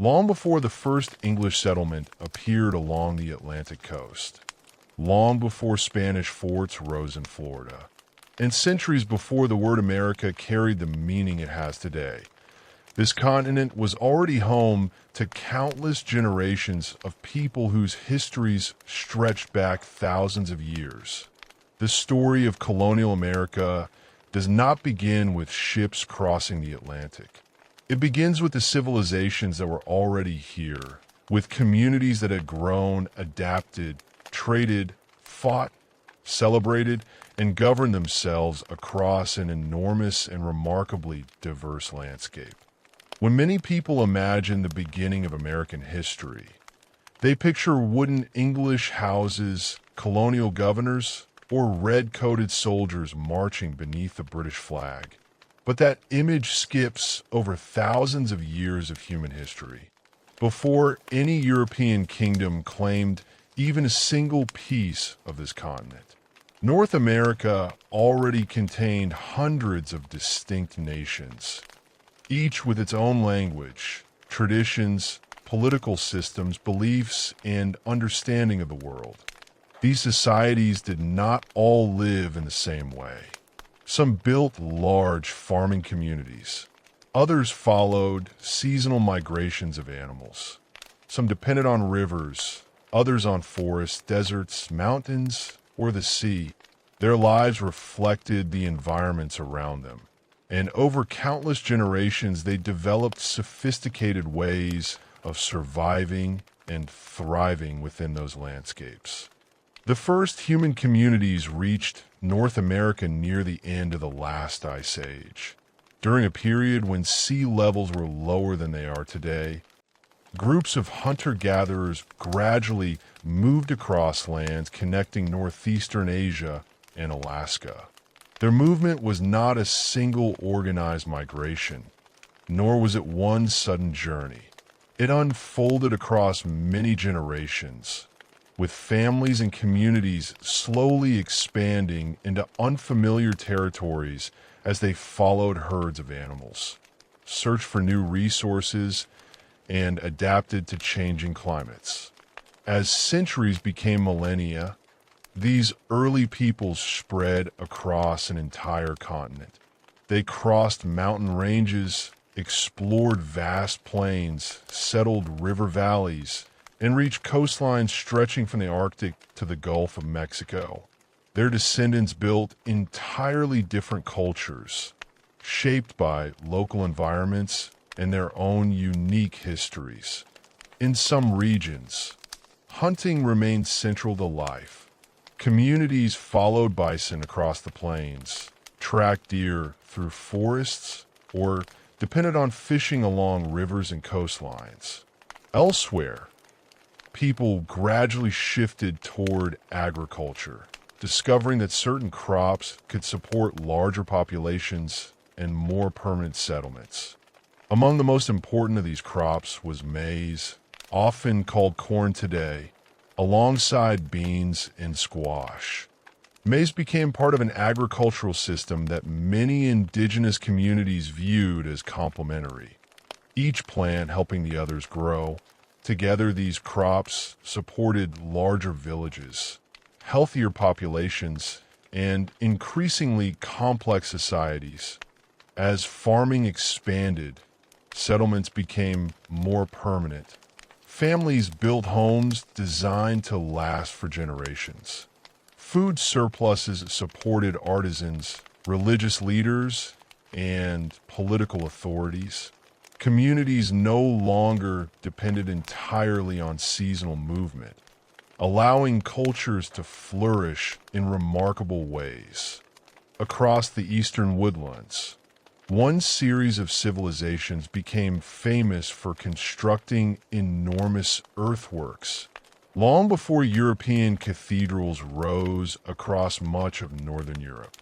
long before the first English settlement appeared along the Atlantic coast, long before Spanish forts rose in Florida, and centuries before the word America carried the meaning it has today. This continent was already home to countless generations of people whose histories stretched back thousands of years. The story of colonial America does not begin with ships crossing the Atlantic. It begins with the civilizations that were already here, with communities that had grown, adapted, traded, fought, celebrated, and governed themselves across an enormous and remarkably diverse landscape. When many people imagine the beginning of American history, they picture wooden English houses, colonial governors, or red-coated soldiers marching beneath the British flag. But that image skips over thousands of years of human history. Before any European kingdom claimed even a single piece of this continent, North America already contained hundreds of distinct nations, each with its own language, traditions, political systems, beliefs, and understanding of the world. These societies did not all live in the same way. Some built large farming communities. Others followed seasonal migrations of animals. Some depended on rivers, others on forests, deserts, mountains, or the sea. Their lives reflected the environments around them. And over countless generations, they developed sophisticated ways of surviving and thriving within those landscapes. The first human communities reached North America near the end of the last ice age, during a period when sea levels were lower than they are today. Groups of hunter-gatherers gradually moved across lands connecting northeastern Asia and Alaska. Their movement was not a single organized migration, nor was it one sudden journey. It unfolded across many generations, with families and communities slowly expanding into unfamiliar territories as they followed herds of animals, searched for new resources, and adapted to changing climates. As centuries became millennia, these early peoples spread across an entire continent. They crossed mountain ranges, explored vast plains, settled river valleys, and reached coastlines stretching from the Arctic to the Gulf of Mexico. Their descendants built entirely different cultures, shaped by local environments and their own unique histories. In some regions, hunting remained central to life. Communities followed bison across the plains, tracked deer through forests, or depended on fishing along rivers and coastlines. Elsewhere, people gradually shifted toward agriculture, discovering that certain crops could support larger populations and more permanent settlements. Among the most important of these crops was maize, often called corn today, alongside beans and squash. Maize became part of an agricultural system that many indigenous communities viewed as complementary, each plant helping the others grow. Together, these crops supported larger villages, healthier populations, and increasingly complex societies. As farming expanded, settlements became more permanent. Families built homes designed to last for generations. Food surpluses supported artisans, religious leaders, and political authorities. Communities no longer depended entirely on seasonal movement, allowing cultures to flourish in remarkable ways. Across the eastern woodlands, one series of civilizations became famous for constructing enormous earthworks, long before European cathedrals rose across much of northern Europe.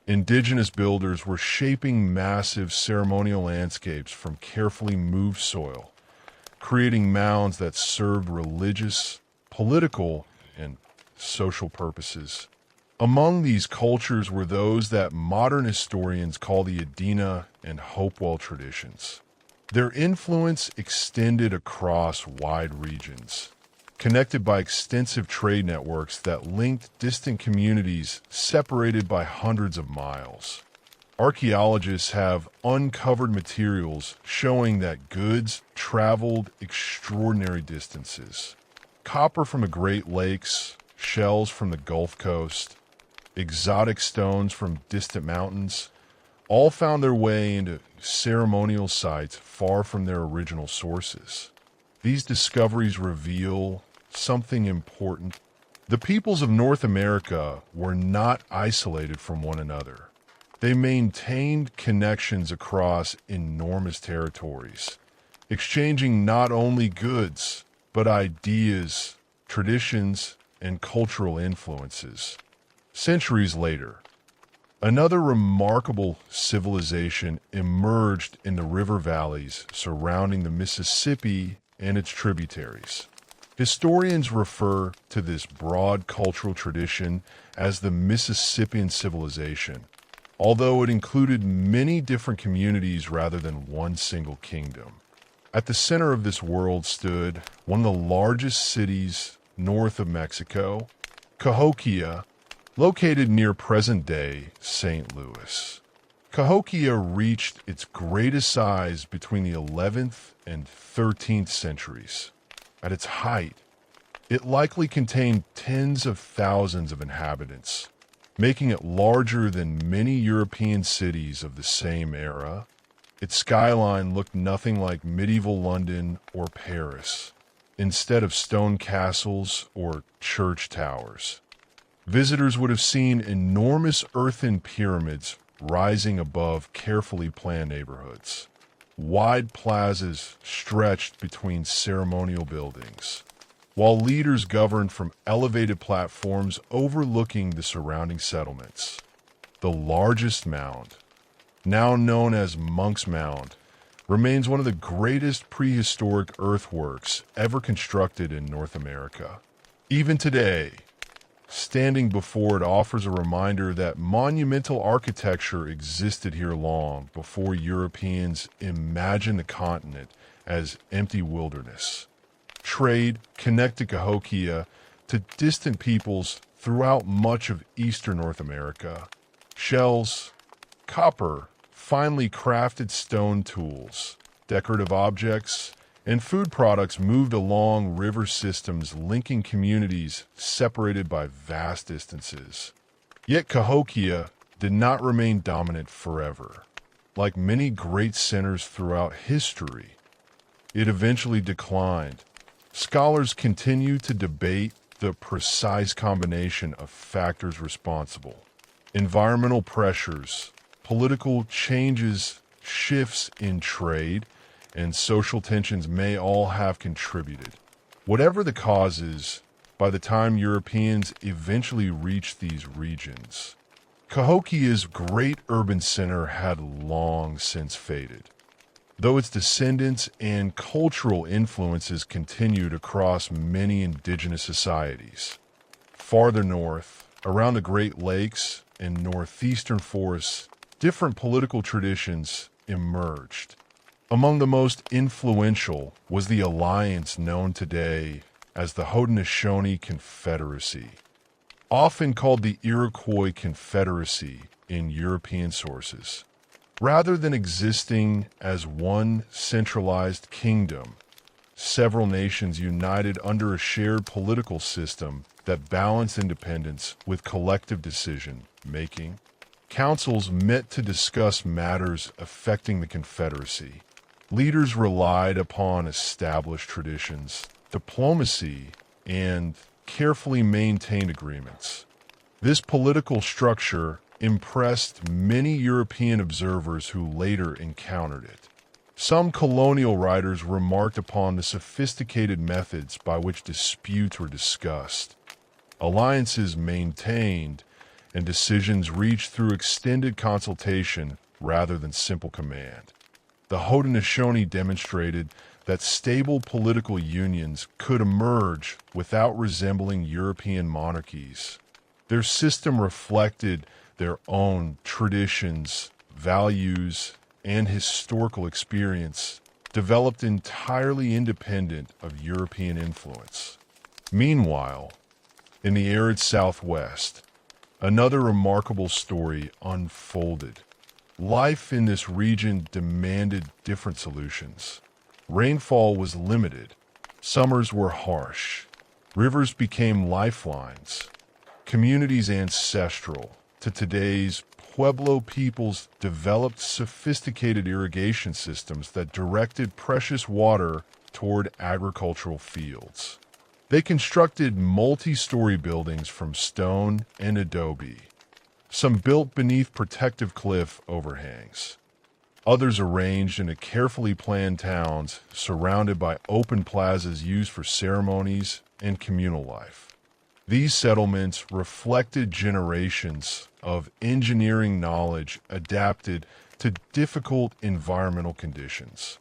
Indigenous builders were shaping massive ceremonial landscapes from carefully moved soil, creating mounds that served religious, political, and social purposes. Among these cultures were those that modern historians call the Adena and Hopewell traditions. Their influence extended across wide regions, connected by extensive trade networks that linked distant communities separated by hundreds of miles. Archaeologists have uncovered materials showing that goods traveled extraordinary distances. Copper from the Great Lakes, shells from the Gulf Coast, exotic stones from distant mountains, all found their way into ceremonial sites far from their original sources. These discoveries reveal something important. The peoples of North America were not isolated from one another. They maintained connections across enormous territories, exchanging not only goods, but ideas, traditions, and cultural influences. Centuries later, another remarkable civilization emerged in the river valleys surrounding the Mississippi and its tributaries. Historians refer to this broad cultural tradition as the Mississippian civilization, although it included many different communities rather than one single kingdom. At the center of this world stood one of the largest cities north of Mexico, Cahokia, located near present-day St. Louis. Cahokia reached its greatest size between the 11th and 13th centuries. At its height, it likely contained tens of thousands of inhabitants, making it larger than many European cities of the same era. Its skyline looked nothing like medieval London or Paris, instead of stone castles or church towers. Visitors would have seen enormous earthen pyramids rising above carefully planned neighborhoods. Wide plazas stretched between ceremonial buildings, while leaders governed from elevated platforms overlooking the surrounding settlements. The largest mound, now known as Monk's Mound, remains one of the greatest prehistoric earthworks ever constructed in North America. Even today, standing before it offers a reminder that monumental architecture existed here long before Europeans imagined the continent as empty wilderness. Trade connected Cahokia to distant peoples throughout much of eastern North America. Shells, copper, finely crafted stone tools, decorative objects, and food products moved along river systems linking communities separated by vast distances. Yet Cahokia did not remain dominant forever. Like many great centers throughout history, it eventually declined. Scholars continue to debate the precise combination of factors responsible. Environmental pressures, political changes, shifts in trade, and social tensions may all have contributed. Whatever the causes, by the time Europeans eventually reached these regions, Cahokia's great urban center had long since faded, though its descendants and cultural influences continued across many indigenous societies. Farther north, around the Great Lakes and northeastern forests, different political traditions emerged. Among the most influential was the alliance known today as the Haudenosaunee Confederacy, often called the Iroquois Confederacy in European sources. Rather than existing as one centralized kingdom, several nations united under a shared political system that balanced independence with collective decision-making. Councils met to discuss matters affecting the Confederacy. Leaders relied upon established traditions, diplomacy, and carefully maintained agreements. This political structure impressed many European observers who later encountered it. Some colonial writers remarked upon the sophisticated methods by which disputes were discussed, alliances maintained, and decisions reached through extended consultation rather than simple command. The Haudenosaunee demonstrated that stable political unions could emerge without resembling European monarchies. Their system reflected their own traditions, values, and historical experience, developed entirely independent of European influence. Meanwhile, in the arid Southwest, another remarkable story unfolded. Life in this region demanded different solutions. Rainfall was limited. Summers were harsh. Rivers became lifelines. Communities ancestral to today's Pueblo peoples developed sophisticated irrigation systems that directed precious water toward agricultural fields. They constructed multi-story buildings from stone and adobe, some built beneath protective cliff overhangs. Others arranged in carefully planned towns surrounded by open plazas used for ceremonies and communal life. These settlements reflected generations of engineering knowledge adapted to difficult environmental conditions.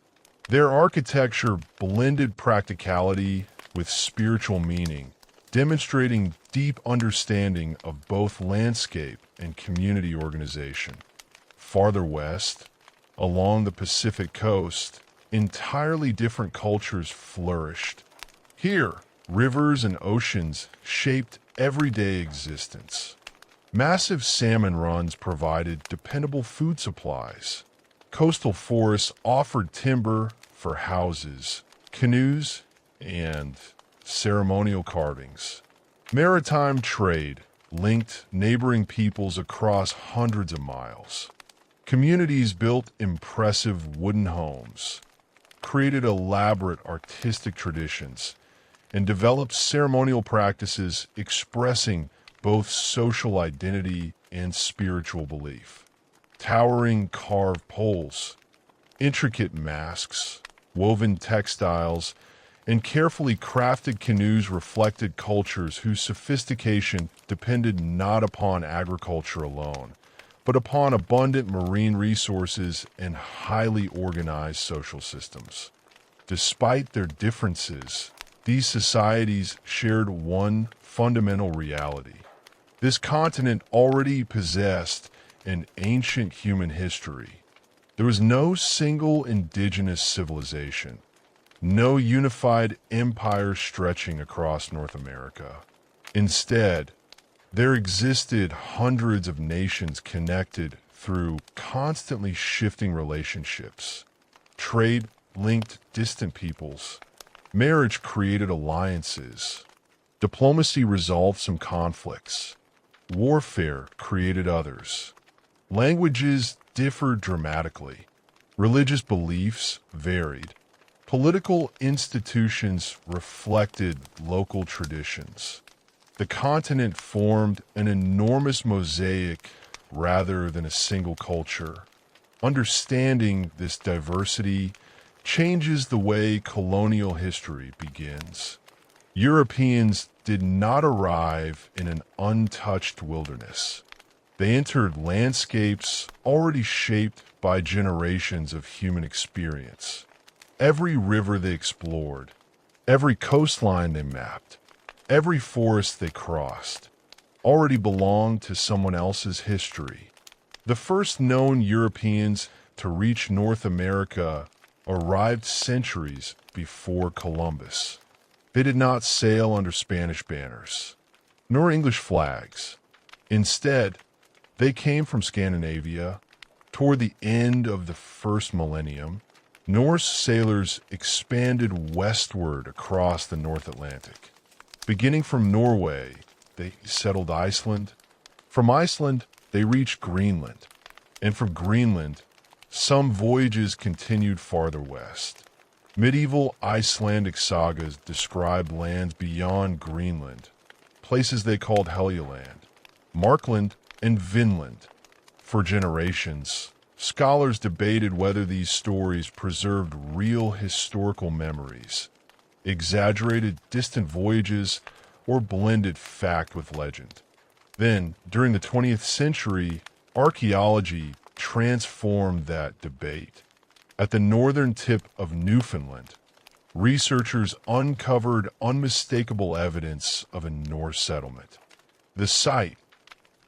Their architecture blended practicality with spiritual meaning, demonstrating deep understanding of both landscape and community organization. Farther west, along the Pacific coast, entirely different cultures flourished. Here, rivers and oceans shaped everyday existence. Massive salmon runs provided dependable food supplies. Coastal forests offered timber for houses, canoes, and ceremonial carvings. Maritime trade linked neighboring peoples across hundreds of miles. Communities built impressive wooden homes, created elaborate artistic traditions, and developed ceremonial practices expressing both social identity and spiritual belief. Towering carved poles, intricate masks, woven textiles, and carefully crafted canoes reflected cultures whose sophistication depended not upon agriculture alone, but upon abundant marine resources and highly organized social systems. Despite their differences, these societies shared one fundamental reality. This continent already possessed an ancient human history. There was no single indigenous civilization, no unified empire stretching across North America. Instead, there existed hundreds of nations connected through constantly shifting relationships. Trade linked distant peoples. Marriage created alliances. Diplomacy resolved some conflicts. Warfare created others. Languages differed dramatically. Religious beliefs varied. Political institutions reflected local traditions. The continent formed an enormous mosaic rather than a single culture. Understanding this diversity changes the way colonial history begins. Europeans did not arrive in an untouched wilderness. They entered landscapes already shaped by generations of human experience. Every river they explored, every coastline they mapped, every forest they crossed, already belonged to someone else's history. The first known Europeans to reach North America arrived centuries before Columbus. They did not sail under Spanish banners, nor English flags. Instead, they came from Scandinavia. Toward the end of the first millennium, Norse sailors expanded westward across the North Atlantic. Beginning from Norway, they settled Iceland. From Iceland, they reached Greenland. And from Greenland, some voyages continued farther west. Medieval Icelandic sagas described lands beyond Greenland, places they called Helluland, Markland, and Vinland. For generations, scholars debated whether these stories preserved real historical memories, exaggerated distant voyages, or blended fact with legend. Then, during the 20th century, archaeology transformed that debate. At the northern tip of Newfoundland, researchers uncovered unmistakable evidence of a Norse settlement. The site,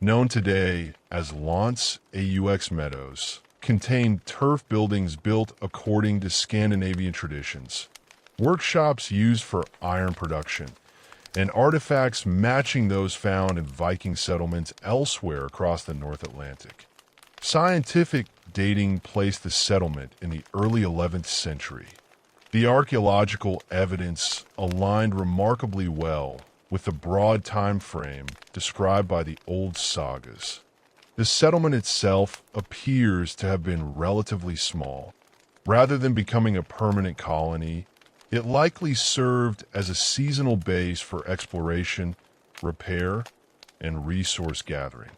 known today as Lance Aux Meadows, contained turf buildings built according to Scandinavian traditions, workshops used for iron production, and artifacts matching those found in Viking settlements elsewhere across the North Atlantic. Scientific dating placed the settlement in the early 11th century. The archaeological evidence aligned remarkably well with the broad time frame described by the old sagas. The settlement itself appears to have been relatively small. Rather than becoming a permanent colony, it likely served as a seasonal base for exploration, repair, and resource gathering.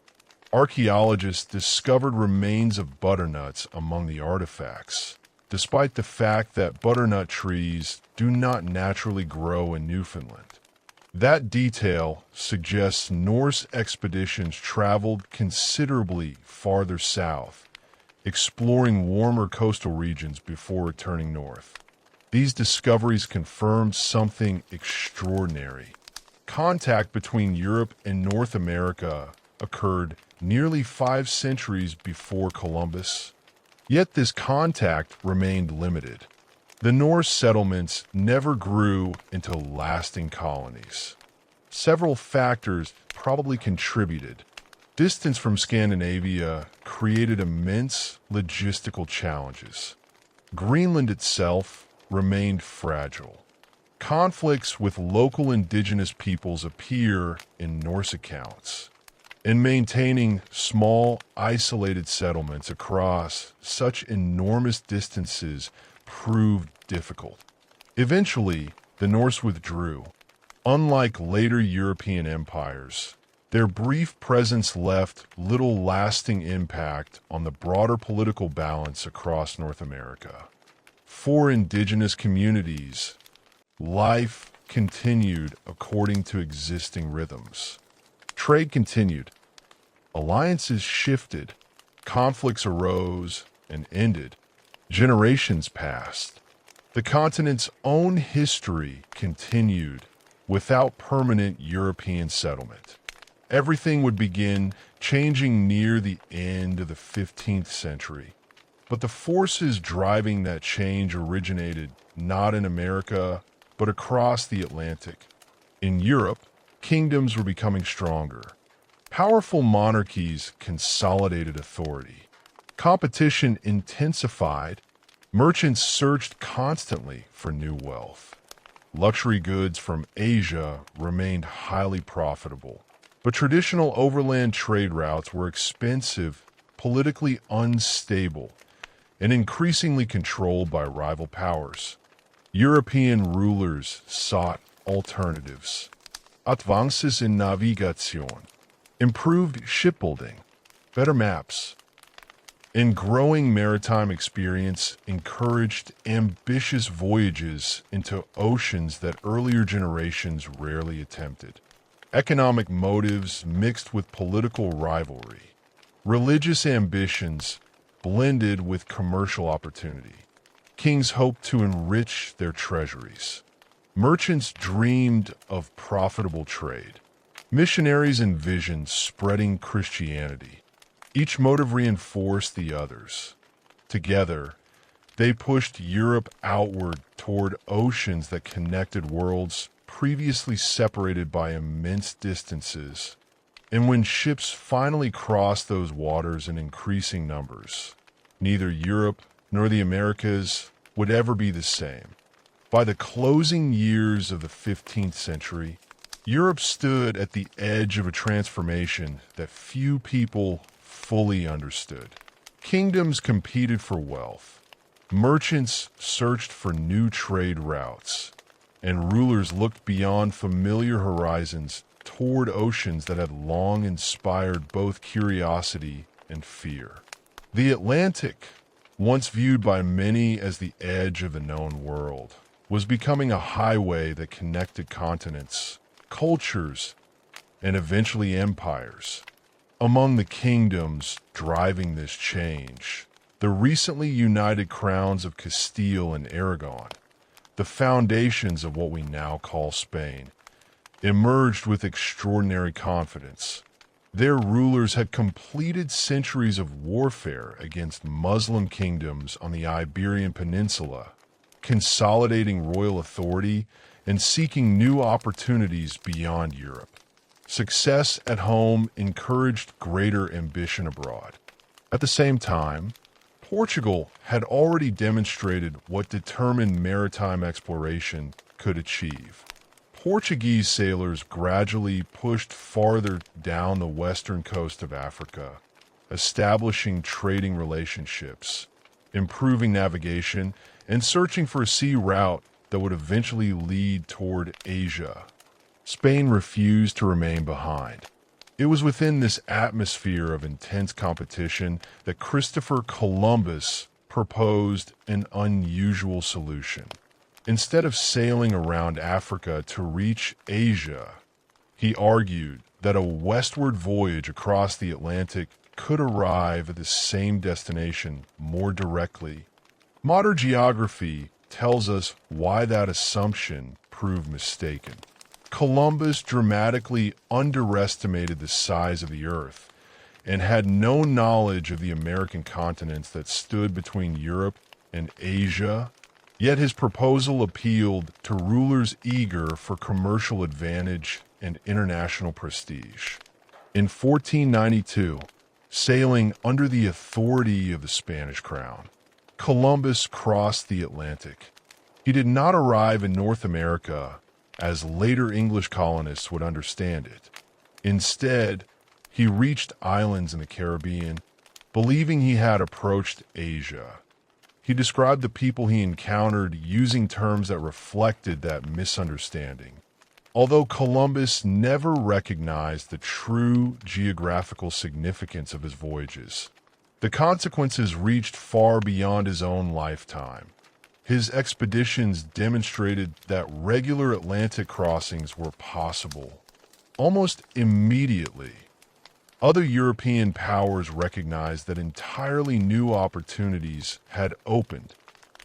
Archaeologists discovered remains of butternuts among the artifacts, despite the fact that butternut trees do not naturally grow in Newfoundland. That detail suggests Norse expeditions traveled considerably farther south, exploring warmer coastal regions before returning north. These discoveries confirmed something extraordinary. Contact between Europe and North America occurred nearly 5 centuries before Columbus. Yet this contact remained limited. The Norse settlements never grew into lasting colonies. Several factors probably contributed. Distance from Scandinavia created immense logistical challenges. Greenland itself remained fragile. Conflicts with local indigenous peoples appear in Norse accounts, and maintaining small, isolated settlements across such enormous distances proved difficult. Eventually, the Norse withdrew. Unlike later European empires, their brief presence left little lasting impact on the broader political balance across North America. For indigenous communities, life continued according to existing rhythms. Trade continued. Alliances shifted. Conflicts arose and ended. Generations passed. The continent's own history continued without permanent European settlement. Everything would begin changing near the end of the 15th century. But the forces driving that change originated not in America, but across the Atlantic. In Europe, kingdoms were becoming stronger. Powerful monarchies consolidated authority. Competition intensified. Merchants searched constantly for new wealth. Luxury goods from Asia remained highly profitable, but traditional overland trade routes were expensive, politically unstable, and increasingly controlled by rival powers. European rulers sought alternatives. Advances in navigation, improved shipbuilding, better maps, and growing maritime experience encouraged ambitious voyages into oceans that earlier generations rarely attempted. Economic motives mixed with political rivalry. Religious ambitions blended with commercial opportunity. Kings hoped to enrich their treasuries. Merchants dreamed of profitable trade. Missionaries envisioned spreading Christianity. Each motive reinforced the others. Together, they pushed Europe outward toward oceans that connected worlds previously separated by immense distances. And when ships finally crossed those waters in increasing numbers, neither Europe nor the Americas would ever be the same. By the closing years of the 15th century, Europe stood at the edge of a transformation that few people fully understood. Kingdoms competed for wealth. Merchants searched for new trade routes, and rulers looked beyond familiar horizons toward oceans that had long inspired both curiosity and fear. The Atlantic, once viewed by many as the edge of the known world, was becoming a highway that connected continents, cultures, and eventually empires. Among the kingdoms driving this change, the recently united crowns of Castile and Aragon, the foundations of what we now call Spain, emerged with extraordinary confidence. Their rulers had completed centuries of warfare against Muslim kingdoms on the Iberian Peninsula, consolidating royal authority and seeking new opportunities beyond Europe. Success at home encouraged greater ambition abroad. At the same time, Portugal had already demonstrated what determined maritime exploration could achieve. Portuguese sailors gradually pushed farther down the western coast of Africa, establishing trading relationships, improving navigation, and searching for a sea route that would eventually lead toward Asia. Spain refused to remain behind. It was within this atmosphere of intense competition that Christopher Columbus proposed an unusual solution. Instead of sailing around Africa to reach Asia, he argued that a westward voyage across the Atlantic could arrive at the same destination more directly. Modern geography tells us why that assumption proved mistaken. Columbus dramatically underestimated the size of the Earth and had no knowledge of the American continents that stood between Europe and Asia. Yet his proposal appealed to rulers eager for commercial advantage and international prestige. In 1492, sailing under the authority of the Spanish crown, Columbus crossed the Atlantic. He did not arrive in North America as later English colonists would understand it. Instead, he reached islands in the Caribbean, believing he had approached Asia. He described the people he encountered using terms that reflected that misunderstanding. Although Columbus never recognized the true geographical significance of his voyages, the consequences reached far beyond his own lifetime. His expeditions demonstrated that regular Atlantic crossings were possible. Almost immediately, other European powers recognized that entirely new opportunities had opened.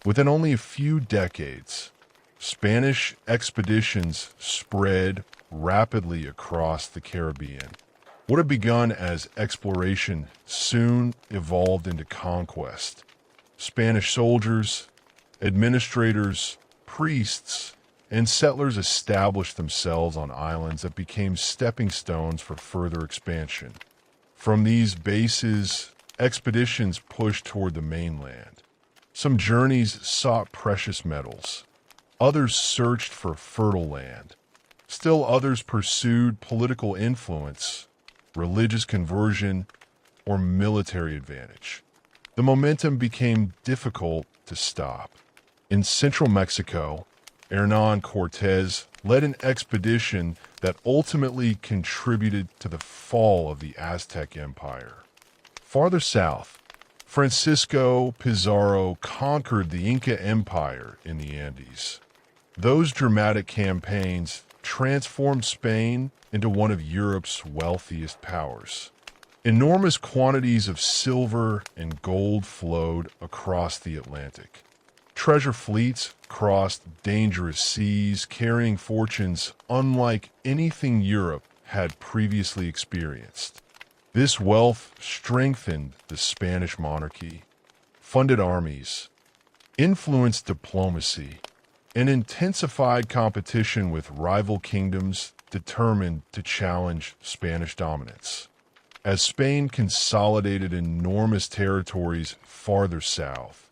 Within only a few decades, Spanish expeditions spread rapidly across the Caribbean. What had begun as exploration soon evolved into conquest. Spanish soldiers, administrators, priests, and settlers established themselves on islands that became stepping stones for further expansion. From these bases, expeditions pushed toward the mainland. Some journeys sought precious metals. Others searched for fertile land. Still others pursued political influence, religious conversion, or military advantage. The momentum became difficult to stop. In central Mexico, Hernán Cortés led an expedition that ultimately contributed to the fall of the Aztec Empire. Farther south, Francisco Pizarro conquered the Inca Empire in the Andes. Those dramatic campaigns transformed Spain into one of Europe's wealthiest powers. Enormous quantities of silver and gold flowed across the Atlantic. Treasure fleets crossed dangerous seas, carrying fortunes unlike anything Europe had previously experienced. This wealth strengthened the Spanish monarchy, funded armies, influenced diplomacy, and intensified competition with rival kingdoms determined to challenge Spanish dominance. As Spain consolidated enormous territories farther south,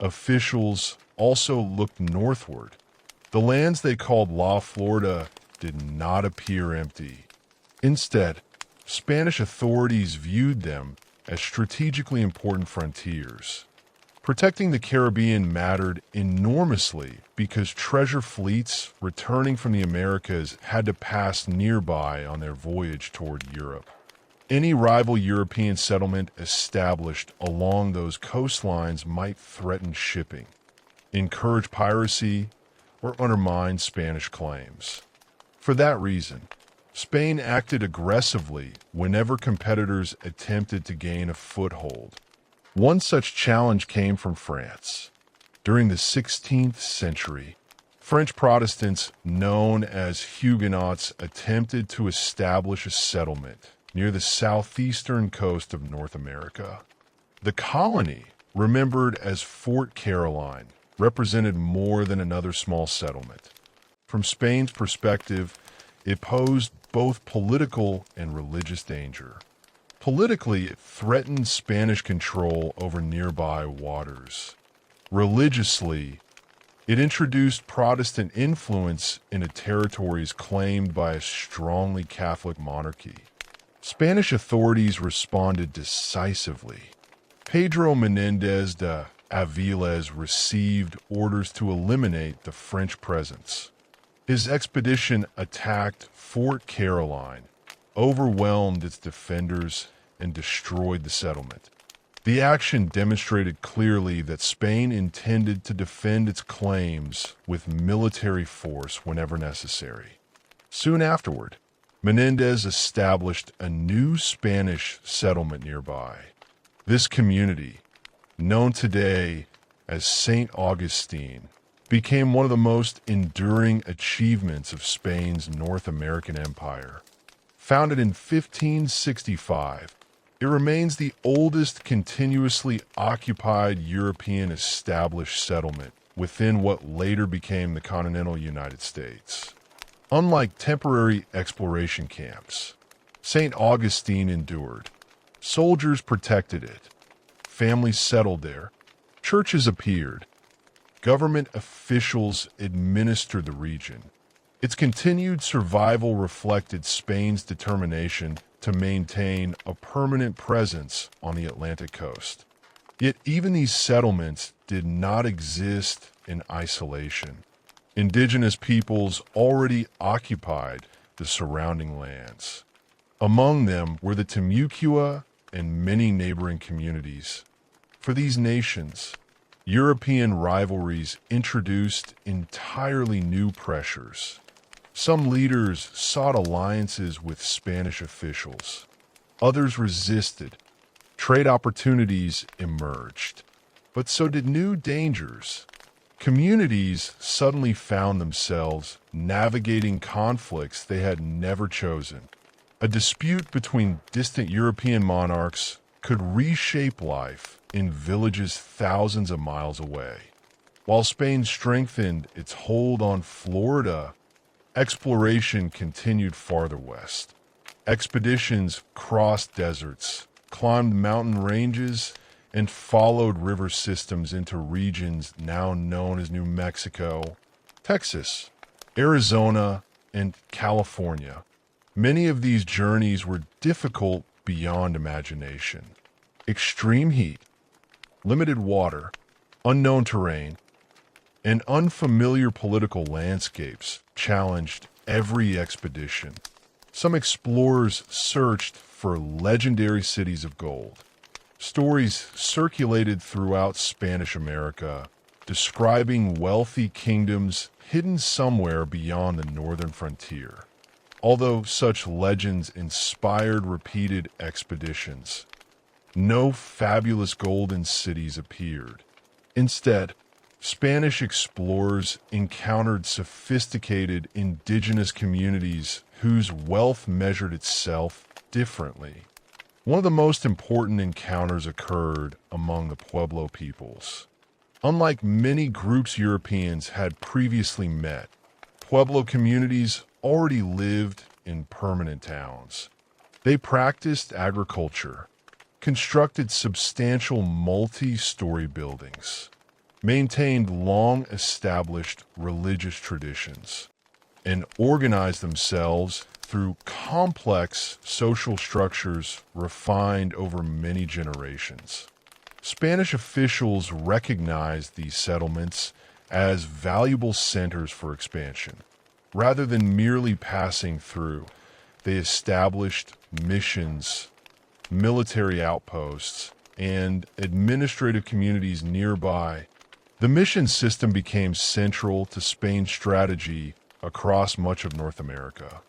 officials also looked northward. The lands they called La Florida did not appear empty. Instead, Spanish authorities viewed them as strategically important frontiers. Protecting the Caribbean mattered enormously because treasure fleets returning from the Americas had to pass nearby on their voyage toward Europe. Any rival European settlement established along those coastlines might threaten shipping, encourage piracy, or undermine Spanish claims. For that reason, Spain acted aggressively whenever competitors attempted to gain a foothold. One such challenge came from France. During the 16th century, French Protestants known as Huguenots attempted to establish a settlement near the southeastern coast of North America. The colony, remembered as Fort Caroline, represented more than another small settlement. From Spain's perspective, it posed both political and religious danger. Politically, it threatened Spanish control over nearby waters. Religiously, it introduced Protestant influence into territories claimed by a strongly Catholic monarchy. Spanish authorities responded decisively. Pedro Menendez de Aviles received orders to eliminate the French presence. His expedition attacked Fort Caroline, overwhelmed its defenders, and destroyed the settlement. The action demonstrated clearly that Spain intended to defend its claims with military force whenever necessary. Soon afterward, Menendez established a new Spanish settlement nearby. This community, known today as St. Augustine, became one of the most enduring achievements of Spain's North American empire. Founded in 1565, it remains the oldest continuously occupied European established settlement within what later became the continental United States. Unlike temporary exploration camps, St. Augustine endured. Soldiers protected it. Families settled there. Churches appeared. Government officials administered the region. Its continued survival reflected Spain's determination to maintain a permanent presence on the Atlantic coast. Yet even these settlements did not exist in isolation. Indigenous peoples already occupied the surrounding lands. Among them were the Timucua and many neighboring communities. For these nations, European rivalries introduced entirely new pressures. Some leaders sought alliances with Spanish officials. Others resisted. Trade opportunities emerged. But so did new dangers. Communities suddenly found themselves navigating conflicts they had never chosen. A dispute between distant European monarchs could reshape life in villages thousands of miles away. While Spain strengthened its hold on Florida, exploration continued farther west. Expeditions crossed deserts, climbed mountain ranges, and followed river systems into regions now known as New Mexico, Texas, Arizona, and California. Many of these journeys were difficult beyond imagination. Extreme heat, limited water, unknown terrain, and unfamiliar political landscapes challenged every expedition. Some explorers searched for legendary cities of gold. Stories circulated throughout Spanish America, describing wealthy kingdoms hidden somewhere beyond the northern frontier. Although such legends inspired repeated expeditions, no fabulous golden cities appeared. Instead, Spanish explorers encountered sophisticated indigenous communities whose wealth measured itself differently. One of the most important encounters occurred among the Pueblo peoples. Unlike many groups Europeans had previously met, Pueblo communities already lived in permanent towns. They practiced agriculture, constructed substantial multi-story buildings, maintained long-established religious traditions, and organized themselves through complex social structures refined over many generations. Spanish officials recognized these settlements as valuable centers for expansion. Rather than merely passing through, they established missions, military outposts, and administrative communities nearby. The mission system became central to Spain's strategy across much of North America.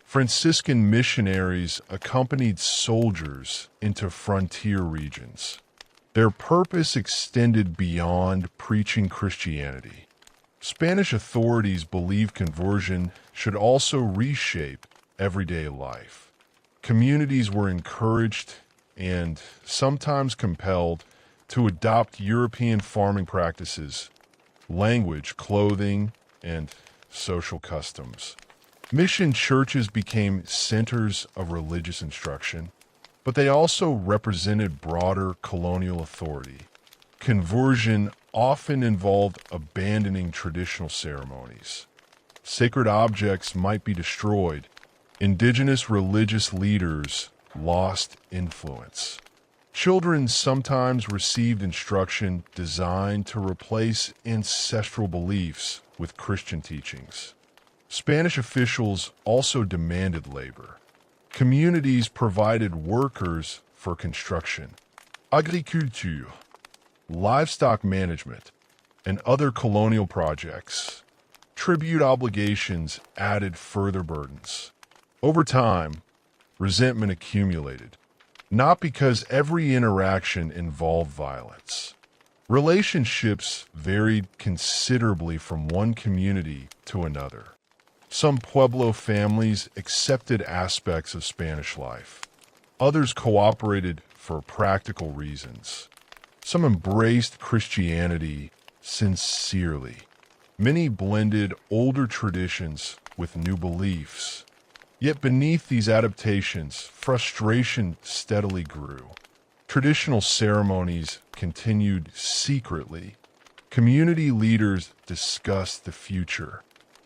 Franciscan missionaries accompanied soldiers into frontier regions. Their purpose extended beyond preaching Christianity. Spanish authorities believed conversion should also reshape everyday life. Communities were encouraged and sometimes compelled to adopt European farming practices, language, clothing, and social customs. Mission churches became centers of religious instruction, but they also represented broader colonial authority. Conversion often involved abandoning traditional ceremonies. Sacred objects might be destroyed. Indigenous religious leaders lost influence. Children sometimes received instruction designed to replace ancestral beliefs with Christian teachings. Spanish officials also demanded labor. Communities provided workers for construction, agriculture, livestock management, and other colonial projects. Tribute obligations added further burdens. Over time, resentment accumulated, not because every interaction involved violence. Relationships varied considerably from one community to another. Some Pueblo families accepted aspects of Spanish life. Others cooperated for practical reasons. Some embraced Christianity sincerely. Many blended older traditions with new beliefs. Yet beneath these adaptations, frustration steadily grew. Traditional ceremonies continued secretly. Community leaders discussed the future.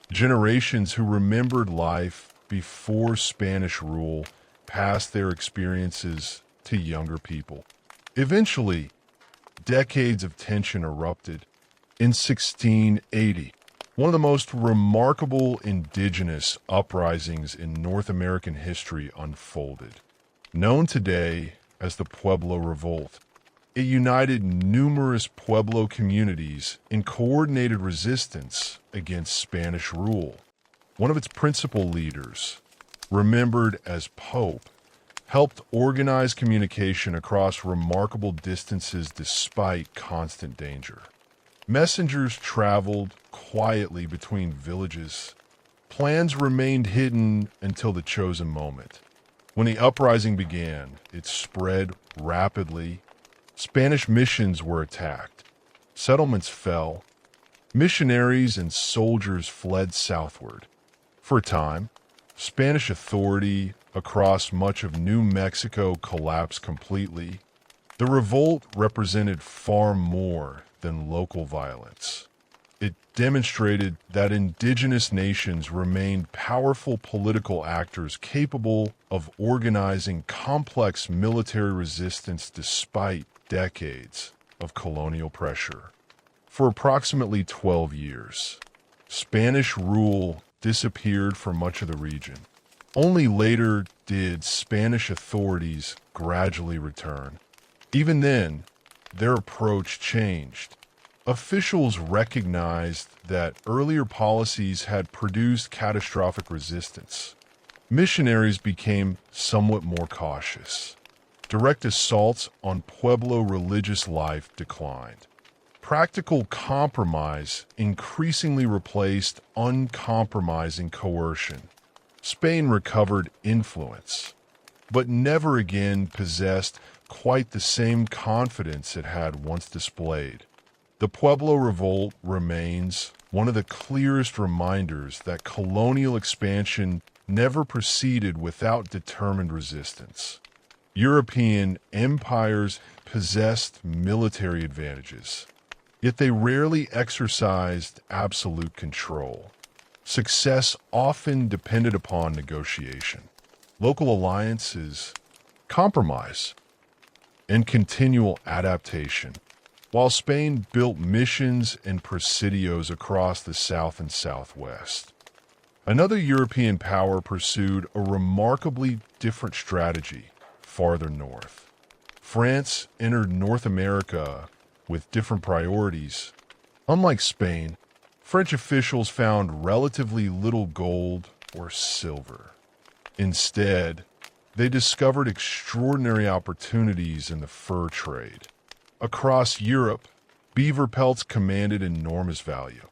Generations who remembered life before Spanish rule passed their experiences to younger people. Eventually, decades of tension erupted. In 1680, one of the most remarkable indigenous uprisings in North American history unfolded. Known today as the Pueblo Revolt, it united numerous Pueblo communities in coordinated resistance against Spanish rule. One of its principal leaders, remembered as Pope, helped organize communication across remarkable distances despite constant danger. Messengers traveled quietly between villages. Plans remained hidden until the chosen moment. When the uprising began, it spread rapidly. Spanish missions were attacked. Settlements fell. Missionaries and soldiers fled southward. For a time, Spanish authority across much of New Mexico collapsed completely. The revolt represented far more than local violence. It demonstrated that indigenous nations remained powerful political actors capable of organizing complex military resistance despite decades of colonial pressure. For approximately 12 years, Spanish rule disappeared from much of the region. Only later did Spanish authorities gradually return. Even then, their approach changed. Officials recognized that earlier policies had produced catastrophic resistance. Missionaries became somewhat more cautious. Direct assaults on Pueblo religious life declined. Practical compromise increasingly replaced uncompromising coercion. Spain recovered influence, but never again possessed quite the same confidence it had once displayed. The Pueblo Revolt remains one of the clearest reminders that colonial expansion never proceeded without determined resistance. European empires possessed military advantages, yet they rarely exercised absolute control. Success often depended upon negotiation, local alliances, compromise, and continual adaptation. While Spain built missions and presidios across the South and Southwest, another European power pursued a remarkably different strategy farther north. France entered North America with different priorities. Unlike Spain, French officials found relatively little gold or silver. Instead, they discovered extraordinary opportunities in the fur trade. Across Europe, beaver pelts commanded enormous value.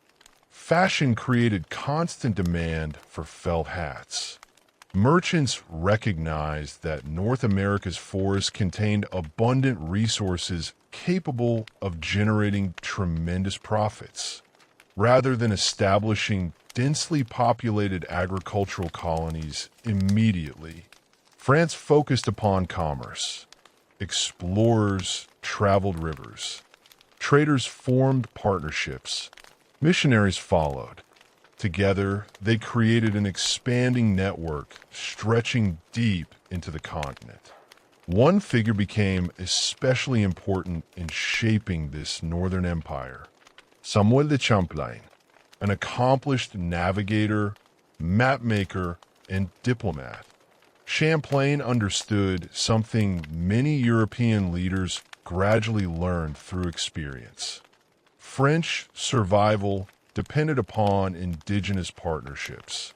Fashion created constant demand for felt hats. Merchants recognized that North America's forests contained abundant resources capable of generating tremendous profits. Rather than establishing densely populated agricultural colonies immediately, France focused upon commerce. Explorers traveled rivers. Traders formed partnerships. Missionaries followed. Together, they created an expanding network stretching deep into the continent. One figure became especially important in shaping this northern empire: Samuel de Champlain, an accomplished navigator, mapmaker, and diplomat. Champlain understood something many European leaders gradually learned through experience. French survival depended upon indigenous partnerships.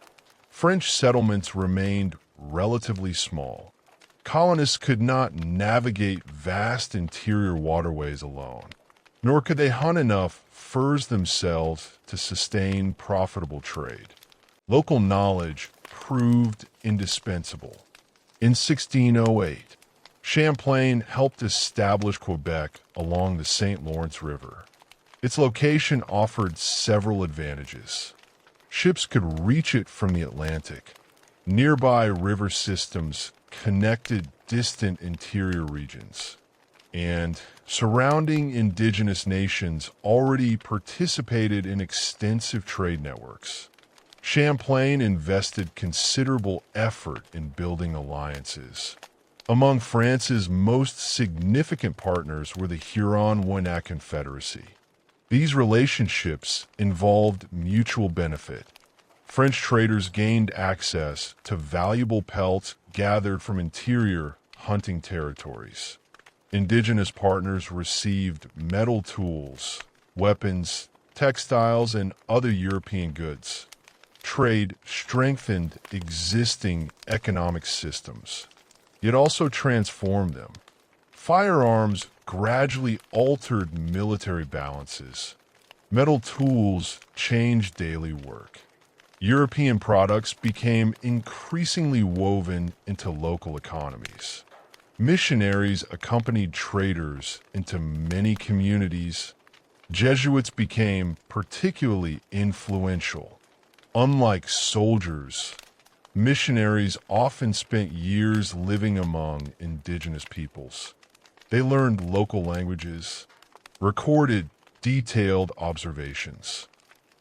French settlements remained relatively small. Colonists could not navigate vast interior waterways alone, nor could they hunt enough furs themselves to sustain profitable trade. Local knowledge proved indispensable. In 1608, Champlain helped establish Quebec along the St. Lawrence River. Its location offered several advantages. Ships could reach it from the Atlantic. Nearby river systems connected distant interior regions, and surrounding indigenous nations already participated in extensive trade networks. Champlain invested considerable effort in building alliances. Among France's most significant partners were the Huron-Wendat Confederacy. These relationships involved mutual benefit. French traders gained access to valuable pelts gathered from interior hunting territories. Indigenous partners received metal tools, weapons, textiles, and other European goods. Trade strengthened existing economic systems, yet also transformed them. Firearms gradually altered military balances. Metal tools changed daily work. European products became increasingly woven into local economies. Missionaries accompanied traders into many communities. Jesuits became particularly influential. Unlike soldiers, missionaries often spent years living among indigenous peoples. They learned local languages, recorded detailed observations,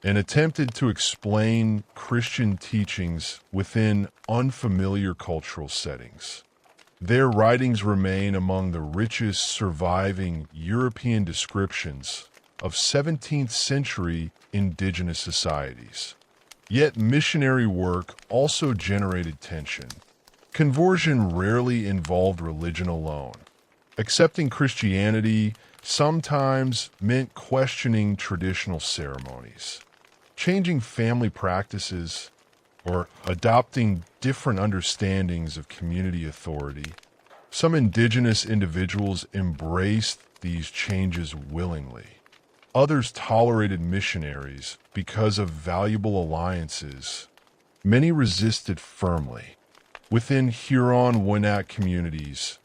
and attempted to explain Christian teachings within unfamiliar cultural settings. Their writings remain among the richest surviving European descriptions of 17th century indigenous societies. Yet missionary work also generated tension. Conversion rarely involved religion alone. Accepting Christianity sometimes meant questioning traditional ceremonies, changing family practices, or adopting different understandings of community authority. Some indigenous individuals embraced these changes willingly. Others tolerated missionaries because of valuable alliances. Many resisted firmly. Within Huron-Wendat communities,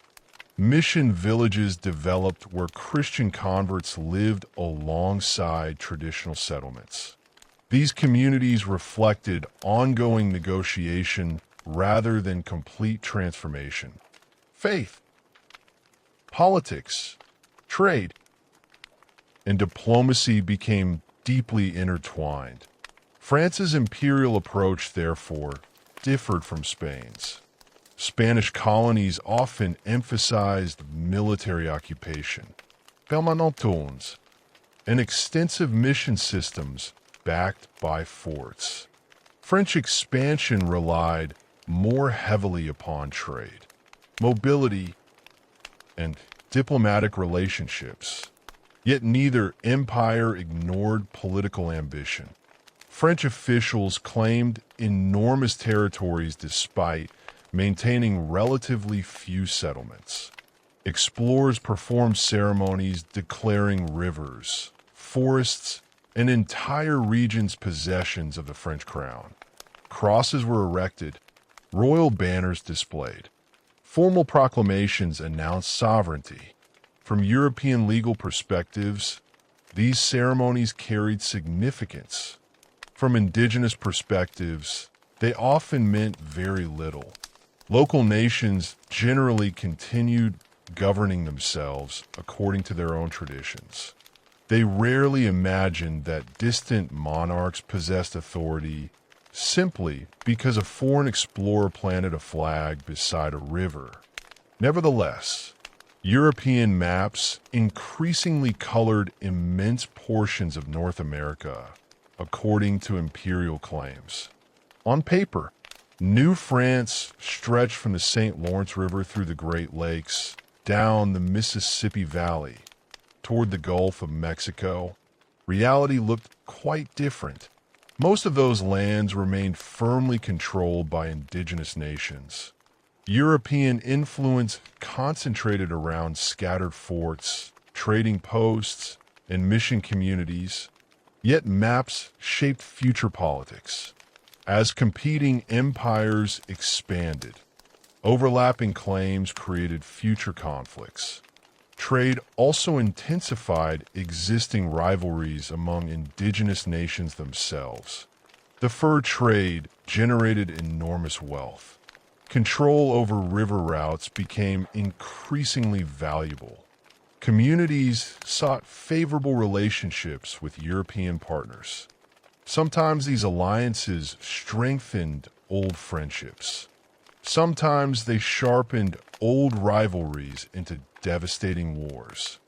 mission villages developed where Christian converts lived alongside traditional settlements. These communities reflected ongoing negotiation rather than complete transformation. Faith, politics, trade, and diplomacy became deeply intertwined. France's imperial approach, therefore, differed from Spain's. Spanish colonies often emphasized military occupation, permanentons, and extensive mission systems backed by forts. French expansion relied more heavily upon trade, mobility, and diplomatic relationships. Yet neither empire ignored political ambition. French officials claimed enormous territories despite maintaining relatively few settlements. Explorers performed ceremonies declaring rivers, forests, and entire regions possessions of the French crown. Crosses were erected, royal banners displayed. Formal proclamations announced sovereignty. From European legal perspectives, these ceremonies carried significance. From indigenous perspectives, they often meant very little. Local nations generally continued governing themselves according to their own traditions. They rarely imagined that distant monarchs possessed authority simply because a foreign explorer planted a flag beside a river. Nevertheless, European maps increasingly colored immense portions of North America, according to imperial claims. On paper, New France stretched from the St. Lawrence River through the Great Lakes, down the Mississippi Valley, toward the Gulf of Mexico. Reality looked quite different. Most of those lands remained firmly controlled by indigenous nations. European influence concentrated around scattered forts, trading posts, and mission communities, yet maps shaped future politics. As competing empires expanded, overlapping claims created future conflicts. Trade also intensified existing rivalries among indigenous nations themselves. The fur trade generated enormous wealth. Control over river routes became increasingly valuable. Communities sought favorable relationships with European partners. Sometimes these alliances strengthened old friendships. Sometimes they sharpened old rivalries into devastating wars.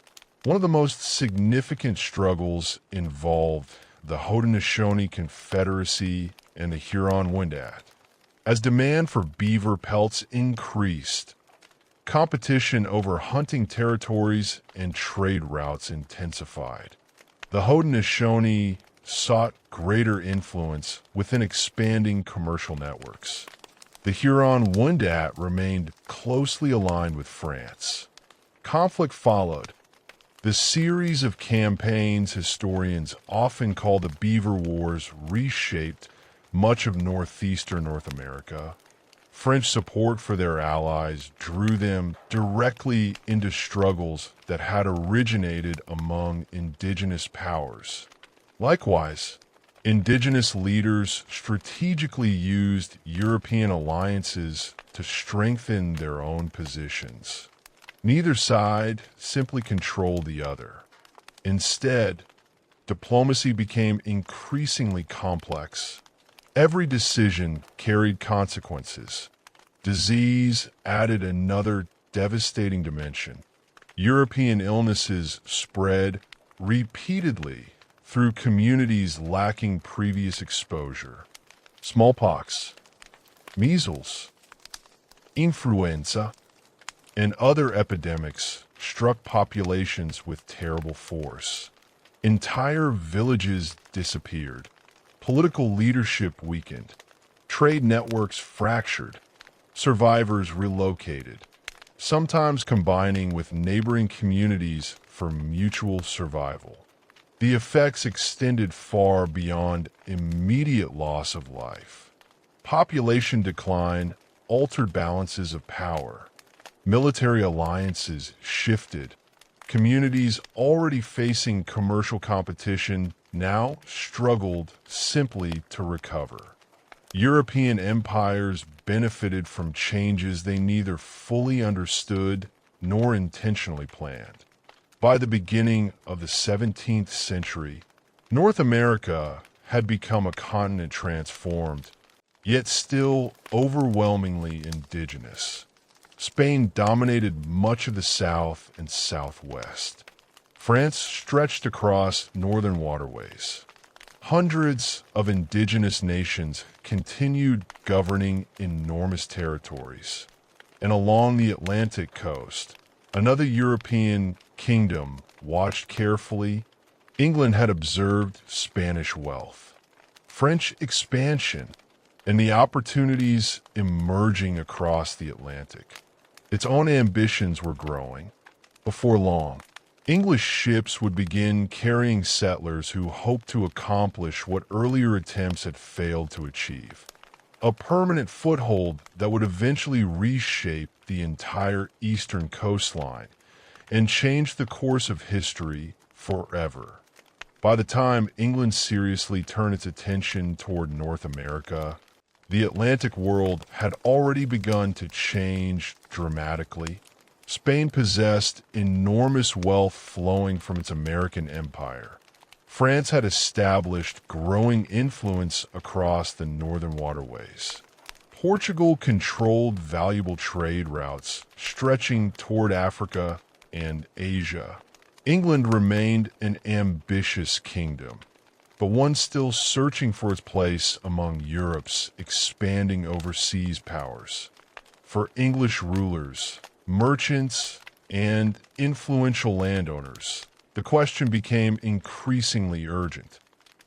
One of the most significant struggles involved the Haudenosaunee Confederacy and the Huron-Wendat. As demand for beaver pelts increased, competition over hunting territories and trade routes intensified. The Haudenosaunee sought greater influence within expanding commercial networks. The Huron-Wendat remained closely aligned with France. Conflict followed. The series of campaigns historians often call the Beaver Wars reshaped much of northeastern North America. French support for their allies drew them directly into struggles that had originated among indigenous powers. Likewise, indigenous leaders strategically used European alliances to strengthen their own positions. Neither side simply controlled the other. Instead, diplomacy became increasingly complex. Every decision carried consequences. Disease added another devastating dimension. European illnesses spread repeatedly through communities lacking previous exposure. Smallpox, measles, influenza, and other epidemics struck populations with terrible force. Entire villages disappeared. Political leadership weakened. Trade networks fractured. Survivors relocated, sometimes combining with neighboring communities for mutual survival. The effects extended far beyond immediate loss of life. Population decline altered balances of power. Military alliances shifted. Communities already facing commercial competition now struggled simply to recover. European empires benefited from changes they neither fully understood nor intentionally planned. By the beginning of the 17th century, North America had become a continent transformed, yet still overwhelmingly indigenous. Spain dominated much of the south and southwest. France stretched across northern waterways. Hundreds of indigenous nations continued governing enormous territories. And along the Atlantic coast, another European kingdom watched carefully. England had observed Spanish wealth, French expansion, and the opportunities emerging across the Atlantic. Its own ambitions were growing. Before long, English ships would begin carrying settlers who hoped to accomplish what earlier attempts had failed to achieve. a permanent foothold that would eventually reshape the entire eastern coastline and change the course of history forever. By the time England seriously turned its attention toward North America, the Atlantic world had already begun to change dramatically. Spain possessed enormous wealth flowing from its American empire. France had established growing influence across the northern waterways. Portugal controlled valuable trade routes stretching toward Africa and Asia. England remained an ambitious kingdom, but one still searching for its place among Europe's expanding overseas powers. For English rulers, merchants, and influential landowners, the question became increasingly urgent.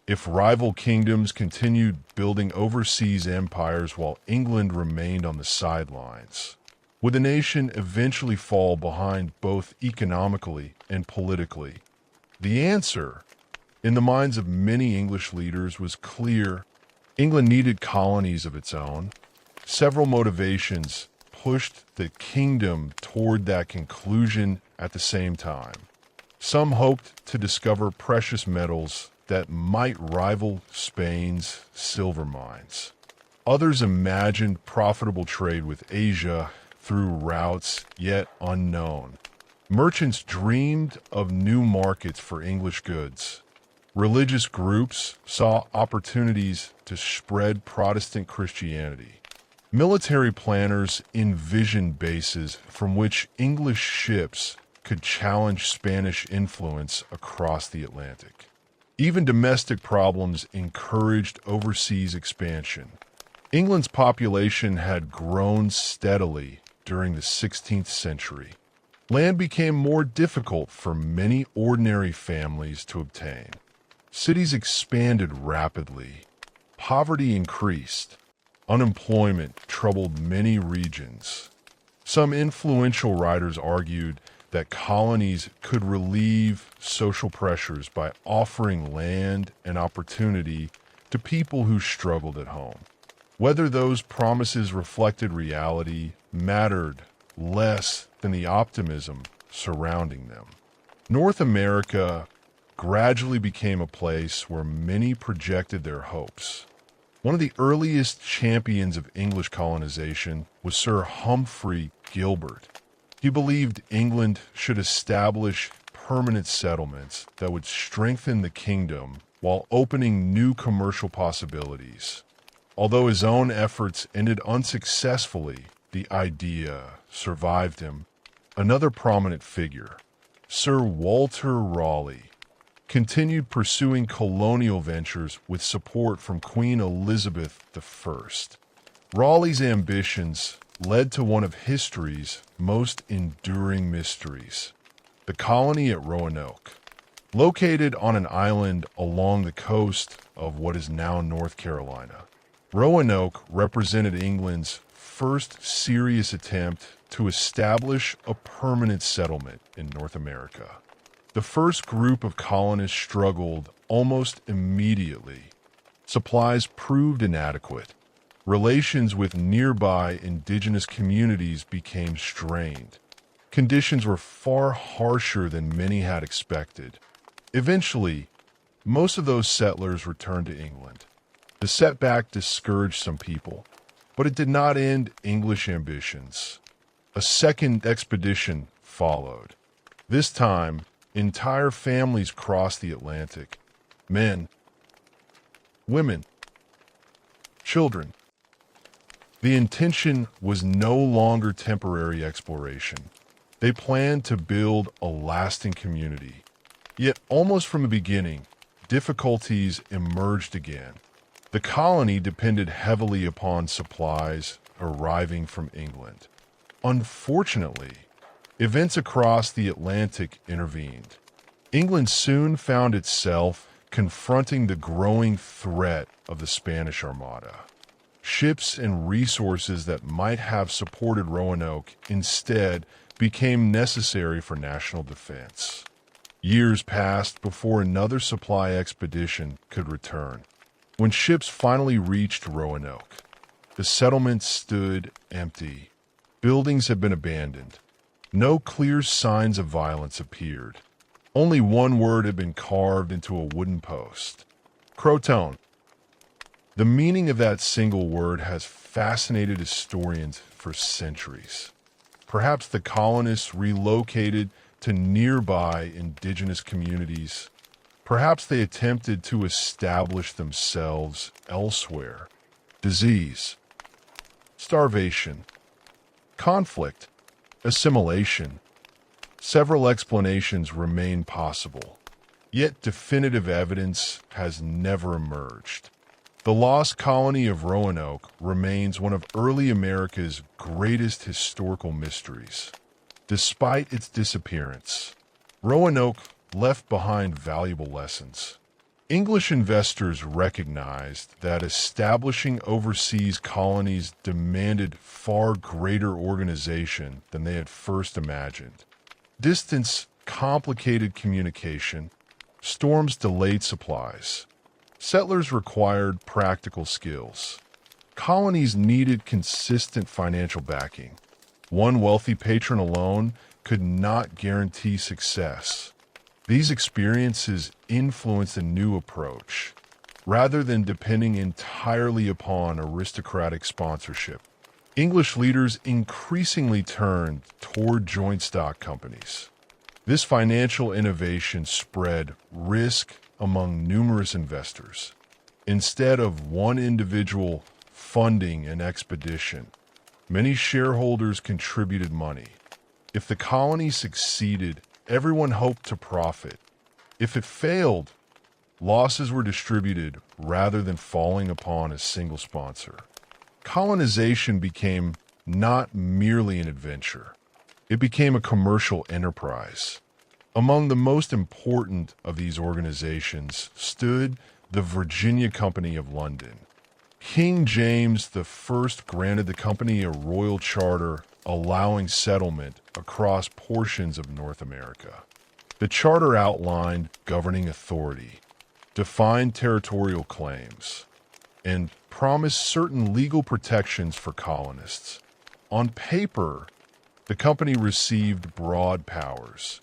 If rival kingdoms continued building overseas empires while England remained on the sidelines, would the nation eventually fall behind both economically and politically? The answer, in the minds of many English leaders, was clear. England needed colonies of its own. Several motivations pushed the kingdom toward that conclusion at the same time. Some hoped to discover precious metals that might rival Spain's silver mines. Others imagined profitable trade with Asia through routes yet unknown. Merchants dreamed of new markets for English goods. Religious groups saw opportunities to spread Protestant Christianity. Military planners envisioned bases from which English ships could challenge Spanish influence across the Atlantic. Even domestic problems encouraged overseas expansion. England's population had grown steadily during the 16th century. Land became more difficult for many ordinary families to obtain. Cities expanded rapidly. Poverty increased. Unemployment troubled many regions. Some influential writers argued that colonies could relieve social pressures by offering land and opportunity to people who struggled at home. Whether those promises reflected reality mattered less than the optimism surrounding them. North America gradually became a place where many projected their hopes. One of the earliest champions of English colonization was Sir Humphrey Gilbert. He believed England should establish permanent settlements that would strengthen the kingdom while opening new commercial possibilities. Although his own efforts ended unsuccessfully, the idea survived him. Another prominent figure, Sir Walter Raleigh, continued pursuing colonial ventures with support from Queen Elizabeth I. Raleigh's ambitions led to one of history's most enduring mysteries, the colony at Roanoke. Located on an island along the coast of what is now North Carolina, Roanoke represented England's first serious attempt to establish a permanent settlement in North America. The first group of colonists struggled almost immediately. Supplies proved inadequate. Relations with nearby indigenous communities became strained. Conditions were far harsher than many had expected. Eventually, most of those settlers returned to England. The setback discouraged some people, but it did not end English ambitions. A second expedition followed. This time, entire families crossed the Atlantic. Men, women, children. The intention was no longer temporary exploration. They planned to build a lasting community. Yet, almost from the beginning, difficulties emerged again. The colony depended heavily upon supplies arriving from England. Unfortunately, events across the Atlantic intervened. England soon found itself confronting the growing threat of the Spanish Armada. Ships and resources that might have supported Roanoke instead became necessary for national defense. Years passed before another supply expedition could return. When ships finally reached Roanoke, The settlement stood empty. Buildings had been abandoned. No clear signs of violence appeared. Only one word had been carved into a wooden post: Croton. The meaning of that single word has fascinated historians for centuries. Perhaps the colonists relocated to nearby indigenous communities. Perhaps they attempted to establish themselves elsewhere. Disease, starvation, conflict, assimilation. Several explanations remain possible, yet definitive evidence has never emerged. The lost colony of Roanoke remains one of early America's greatest historical mysteries. Despite its disappearance, Roanoke left behind valuable lessons. English investors recognized that establishing overseas colonies demanded far greater organization than they had first imagined. Distance complicated communication, storms delayed supplies. Settlers required practical skills. Colonies needed consistent financial backing. One wealthy patron alone could not guarantee success. These experiences influenced a new approach. Rather than depending entirely upon aristocratic sponsorship, English leaders increasingly turned toward joint stock companies. This financial innovation spread risk among numerous investors. Instead of one individual funding an expedition, many shareholders contributed money. If the colony succeeded, everyone hoped to profit. If it failed, losses were distributed rather than falling upon a single sponsor. Colonization became not merely an adventure. It became a commercial enterprise. Among the most important of these organizations stood the Virginia Company of London. King James I granted the company a royal charter allowing settlement across portions of North America. The charter outlined governing authority, defined territorial claims, and promised certain legal protections for colonists. On paper, the company received broad powers.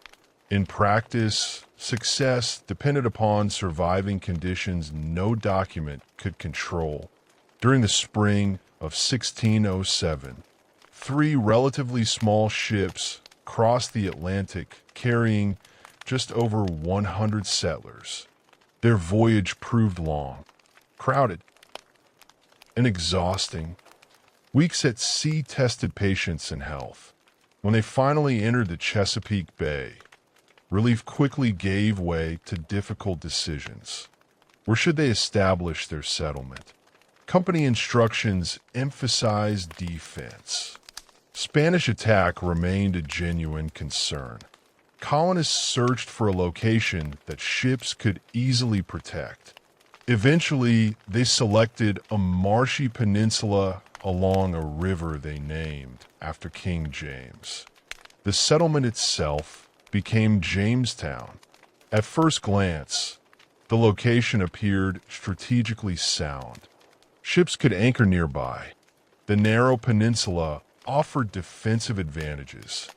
In practice, success depended upon surviving conditions no document could control. During the spring of 1607, 3 relatively small ships crossed the Atlantic carrying just over 100 settlers. Their voyage proved long, crowded, and exhausting. Weeks at sea tested patience and health. When they finally entered the Chesapeake Bay, relief quickly gave way to difficult decisions. Where should they establish their settlement? Company instructions emphasized defense. Spanish attack remained a genuine concern. Colonists searched for a location that ships could easily protect. Eventually, they selected a marshy peninsula along a river they named after King James. The settlement itself became Jamestown. At first glance, the location appeared strategically sound. Ships could anchor nearby. The narrow peninsula offered defensive advantages.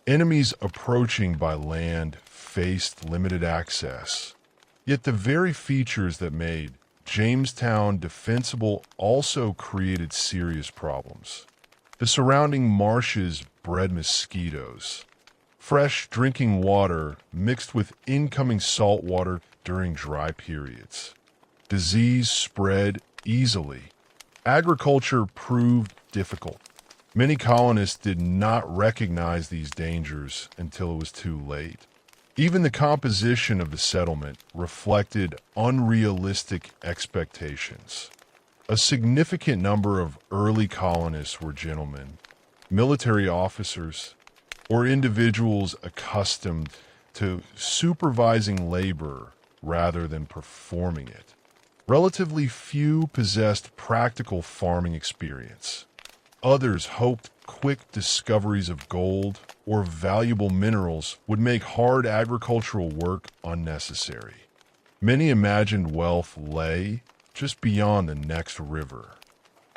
Enemies approaching by land faced limited access. Yet the very features that made Jamestown defensible also created serious problems. The surrounding marshes bred mosquitoes. Fresh drinking water mixed with incoming salt water during dry periods. Disease spread easily. Agriculture proved difficult. Many colonists did not recognize these dangers until it was too late. Even the composition of the settlement reflected unrealistic expectations. A significant number of early colonists were gentlemen, military officers, or individuals accustomed to supervising labor rather than performing it. Relatively few possessed practical farming experience. Others hoped quick discoveries of gold or valuable minerals would make hard agricultural work unnecessary. Many imagined wealth lay just beyond the next river.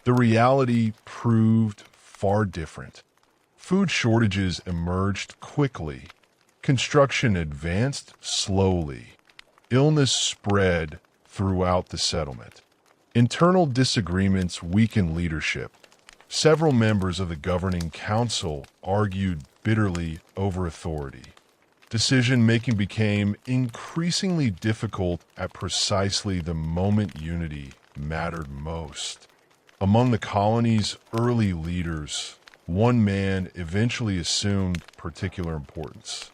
The reality proved far different. Food shortages emerged quickly. Construction advanced slowly. Illness spread throughout the settlement. Internal disagreements weakened leadership. Several members of the governing council argued bitterly over authority. Decision-making became increasingly difficult at precisely the moment unity mattered most. Among the colony's early leaders, one man eventually assumed particular importance.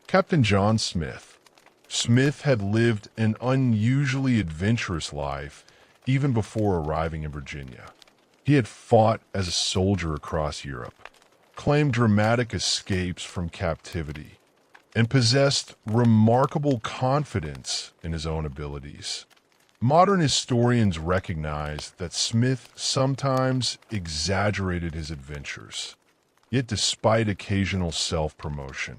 Captain John Smith. Smith had lived an unusually adventurous life even before arriving in Virginia. He had fought as a soldier across Europe, claimed dramatic escapes from captivity, and possessed remarkable confidence in his own abilities. Modern historians recognize that Smith sometimes exaggerated his adventures. Yet despite occasional self-promotion,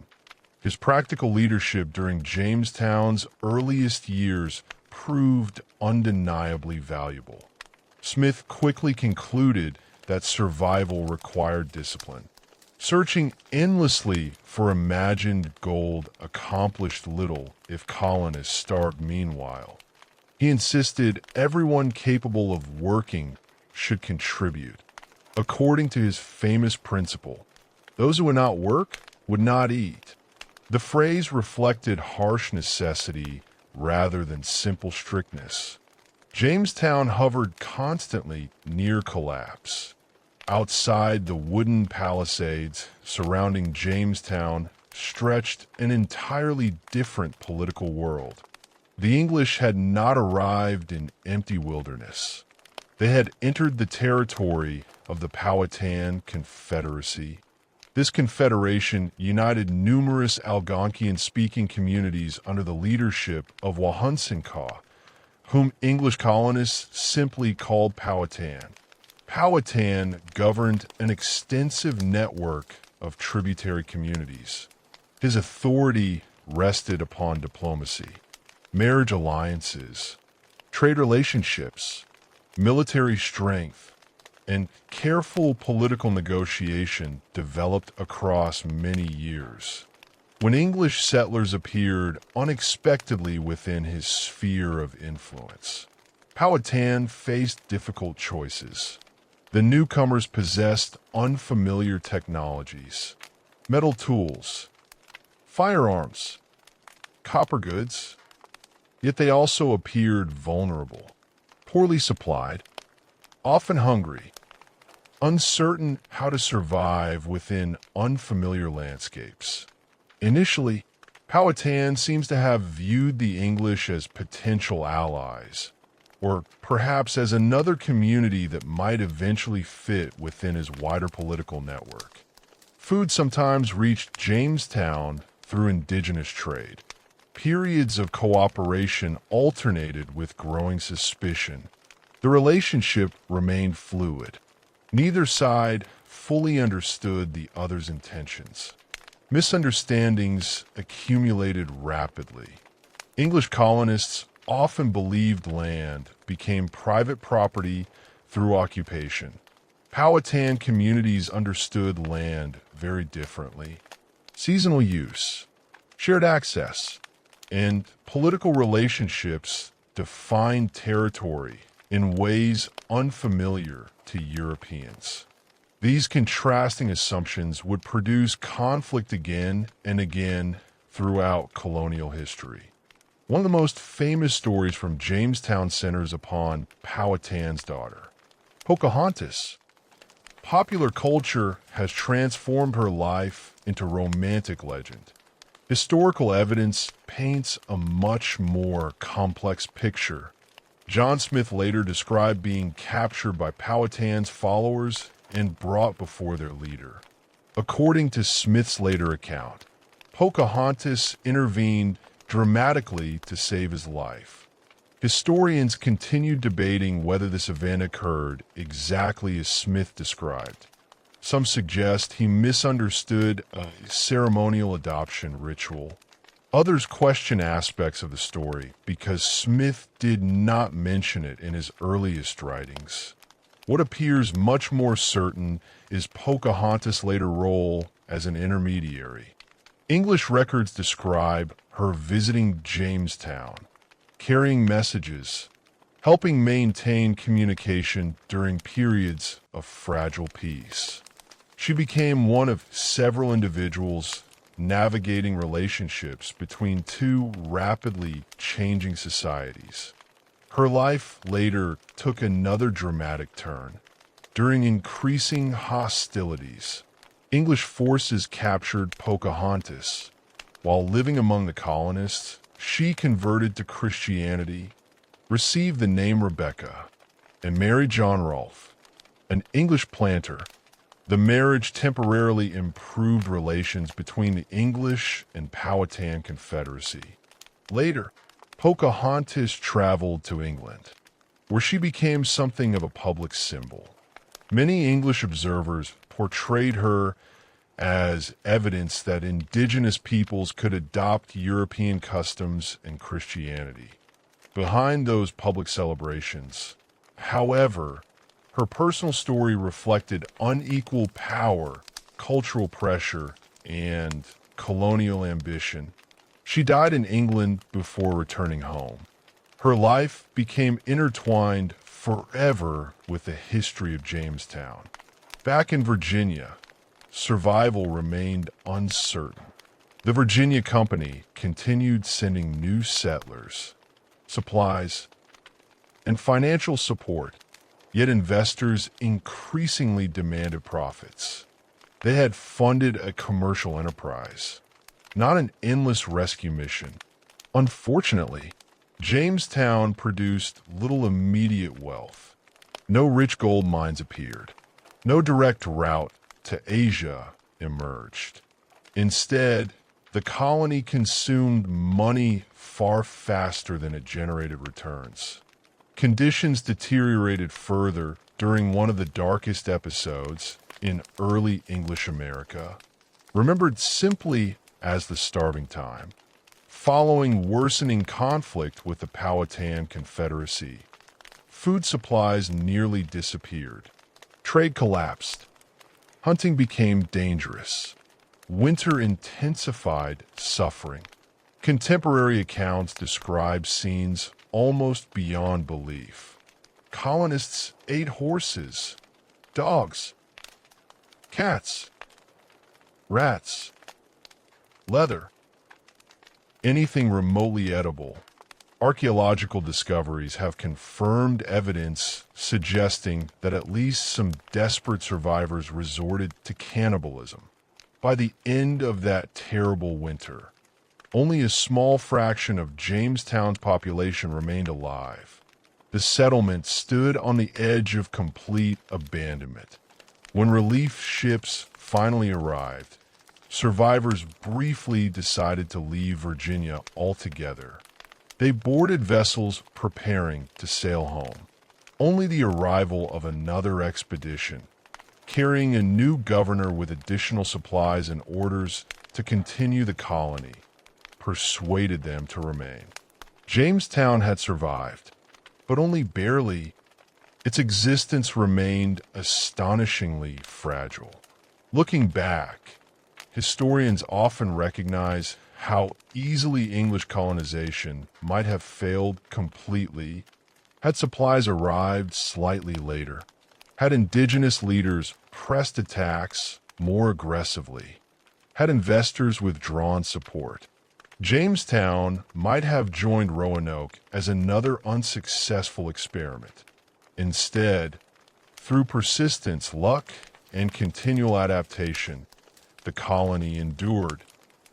his practical leadership during Jamestown's earliest years proved undeniably valuable. Smith quickly concluded that survival required discipline. Searching endlessly for imagined gold accomplished little if colonists starved meanwhile. He insisted everyone capable of working should contribute. According to his famous principle, those who would not work would not eat. The phrase reflected harsh necessity rather than simple strictness. Jamestown hovered constantly near collapse. Outside the wooden palisades surrounding Jamestown stretched an entirely different political world. The English had not arrived in empty wilderness. They had entered the territory of the Powhatan Confederacy. This confederation united numerous Algonquian-speaking communities under the leadership of Wahunsinkaw, whom English colonists simply called Powhatan. Powhatan governed an extensive network of tributary communities. His authority rested upon diplomacy, marriage alliances, trade relationships, military strength, and careful political negotiation developed across many years. When English settlers appeared unexpectedly within his sphere of influence, Powhatan faced difficult choices. The newcomers possessed unfamiliar technologies, metal tools, firearms, copper goods, yet they also appeared vulnerable, poorly supplied, often hungry, uncertain how to survive within unfamiliar landscapes. Initially, Powhatan seems to have viewed the English as potential allies, or perhaps as another community that might eventually fit within his wider political network. Food sometimes reached Jamestown through indigenous trade. Periods of cooperation alternated with growing suspicion. The relationship remained fluid. Neither side fully understood the other's intentions. Misunderstandings accumulated rapidly. English colonists often believed land became private property through occupation. Powhatan communities understood land very differently. Seasonal use, shared access, and political relationships defined territory in ways unfamiliar to Europeans. These contrasting assumptions would produce conflict again and again throughout colonial history. One of the most famous stories from Jamestown centers upon Powhatan's daughter, Pocahontas. Popular culture has transformed her life into romantic legend. Historical evidence paints a much more complex picture. John Smith later described being captured by Powhatan's followers and brought before their leader. According to Smith's later account, Pocahontas intervened dramatically to save his life. Historians continued debating whether this event occurred exactly as Smith described. Some suggest he misunderstood a ceremonial adoption ritual. Others question aspects of the story because Smith did not mention it in his earliest writings. What appears much more certain is Pocahontas' later role as an intermediary. English records describe her visiting Jamestown, carrying messages, helping maintain communication during periods of fragile peace. She became one of several individuals navigating relationships between two rapidly changing societies. Her life later took another dramatic turn. During increasing hostilities, English forces captured Pocahontas. While living among the colonists, she converted to Christianity, received the name Rebecca, and married John Rolfe, an English planter. The marriage temporarily improved relations between the English and Powhatan Confederacy. Later, Pocahontas traveled to England, where she became something of a public symbol. Many English observers portrayed her as evidence that indigenous peoples could adopt European customs and Christianity. Behind those public celebrations, however, her personal story reflected unequal power, cultural pressure, and colonial ambition. She died in England before returning home. Her life became intertwined forever with the history of Jamestown. Back in Virginia, survival remained uncertain. The Virginia Company continued sending new settlers, supplies, and financial support. Yet investors increasingly demanded profits. They had funded a commercial enterprise, not an endless rescue mission. Unfortunately, Jamestown produced little immediate wealth. No rich gold mines appeared. No direct route to Asia emerged. Instead, the colony consumed money far faster than it generated returns. Conditions deteriorated further during one of the darkest episodes in early English America, remembered simply as the Starving Time. Following worsening conflict with the Powhatan Confederacy, food supplies nearly disappeared. Trade collapsed. Hunting became dangerous. Winter intensified suffering. Contemporary accounts describe scenes almost beyond belief. Colonists ate horses, dogs, cats, rats, leather, anything remotely edible. Archaeological discoveries have confirmed evidence suggesting that at least some desperate survivors resorted to cannibalism. By the end of that terrible winter, only a small fraction of Jamestown's population remained alive. The settlement stood on the edge of complete abandonment. When relief ships finally arrived, survivors briefly decided to leave Virginia altogether. They boarded vessels preparing to sail home. Only the arrival of another expedition, carrying a new governor with additional supplies and orders to continue the colony, persuaded them to remain. Jamestown had survived, but only barely. Its existence remained astonishingly fragile. Looking back, historians often recognize how easily English colonization might have failed completely had supplies arrived slightly later, had indigenous leaders pressed attacks more aggressively, had investors withdrawn support. Jamestown might have joined Roanoke as another unsuccessful experiment. Instead, through persistence, luck, and continual adaptation, the colony endured.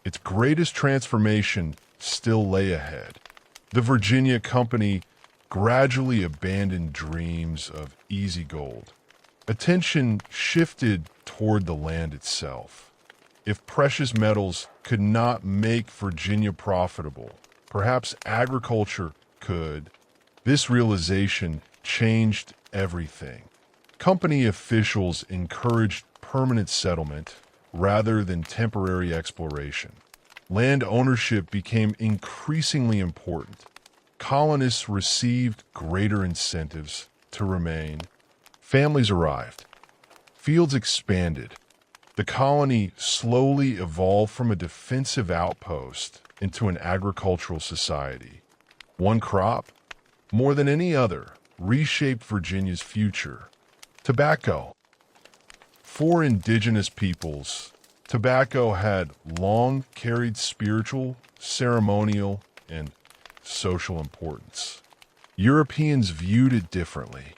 Its greatest transformation still lay ahead. The Virginia Company gradually abandoned dreams of easy gold. Attention shifted toward the land itself. If precious metals could not make Virginia profitable, perhaps agriculture could. This realization changed everything. Company officials encouraged permanent settlement rather than temporary exploration. Land ownership became increasingly important. Colonists received greater incentives to remain. Families arrived. Fields expanded. The colony slowly evolved from a defensive outpost into an agricultural society. One crop, more than any other, reshaped Virginia's future. Tobacco. For indigenous peoples, tobacco had long carried spiritual, ceremonial, and social importance. Europeans viewed it differently.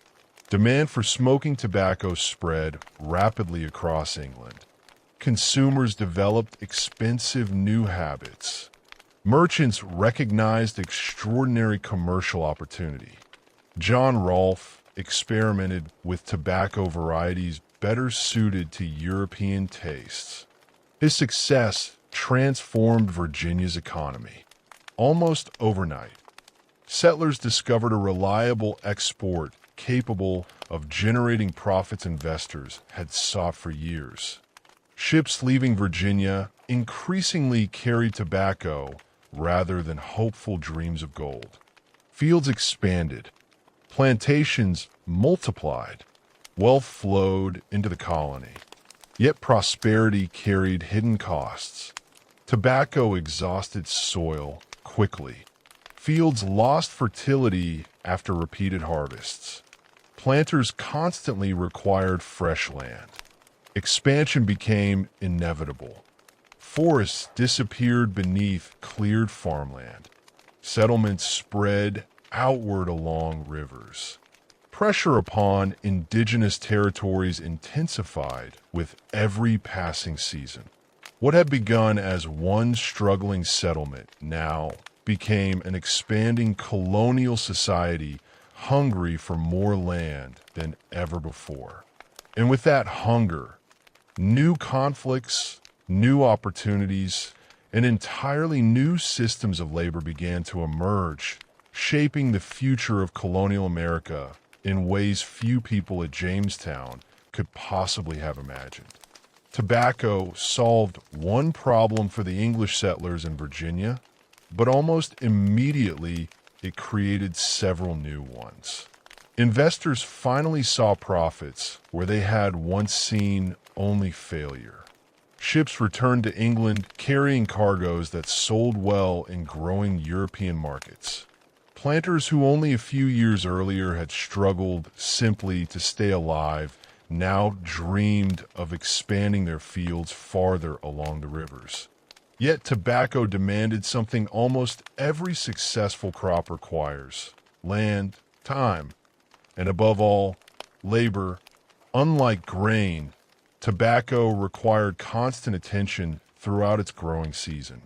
Demand for smoking tobacco spread rapidly across England. Consumers developed expensive new habits. Merchants recognized extraordinary commercial opportunity. John Rolfe experimented with tobacco varieties better suited to European tastes. His success transformed Virginia's economy. Almost overnight, settlers discovered a reliable export capable of generating profits investors had sought for years. Ships leaving Virginia increasingly carried tobacco rather than hopeful dreams of gold. Fields expanded. Plantations multiplied. Wealth flowed into the colony. Yet prosperity carried hidden costs. Tobacco exhausted soil quickly. Fields lost fertility after repeated harvests. Planters constantly required fresh land. Expansion became inevitable. Forests disappeared beneath cleared farmland. Settlements spread outward along rivers. Pressure upon indigenous territories intensified with every passing season. What had begun as one struggling settlement now became an expanding colonial society hungry for more land than ever before. And with that hunger, new conflicts, new opportunities, and entirely new systems of labor began to emerge, shaping the future of colonial America in ways few people at Jamestown could possibly have imagined. Tobacco solved one problem for the English settlers in Virginia, but almost immediately it created several new ones. Investors finally saw profits where they had once seen only failure. Ships returned to England carrying cargoes that sold well in growing European markets. Planters who only a few years earlier had struggled simply to stay alive now dreamed of expanding their fields farther along the rivers. Yet tobacco demanded something almost every successful crop requires: land, time, and above all, labor. Unlike grain, tobacco required constant attention throughout its growing season.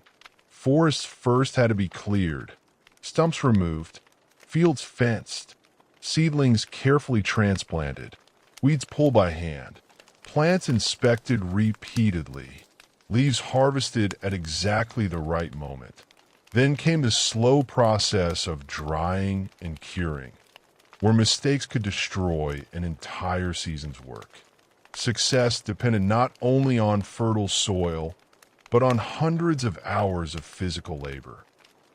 Forests first had to be cleared, stumps removed, fields fenced, seedlings carefully transplanted, weeds pulled by hand, plants inspected repeatedly, leaves harvested at exactly the right moment. Then came the slow process of drying and curing, where mistakes could destroy an entire season's work. Success depended not only on fertile soil, but on hundreds of hours of physical labor.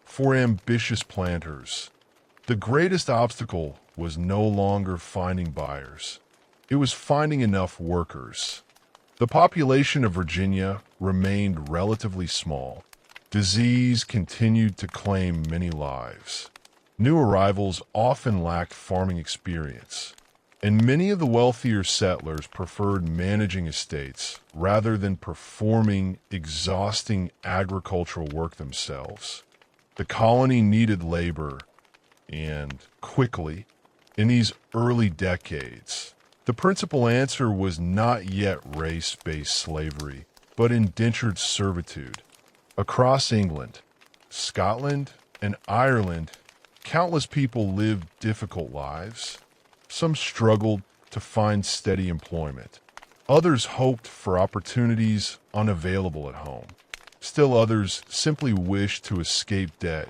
For ambitious planters, the greatest obstacle was no longer finding buyers. It was finding enough workers. The population of Virginia remained relatively small. Disease continued to claim many lives. New arrivals often lacked farming experience, and many of the wealthier settlers preferred managing estates rather than performing exhausting agricultural work themselves. The colony needed labor, and quickly, in these early decades. The principal answer was not yet race-based slavery, but indentured servitude. Across England, Scotland, and Ireland, countless people lived difficult lives. Some struggled to find steady employment. Others hoped for opportunities unavailable at home. Still others simply wished to escape debt,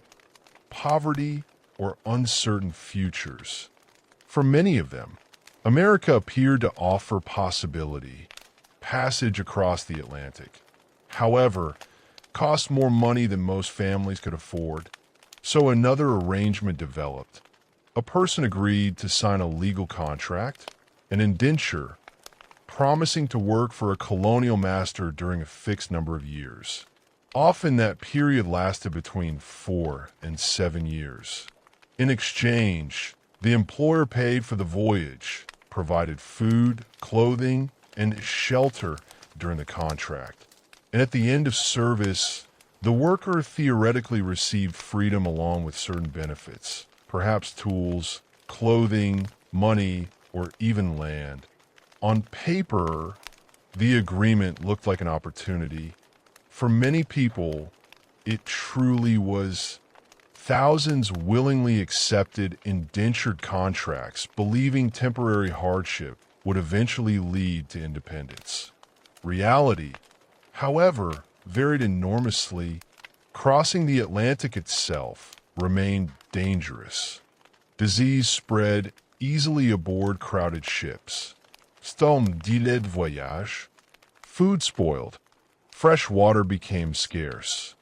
poverty, or uncertain futures. For many of them, America appeared to offer possibility, passage across the Atlantic. However, cost more money than most families could afford, so another arrangement developed. A person agreed to sign a legal contract, an indenture, promising to work for a colonial master during a fixed number of years. Often that period lasted between 4 and 7 years. In exchange, the employer paid for the voyage, provided food, clothing, and shelter during the contract. And at the end of service, the worker theoretically received freedom along with certain benefits, perhaps tools, clothing, money, or even land. On paper, the agreement looked like an opportunity. For many people, it truly was. Thousands willingly accepted indentured contracts, believing temporary hardship would eventually lead to independence. Reality, however, varied enormously. Crossing the Atlantic itself remained dangerous. Disease spread easily aboard crowded ships. Storm delayed voyage. Food spoiled. Fresh water became scarce.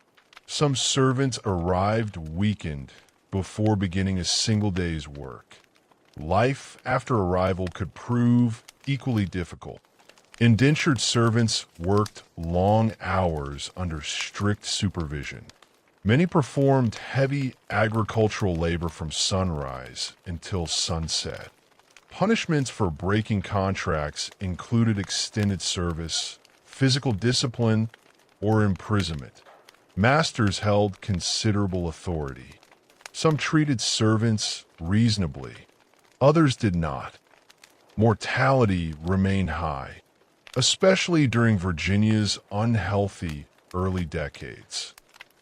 Some servants arrived weakened before beginning a single day's work. Life after arrival could prove equally difficult. Indentured servants worked long hours under strict supervision. Many performed heavy agricultural labor from sunrise until sunset. Punishments for breaking contracts included extended service, physical discipline, or imprisonment. Masters held considerable authority. Some treated servants reasonably, others did not. Mortality remained high, especially during Virginia's unhealthy early decades.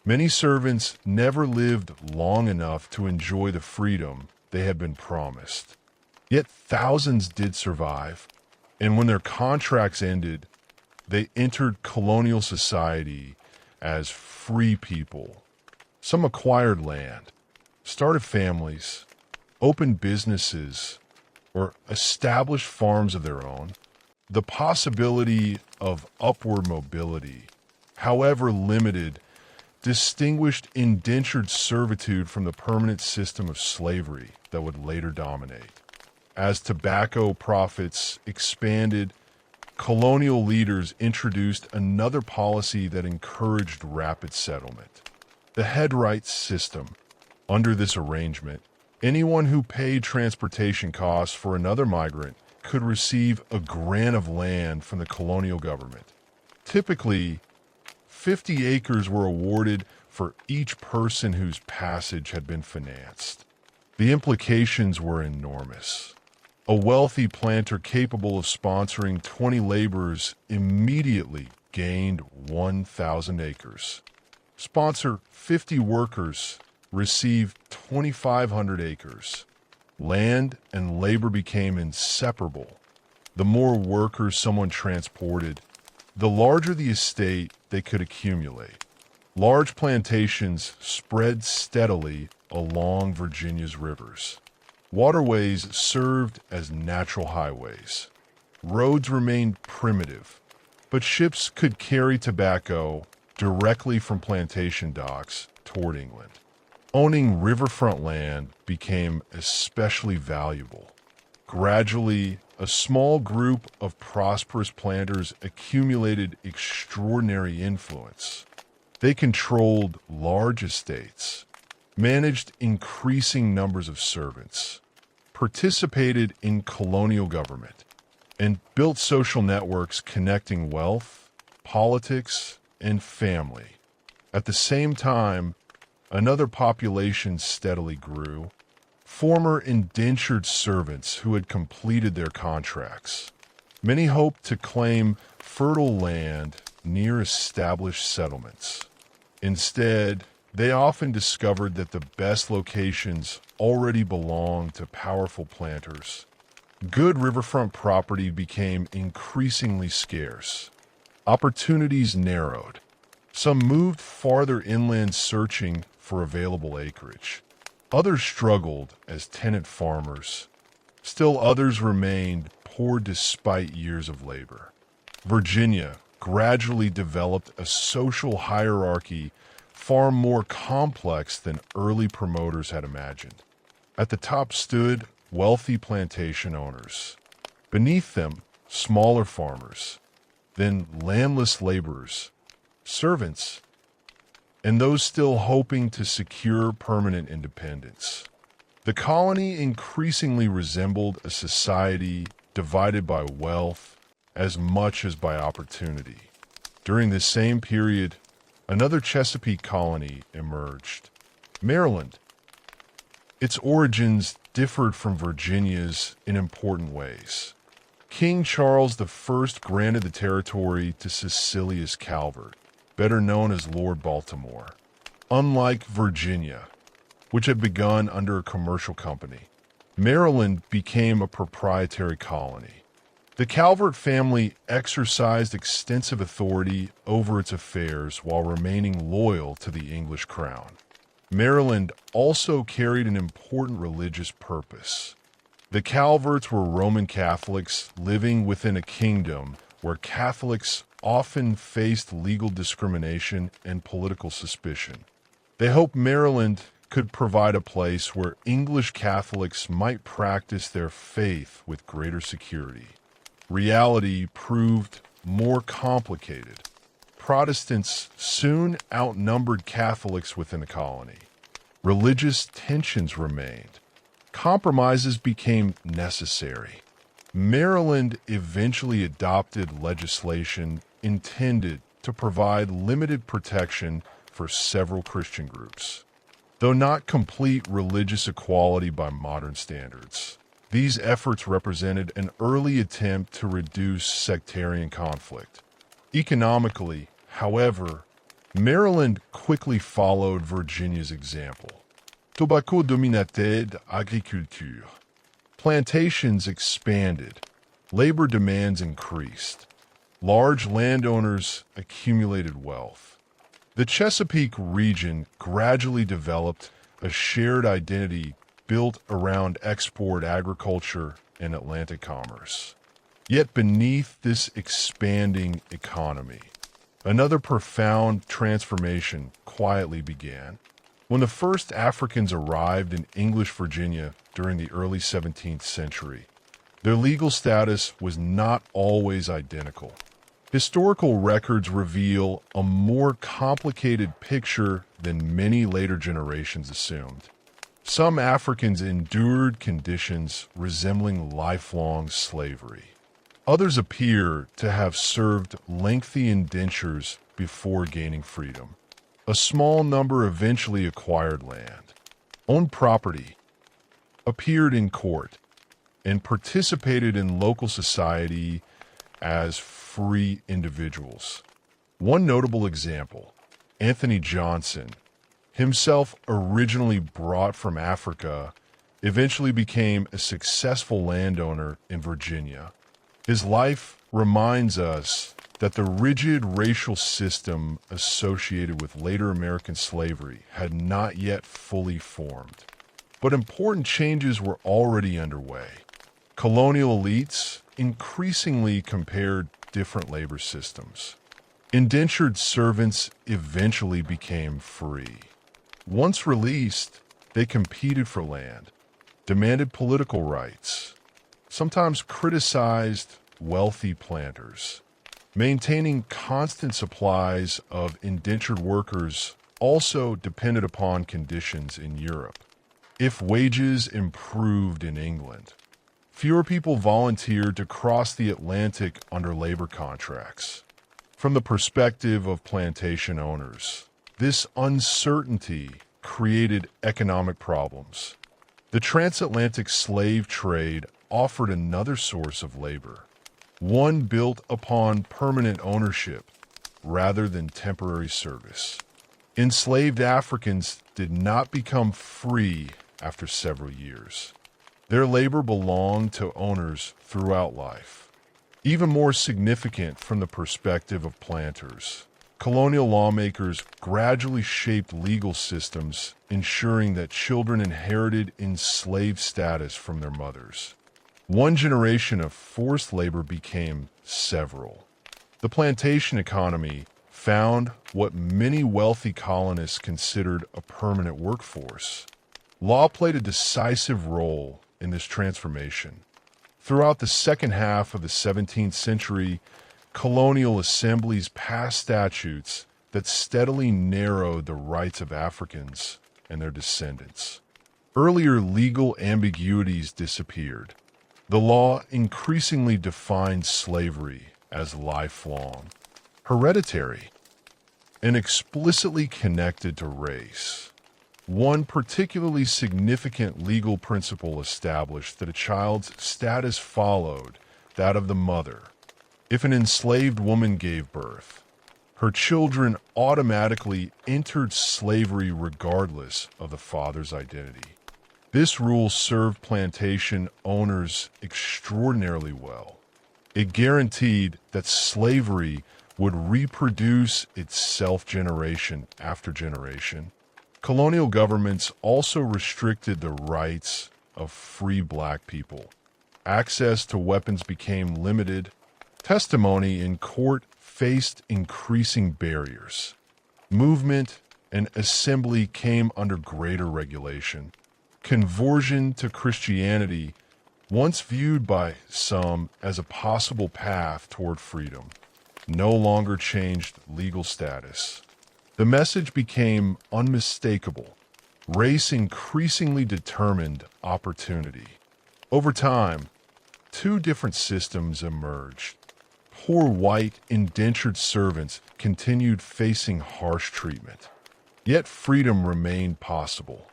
Many servants never lived long enough to enjoy the freedom they had been promised. Yet thousands did survive, and when their contracts ended, they entered colonial society as free people. Some acquired land, started families, opened businesses, or established farms of their own. The possibility of upward mobility, however limited, distinguished indentured servitude from the permanent system of slavery that would later dominate. As tobacco profits expanded, colonial leaders introduced another policy that encouraged rapid settlement: the headright system. Under this arrangement, anyone who paid transportation costs for another migrant could receive a grant of land from the colonial government. Typically, 50 acres were awarded for each person whose passage had been financed. The implications were enormous. A wealthy planter capable of sponsoring 20 laborers immediately gained 1,000 acres. Sponsor 50 workers received 2,500 acres. Land and labor became inseparable. The more workers someone transported, the larger the estate they could accumulate. Large plantations spread steadily along Virginia's rivers. Waterways served as natural highways. Roads remained primitive, but ships could carry tobacco directly from plantation docks toward England. Owning riverfront land became especially valuable. Gradually, a small group of prosperous planters accumulated extraordinary influence. They controlled large estates, managed increasing numbers of servants, participated in colonial government, and built social networks connecting wealth, politics, and family. At the same time, another population steadily grew. Former indentured servants who had completed their contracts. Many hoped to claim fertile land near established settlements. Instead, they often discovered that the best locations already belonged to powerful planters. Good riverfront property became increasingly scarce. Opportunities narrowed. Some moved farther inland searching for available acreage. Others struggled as tenant farmers. Still others remained poor despite years of labor. Virginia gradually developed a social hierarchy far more complex than early promoters had imagined. At the top stood wealthy plantation owners. Beneath them, smaller farmers, then landless laborers, servants, and those still hoping to secure permanent independence. The colony increasingly resembled a society divided by wealth as much as by opportunity. During this same period, another Chesapeake colony emerged, Maryland. Its origins differed from Virginia's in important ways. King Charles I granted the territory to Cecilius Calvert, better known as Lord Baltimore. Unlike Virginia, which had begun under a commercial company, Maryland became a proprietary colony. The Calvert family exercised extensive authority over its affairs while remaining loyal to the English crown. Maryland also carried an important religious purpose. The Calverts were Roman Catholics living within a kingdom where Catholics often faced legal discrimination and political suspicion. They hoped Maryland could provide a place where English Catholics might practice their faith with greater security. Reality proved more complicated. Protestants soon outnumbered Catholics within the colony. Religious tensions remained. Compromises became necessary. Maryland eventually adopted legislation intended to provide limited protection for several Christian groups. Though not complete religious equality by modern standards, these efforts represented an early attempt to reduce sectarian conflict. Economically, however, Maryland quickly followed Virginia's example. Tobacco dominated agriculture. Plantations expanded. Labor demands increased. Large landowners accumulated wealth. The Chesapeake region gradually developed a shared identity built around export agriculture and Atlantic commerce. Yet beneath this expanding economy, another profound transformation quietly began. When the first Africans arrived in English Virginia during the early 17th century, their legal status was not always identical. Historical records reveal a more complicated picture than many later generations assumed. Some Africans endured conditions resembling lifelong slavery. Others appear to have served lengthy indentures before gaining freedom. A small number eventually acquired land, owned property, appeared in court, and participated in local society as free individuals. One notable example, Anthony Johnson, himself originally brought from Africa, eventually became a successful landowner in Virginia. His life reminds us that the rigid racial system associated with later American slavery had not yet fully formed. But important changes were already underway. Colonial elites increasingly compared different labor systems. Indentured servants eventually became free. Once released, they competed for land, demanded political rights, sometimes criticized wealthy planters. Maintaining constant supplies of indentured workers also depended upon conditions in Europe. If wages improved in England, fewer people volunteered to cross the Atlantic under labor contracts. From the perspective of plantation owners, this uncertainty created economic problems. The transatlantic slave trade offered another source of labor, one built upon permanent ownership rather than temporary service. Enslaved Africans did not become free after several years. Their labor belonged to owners throughout life. Even more significant from the perspective of planters, colonial lawmakers gradually shaped legal systems ensuring that children inherited enslaved status from their mothers. One generation of forced labor became several. The plantation economy found what many wealthy colonists considered a permanent workforce. Law played a decisive role in this transformation. Throughout the second half of the 17th century, colonial assemblies passed statutes that steadily narrowed the rights of Africans and their descendants. Earlier legal ambiguities disappeared. The law increasingly defined slavery as lifelong, hereditary, and explicitly connected to race. One particularly significant legal principle established that a child's status followed that of the mother. If an enslaved woman gave birth, her children automatically entered slavery regardless of the father's identity. This rule served plantation owners extraordinarily well. It guaranteed that slavery would reproduce itself generation after generation. Colonial governments also restricted the rights of free black people. Access to weapons became limited. Testimony in court faced increasing barriers. Movement and assembly came under greater regulation. Conversion to Christianity, once viewed by some as a possible path toward freedom, no longer changed legal status. The message became unmistakable. Race increasingly determined opportunity. Over time, two different systems emerged. Poor white indentured servants continued facing harsh treatment. Yet freedom remained possible.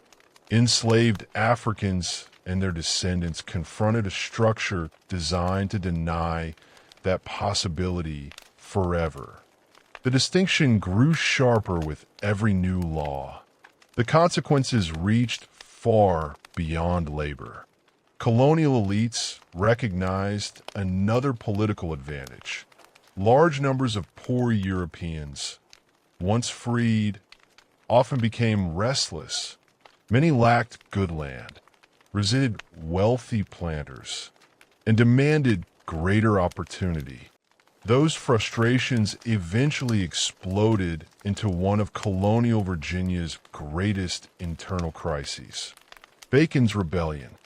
Enslaved Africans and their descendants confronted a structure designed to deny that possibility forever. The distinction grew sharper with every new law. The consequences reached far beyond labor. Colonial elites recognized another political advantage. Large numbers of poor Europeans, once freed, often became restless. Many lacked good land, resented wealthy planters, and demanded greater opportunity. Those frustrations eventually exploded into one of colonial Virginia's greatest internal crises, Bacon's Rebellion.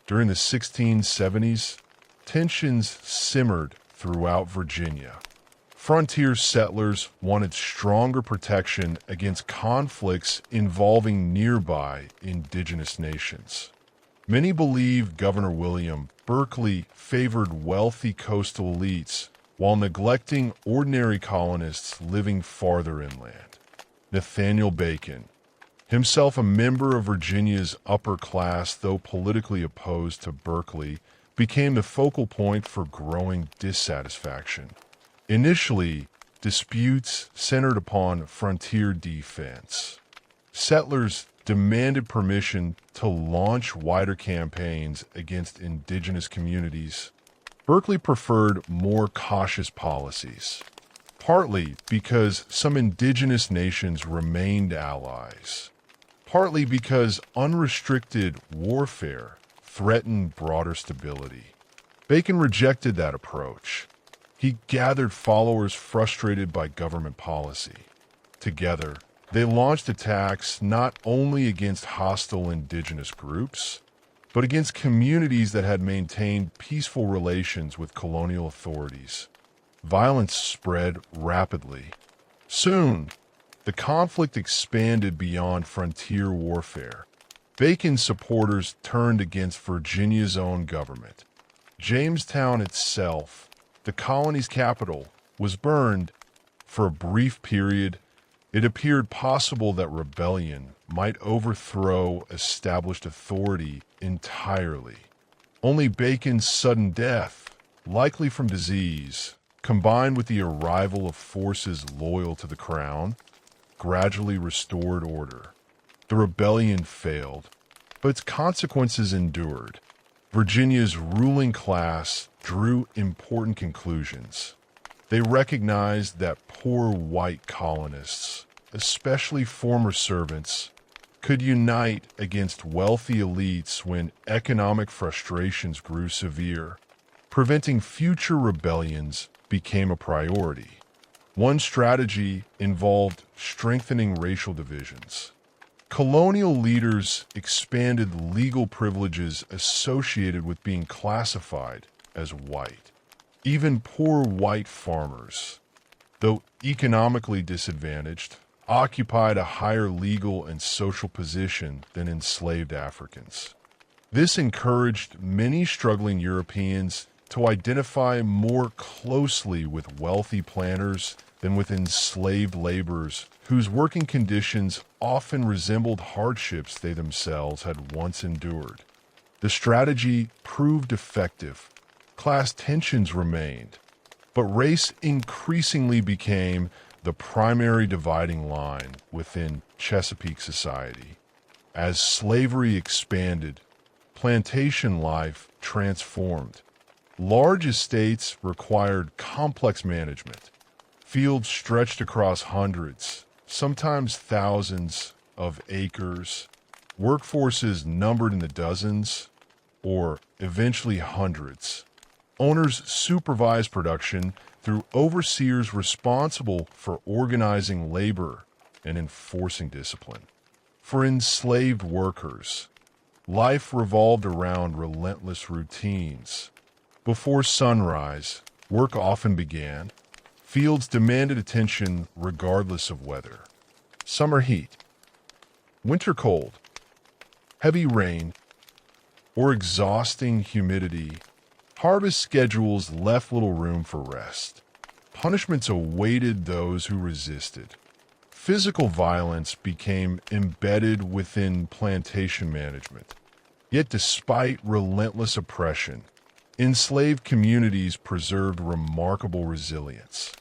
During the 1670s, tensions simmered throughout Virginia. Frontier settlers wanted stronger protection against conflicts involving nearby indigenous nations. Many believed Governor William Berkeley favored wealthy coastal elites while neglecting ordinary colonists living farther inland. Nathaniel Bacon, himself a member of Virginia's upper class though politically opposed to Berkeley, became the focal point for growing dissatisfaction. Initially, disputes centered upon frontier defense. Settlers demanded permission to launch wider campaigns against indigenous communities. Berkeley preferred more cautious policies, partly because some indigenous nations remained allies, partly because unrestricted warfare threatened broader stability. Bacon rejected that approach. He gathered followers frustrated by government policy. Together, they launched attacks not only against hostile indigenous groups, but against communities that had maintained peaceful relations with colonial authorities. Violence spread rapidly. Soon, the conflict expanded beyond frontier warfare. Bacon's supporters turned against Virginia's own government. Jamestown itself, the colony's capital, was burned. For a brief period, it appeared possible that rebellion might overthrow established authority entirely. Only Bacon's sudden death, likely from disease, combined with the arrival of forces loyal to the crown, gradually restored order. The rebellion failed, but its consequences endured. Virginia's ruling class drew important conclusions. They recognized that poor white colonists, especially former servants, could unite against wealthy elites when economic frustrations grew severe. Preventing future rebellions became a priority. One strategy involved strengthening racial divisions. Colonial leaders expanded legal privileges associated with being classified as white. Even poor white farmers, though economically disadvantaged, occupied a higher legal and social position than enslaved Africans. This encouraged many struggling Europeans to identify more closely with wealthy planters than with enslaved laborers whose working conditions often resembled hardships they themselves had once endured. The strategy proved effective. Class tensions remained, but race increasingly became the primary dividing line within Chesapeake society. As slavery expanded, plantation life transformed. Large estates required complex management. Fields stretched across hundreds, sometimes thousands of acres. Workforces numbered in the dozens, or eventually hundreds. Owners supervised production through overseers responsible for organizing labor and enforcing discipline. For enslaved workers, life revolved around relentless routines. Before sunrise, work often began. Fields demanded attention regardless of weather. Summer heat, winter cold, heavy rain, or exhausting humidity. Harvest schedules left little room for rest. Punishments awaited those who resisted. Physical violence became embedded within plantation management. Yet despite relentless oppression, enslaved communities preserved remarkable resilience.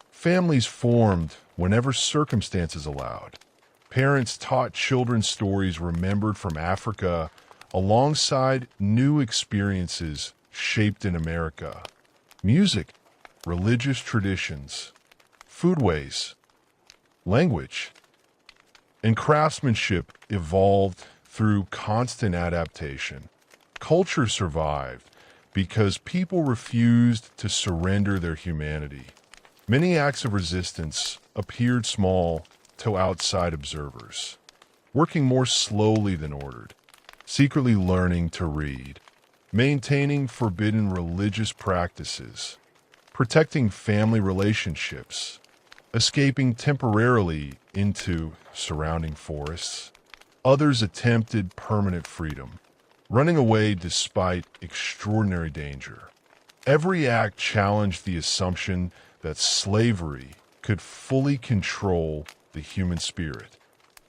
Families formed whenever circumstances allowed. Parents taught children stories remembered from Africa alongside new experiences shaped in America. Music, religious traditions, foodways, language, and craftsmanship evolved through constant adaptation. Culture survived because people refused to surrender their humanity. Many acts of resistance appeared small to outside observers, working more slowly than ordered, secretly learning to read, maintaining forbidden religious practices, protecting family relationships, escaping temporarily into surrounding forests. Others attempted permanent freedom, running away despite extraordinary danger. Every act challenged the assumption that slavery could fully control the human spirit.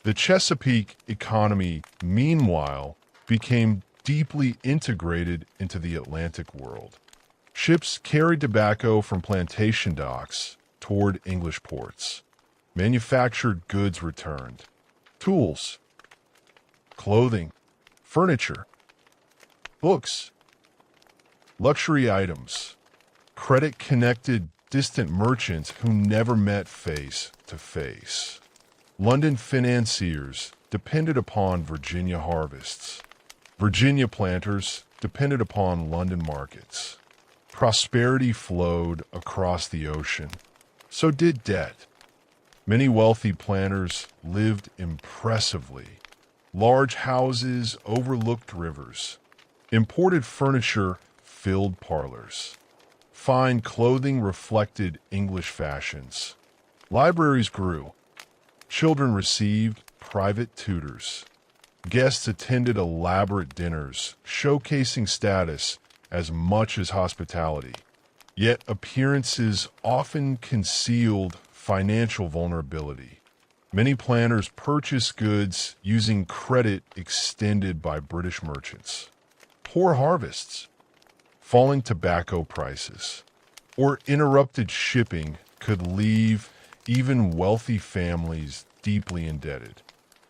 The Chesapeake economy, meanwhile, became deeply integrated into the Atlantic world. Ships carried tobacco from plantation docks toward English ports. Manufactured goods returned. Tools, clothing, furniture, books, luxury items. Credit connected distant merchants who never met face to face. London financiers depended upon Virginia harvests. Virginia planters depended upon London markets. Prosperity flowed across the ocean. So did debt. Many wealthy planters lived impressively. Large houses overlooked rivers. Imported furniture filled parlors. Fine clothing reflected English fashions. Libraries grew. Children received private tutors. Guests attended elaborate dinners, showcasing status as much as hospitality. Yet appearances often concealed financial vulnerability. Many planters purchased goods using credit extended by British merchants. Poor harvests, falling tobacco prices, or interrupted shipping could leave even wealthy families deeply indebted.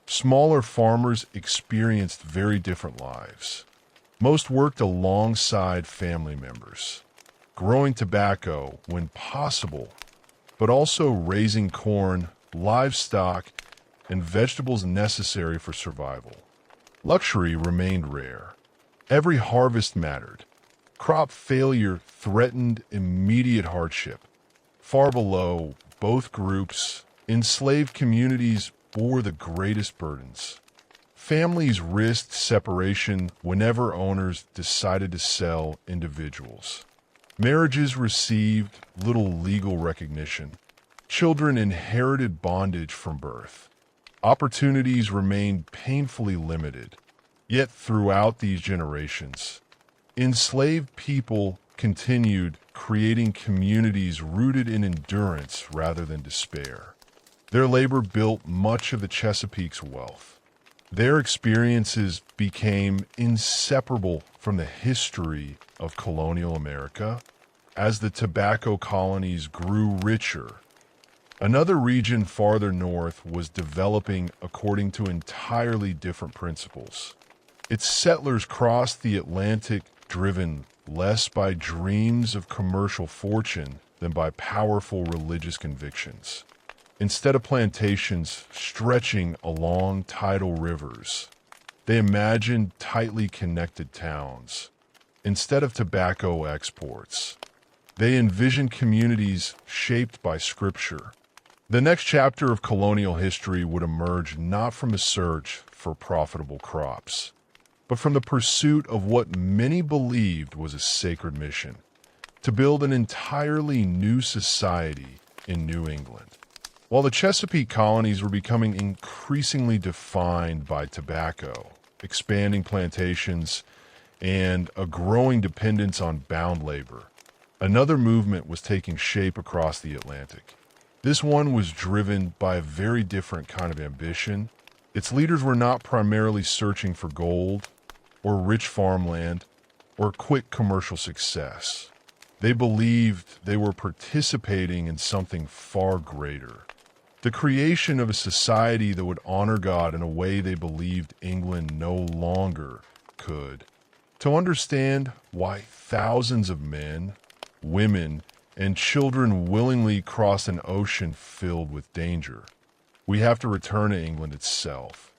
Smaller farmers experienced very different lives. Most worked alongside family members, growing tobacco when possible, but also raising corn, livestock, and vegetables necessary for survival. Luxury remained rare. Every harvest mattered. Crop failure threatened immediate hardship. Far below both groups, enslaved communities bore the greatest burdens. Families risked separation whenever owners decided to sell individuals. Marriages received little legal recognition. Children inherited bondage from birth. Opportunities remained painfully limited. Yet throughout these generations, enslaved people continued creating communities rooted in endurance rather than despair. Their labor built much of the Chesapeake's wealth. Their experiences became inseparable from the history of colonial America. As the tobacco colonies grew richer, another region farther north was developing according to entirely different principles. Its settlers crossed the Atlantic driven less by dreams of commercial fortune than by powerful religious convictions. Instead of plantations stretching along tidal rivers, they imagined tightly connected towns. Instead of tobacco exports, they envisioned communities shaped by scripture. The next chapter of colonial history would emerge not from a search for profitable crops, but from the pursuit of what many believed was a sacred mission, to build an entirely new society in New England. While the Chesapeake colonies were becoming increasingly defined by tobacco, expanding plantations, and a growing dependence on bound labor, another movement was taking shape across the Atlantic. This one was driven by a very different kind of ambition. Its leaders were not primarily searching for gold, or rich farmland, or quick commercial success. They believed they were participating in something far greater. The creation of a society that would honor God in a way they believed England no longer could. To understand why thousands of men, women, and children willingly crossed an ocean filled with danger, we have to return to England itself.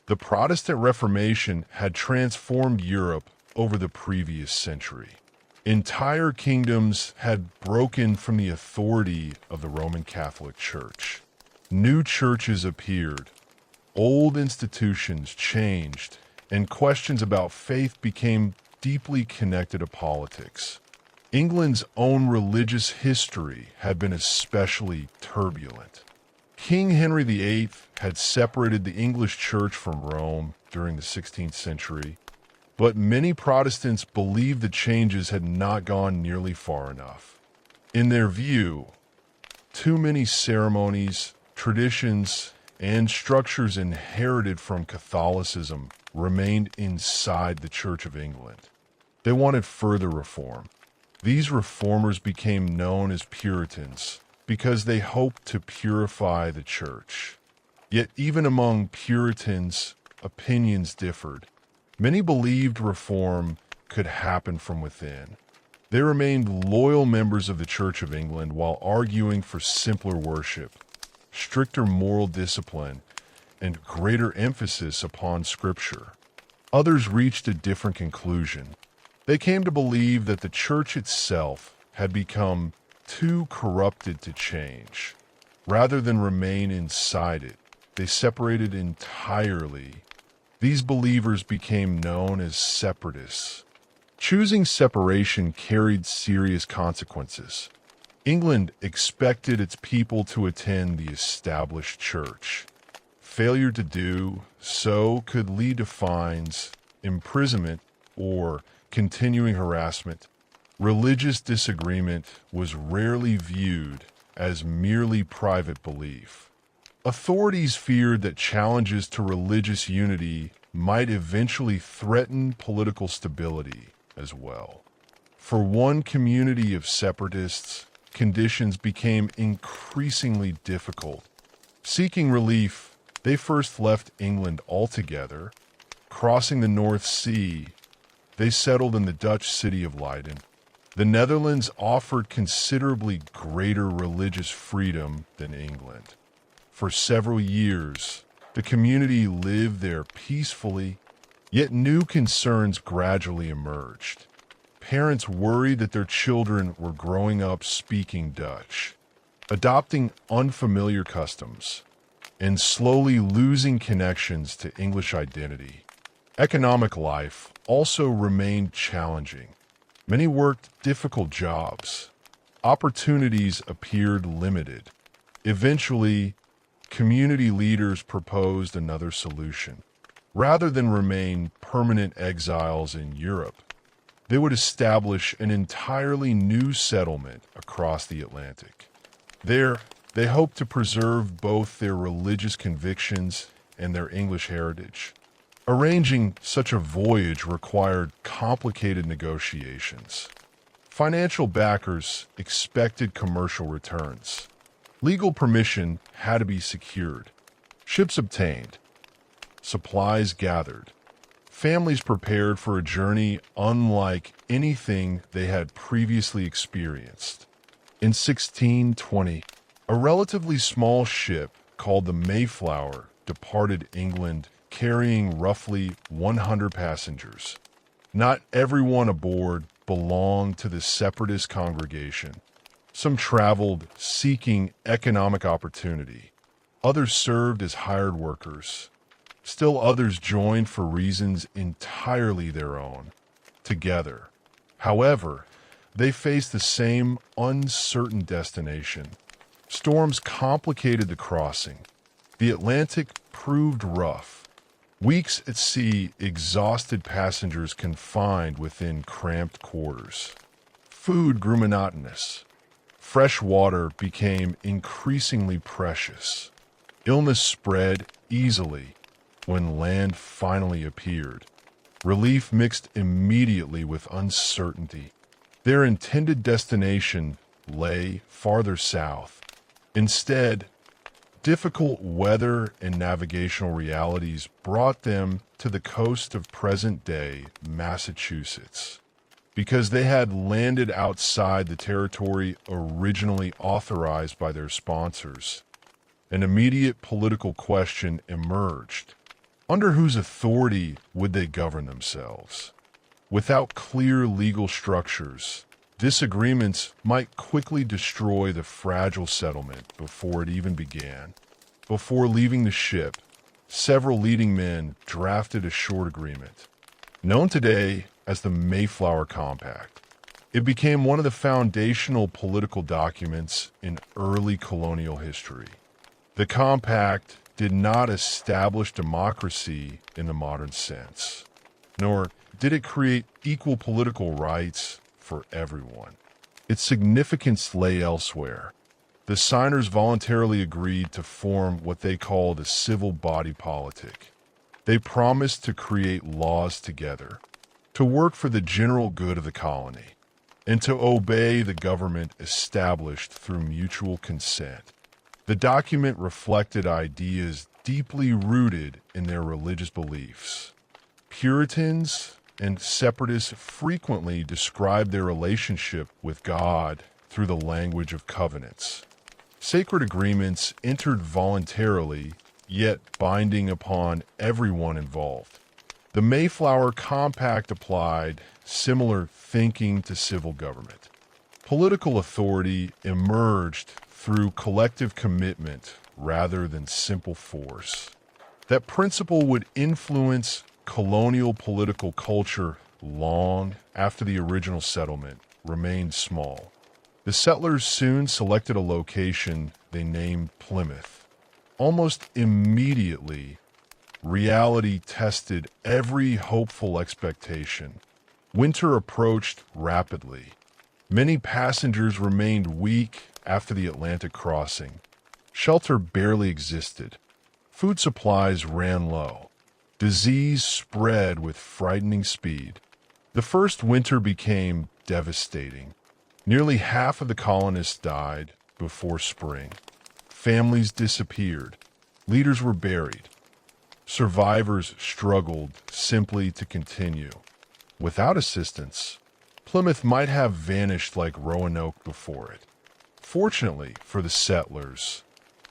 The Protestant Reformation had transformed Europe over the previous century. Entire kingdoms had broken from the authority of the Roman Catholic Church. New churches appeared, old institutions changed, and questions about faith became deeply connected to politics. England's own religious history had been especially turbulent. King Henry VIII had separated the English Church from Rome during the 16th century, but many Protestants believed the changes had not gone nearly far enough. In their view, too many ceremonies, traditions, and structures inherited from Catholicism remained inside the Church of England. They wanted further reform. These reformers became known as Puritans because they hoped to purify the church. Yet even among Puritans, opinions differed. Many believed reform could happen from within. They remained loyal members of the Church of England while arguing for simpler worship, stricter moral discipline, and greater emphasis upon Scripture. Others reached a different conclusion. They came to believe that the church itself had become too corrupted to change. Rather than remain inside it, they separated entirely. These believers became known as separatists. Choosing separation carried serious consequences. England expected its people to attend the established church. Failure to do so could lead to fines, imprisonment, or continuing harassment. Religious disagreement was rarely viewed as merely private belief. Authorities feared that challenges to religious unity might eventually threaten political stability as well. For one community of separatists, conditions became increasingly difficult. Seeking relief, they first left England altogether. Crossing the North Sea, they settled in the Dutch city of Leiden. The Netherlands offered considerably greater religious freedom than England. For several years, the community lived there peacefully, yet new concerns gradually emerged. Parents worried that their children were growing up speaking Dutch, adopting unfamiliar customs, and slowly losing connections to English identity. Economic life also remained challenging. Many worked difficult jobs. Opportunities appeared limited. Eventually, community leaders proposed another solution. Rather than remain permanent exiles in Europe, they would establish an entirely new settlement across the Atlantic. There, they hoped to preserve both their religious convictions and their English heritage. Arranging such a voyage required complicated negotiations. Financial backers expected commercial returns. Legal permission had to be secured. Ships obtained. Supplies gathered. Families prepared for a journey unlike anything they had previously experienced. In 1620, a relatively small ship called the Mayflower departed England carrying roughly 100 passengers. Not everyone aboard belonged to the separatist congregation. Some traveled seeking economic opportunity. Others served as hired workers. Still others joined for reasons entirely their own. Together, however, they faced the same uncertain destination. Storms complicated the crossing. The Atlantic proved rough. Weeks at sea exhausted passengers confined within cramped quarters. Food grew monotonous. Fresh water became increasingly precious. Illness spread easily when land finally appeared. Relief mixed immediately with uncertainty. Their intended destination lay farther south. Instead, difficult weather and navigational realities brought them to the coast of present-day Massachusetts. Because they had landed outside the territory originally authorized by their sponsors, an immediate political question emerged. Under whose authority would they govern themselves? Without clear legal structures, disagreements might quickly destroy the fragile settlement before it even began. Before leaving the ship, several leading men drafted a short agreement, known today as the Mayflower Compact. It became one of the foundational political documents in early colonial history. The compact did not establish democracy in the modern sense, nor did it create equal political rights for everyone. Its significance lay elsewhere. The signers voluntarily agreed to form what they called a civil body politic. They promised to create laws together, to work for the general good of the colony, and to obey the government established through mutual consent. The document reflected ideas deeply rooted in their religious beliefs. Puritans and separatists frequently described their relationship with God through the language of covenants. Sacred agreements entered voluntarily, yet binding upon everyone involved. The Mayflower Compact applied similar thinking to civil government. Political authority emerged through collective commitment rather than simple force. That principle would influence colonial political culture long after the original settlement remained small. The settlers soon selected a location they named Plymouth. Almost immediately, reality tested every hopeful expectation. Winter approached rapidly. Many passengers remained weak after the Atlantic crossing. Shelter barely existed. Food supplies ran low. Disease spread with frightening speed. The first winter became devastating. Nearly half of the colonists died before spring. Families disappeared. Leaders were buried. Survivors struggled simply to continue. Without assistance, Plymouth might have vanished like Roanoke before it. Fortunately for the settlers,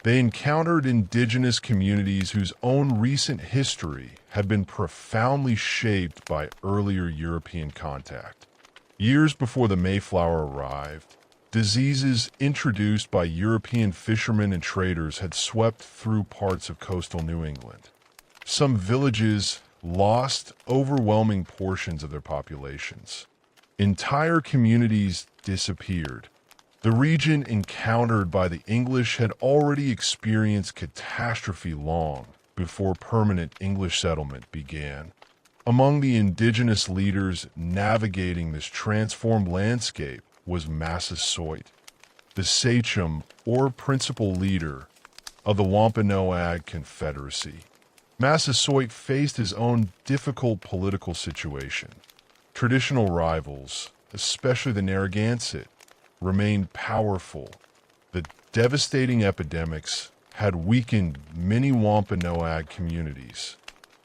they encountered indigenous communities whose own recent history had been profoundly shaped by earlier European contact. Years before the Mayflower arrived, Diseases introduced by European fishermen and traders had swept through parts of coastal New England. Some villages lost overwhelming portions of their populations. Entire communities disappeared. The region encountered by the English had already experienced catastrophe long before permanent English settlement began. Among the indigenous leaders navigating this transformed landscape was Massasoit, the sachem or principal leader of the Wampanoag Confederacy. Massasoit faced his own difficult political situation. Traditional rivals, especially the Narragansett, remained powerful. The devastating epidemics had weakened many Wampanoag communities.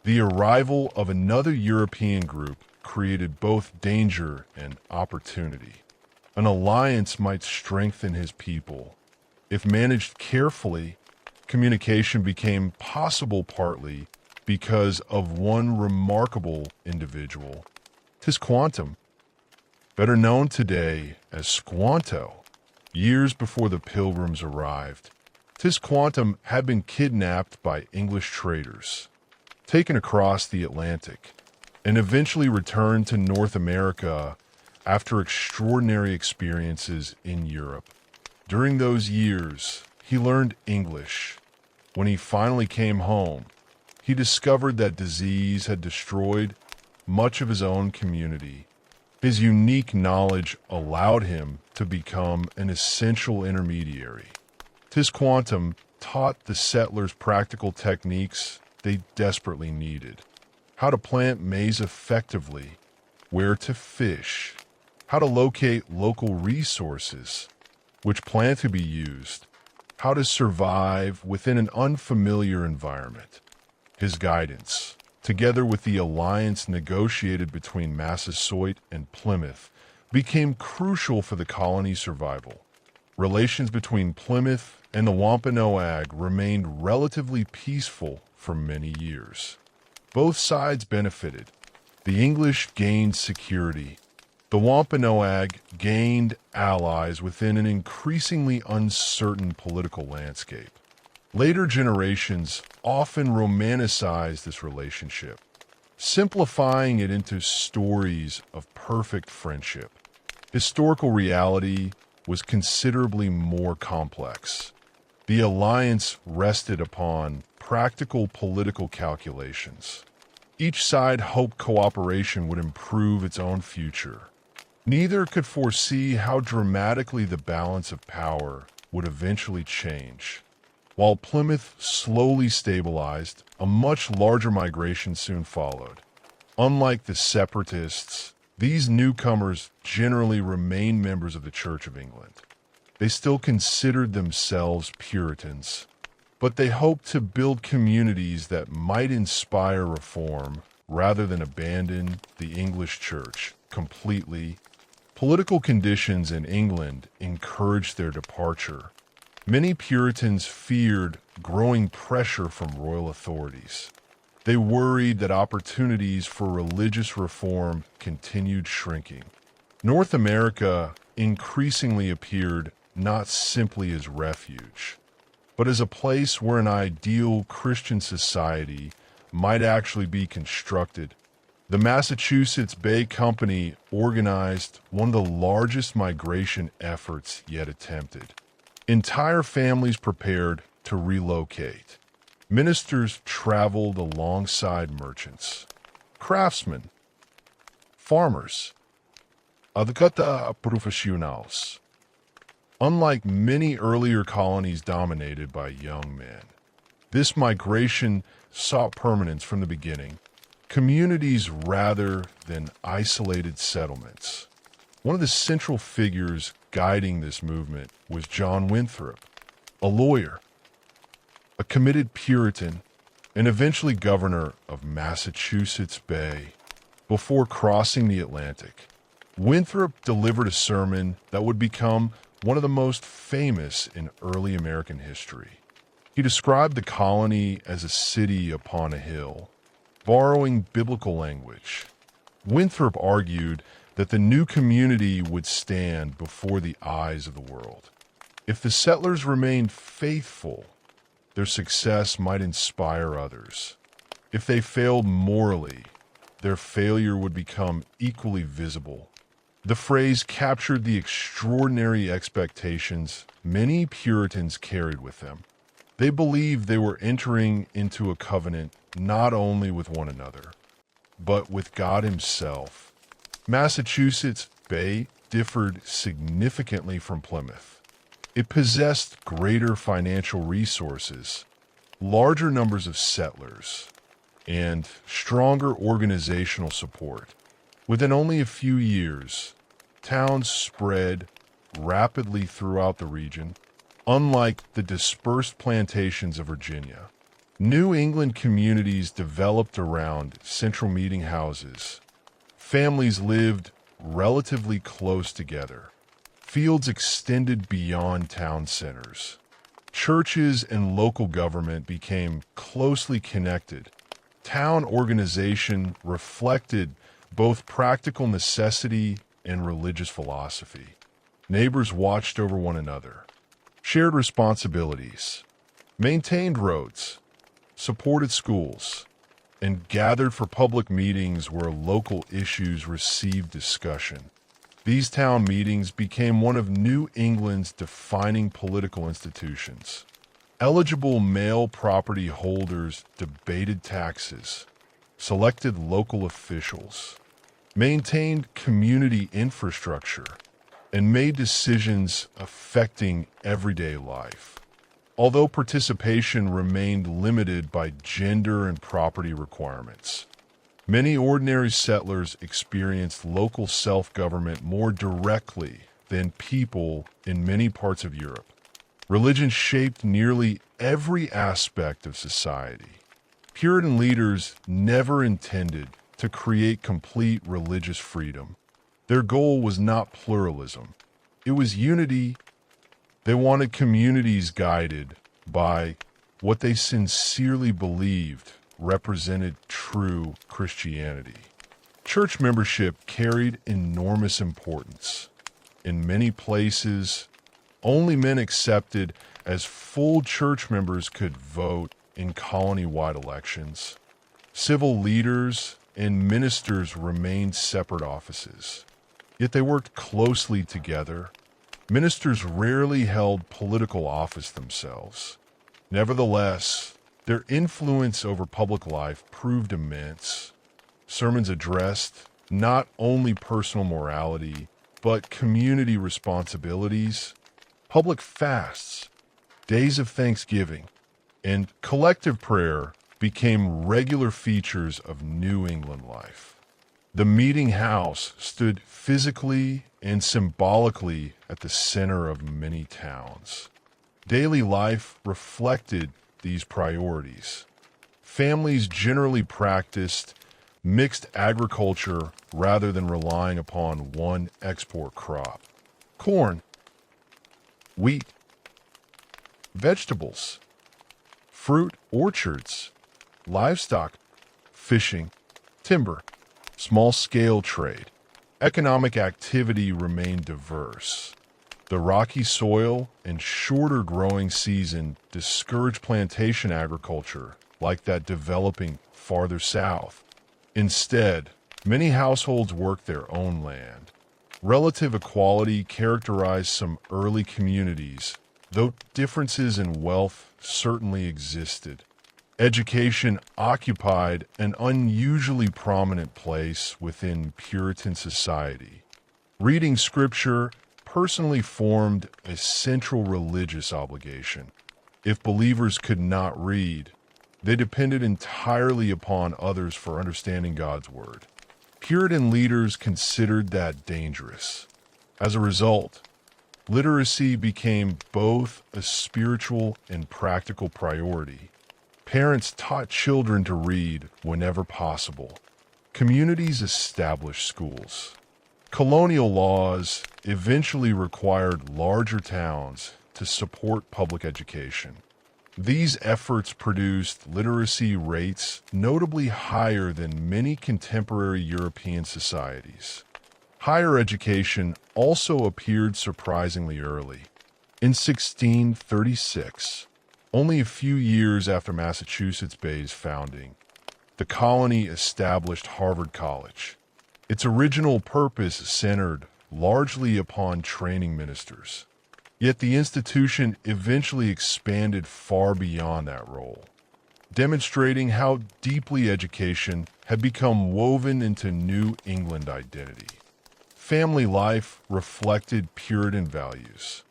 The arrival of another European group created both danger and opportunity. An alliance might strengthen his people. If managed carefully, communication became possible partly because of one remarkable individual, Tisquantum, better known today as Squanto. Years before the Pilgrims arrived, Tisquantum had been kidnapped by English traders, taken across the Atlantic, and eventually returned to North America after extraordinary experiences in Europe. During those years, he learned English. When he finally came home, he discovered that disease had destroyed much of his own community. His unique knowledge allowed him to become an essential intermediary. Tisquantum taught the settlers practical techniques they desperately needed: how to plant maize effectively, where to fish, how to locate local resources, which plant to be used, how to survive within an unfamiliar environment. His guidance, together with the alliance negotiated between Massasoit and Plymouth, became crucial for the colony's survival. Relations between Plymouth and the Wampanoag remained relatively peaceful for many years. Both sides benefited. The English gained security. The Wampanoag gained allies within an increasingly uncertain political landscape. Later generations often romanticized this relationship, simplifying it into stories of perfect friendship. Historical reality was considerably more complex. The alliance rested upon practical political calculations. Each side hoped cooperation would improve its own future. Neither could foresee how dramatically the balance of power would eventually change. While Plymouth slowly stabilized, a much larger migration soon followed. Unlike the separatists, these newcomers generally remained members of the Church of England. They still considered themselves Puritans, but they hoped to build communities that might inspire reform rather than abandon the English Church completely. Political conditions in England encouraged their departure. Many Puritans feared growing pressure from royal authorities. They worried that opportunities for religious reform continued shrinking. North America increasingly appeared not simply as refuge, but as a place where an ideal Christian society might actually be constructed. The Massachusetts Bay Company organized one of the largest migration efforts yet attempted. Entire families prepared to relocate. Ministers traveled alongside merchants, craftsmen, farmers, advocates profissionals. Unlike many earlier colonies dominated by young men, this migration sought permanence from the beginning, communities rather than isolated settlements. One of the central figures guiding this movement was John Winthrop, a lawyer, a committed Puritan, and eventually governor of Massachusetts Bay. Before crossing the Atlantic, Winthrop delivered a sermon that would become one of the most famous in early American history. He described the colony as a city upon a hill. Borrowing biblical language, Winthrop argued that the new community would stand before the eyes of the world. If the settlers remained faithful, their success might inspire others. If they failed morally, their failure would become equally visible. The phrase captured the extraordinary expectations many Puritans carried with them. They believed they were entering into a covenant not only with one another, but with God Himself. Massachusetts Bay differed significantly from Plymouth. It possessed greater financial resources, larger numbers of settlers, and stronger organizational support. Within only a few years, towns spread rapidly throughout the region, unlike the dispersed plantations of Virginia. New England communities developed around central meeting houses. Families lived relatively close together. Fields extended beyond town centers. Churches and local government became closely connected. Town organization reflected both practical necessity and religious philosophy. Neighbors watched over one another, shared responsibilities, maintained roads, supported schools, and gathered for public meetings where local issues received discussion. These town meetings became one of New England's defining political institutions. Eligible male property holders debated taxes, selected local officials, maintained community infrastructure, and made decisions affecting everyday life. Although participation remained limited by gender and property requirements, many ordinary settlers experienced local self-government more directly than people in many parts of Europe. Religion shaped nearly every aspect of society. Puritan leaders never intended to create complete religious freedom. Their goal was not pluralism. It was unity. They wanted communities guided by what they sincerely believed represented true Christianity. Church membership carried enormous importance. In many places, only men accepted as full church members could vote in colony-wide elections. Civil leaders and ministers remained separate offices, yet they worked closely together. Ministers rarely held political office themselves. Nevertheless, their influence over public life proved immense. Sermons addressed not only personal morality, but community responsibilities. Public fasts, days of thanksgiving, and collective prayer became regular features of New England life. The meeting house stood physically and symbolically at the center of many towns. Daily life reflected these priorities. Families generally practiced mixed agriculture rather than relying upon one export crop. Corn, wheat, vegetables, fruit orchards, livestock, fishing, timber, small-scale trade. Economic activity remained diverse. The rocky soil and shorter growing season discouraged plantation agriculture like that developing farther south. Instead, many households worked their own land. Relative equality characterized some early communities, though differences in wealth certainly existed. Education occupied an unusually prominent place within Puritan society. Reading scripture personally formed a central religious obligation. If believers could not read, they depended entirely upon others for understanding God's word. Puritan leaders considered that dangerous. As a result, literacy became both a spiritual and practical priority. Parents taught children to read whenever possible. Communities established schools. Colonial laws eventually required larger towns to support public education. These efforts produced literacy rates notably higher than many contemporary European societies. Higher education also appeared surprisingly early. In 1636, only a few years after Massachusetts Bay's founding, the colony established Harvard College. Its original purpose centered largely upon training ministers. Yet the institution eventually expanded far beyond that role, demonstrating how deeply education had become woven into New England identity. Family life reflected Puritan values.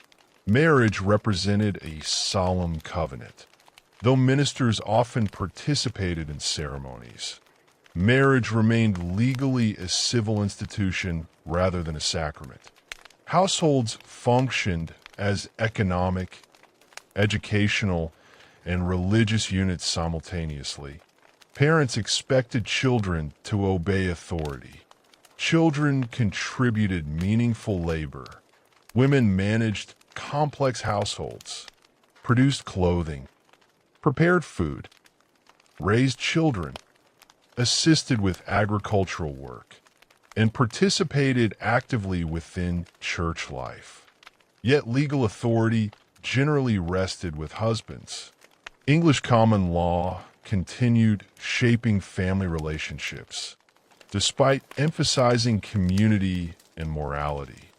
Marriage represented a solemn covenant. Though ministers often participated in ceremonies, marriage remained legally a civil institution rather than a sacrament. Households functioned as economic, educational, and religious units simultaneously. Parents expected children to obey authority. Children contributed meaningful labor. Women managed complex households, produced clothing, prepared food, raised children, assisted with agricultural work, and participated actively within church life. Yet legal authority generally rested with husbands. English common law continued shaping family relationships, despite emphasizing community and morality.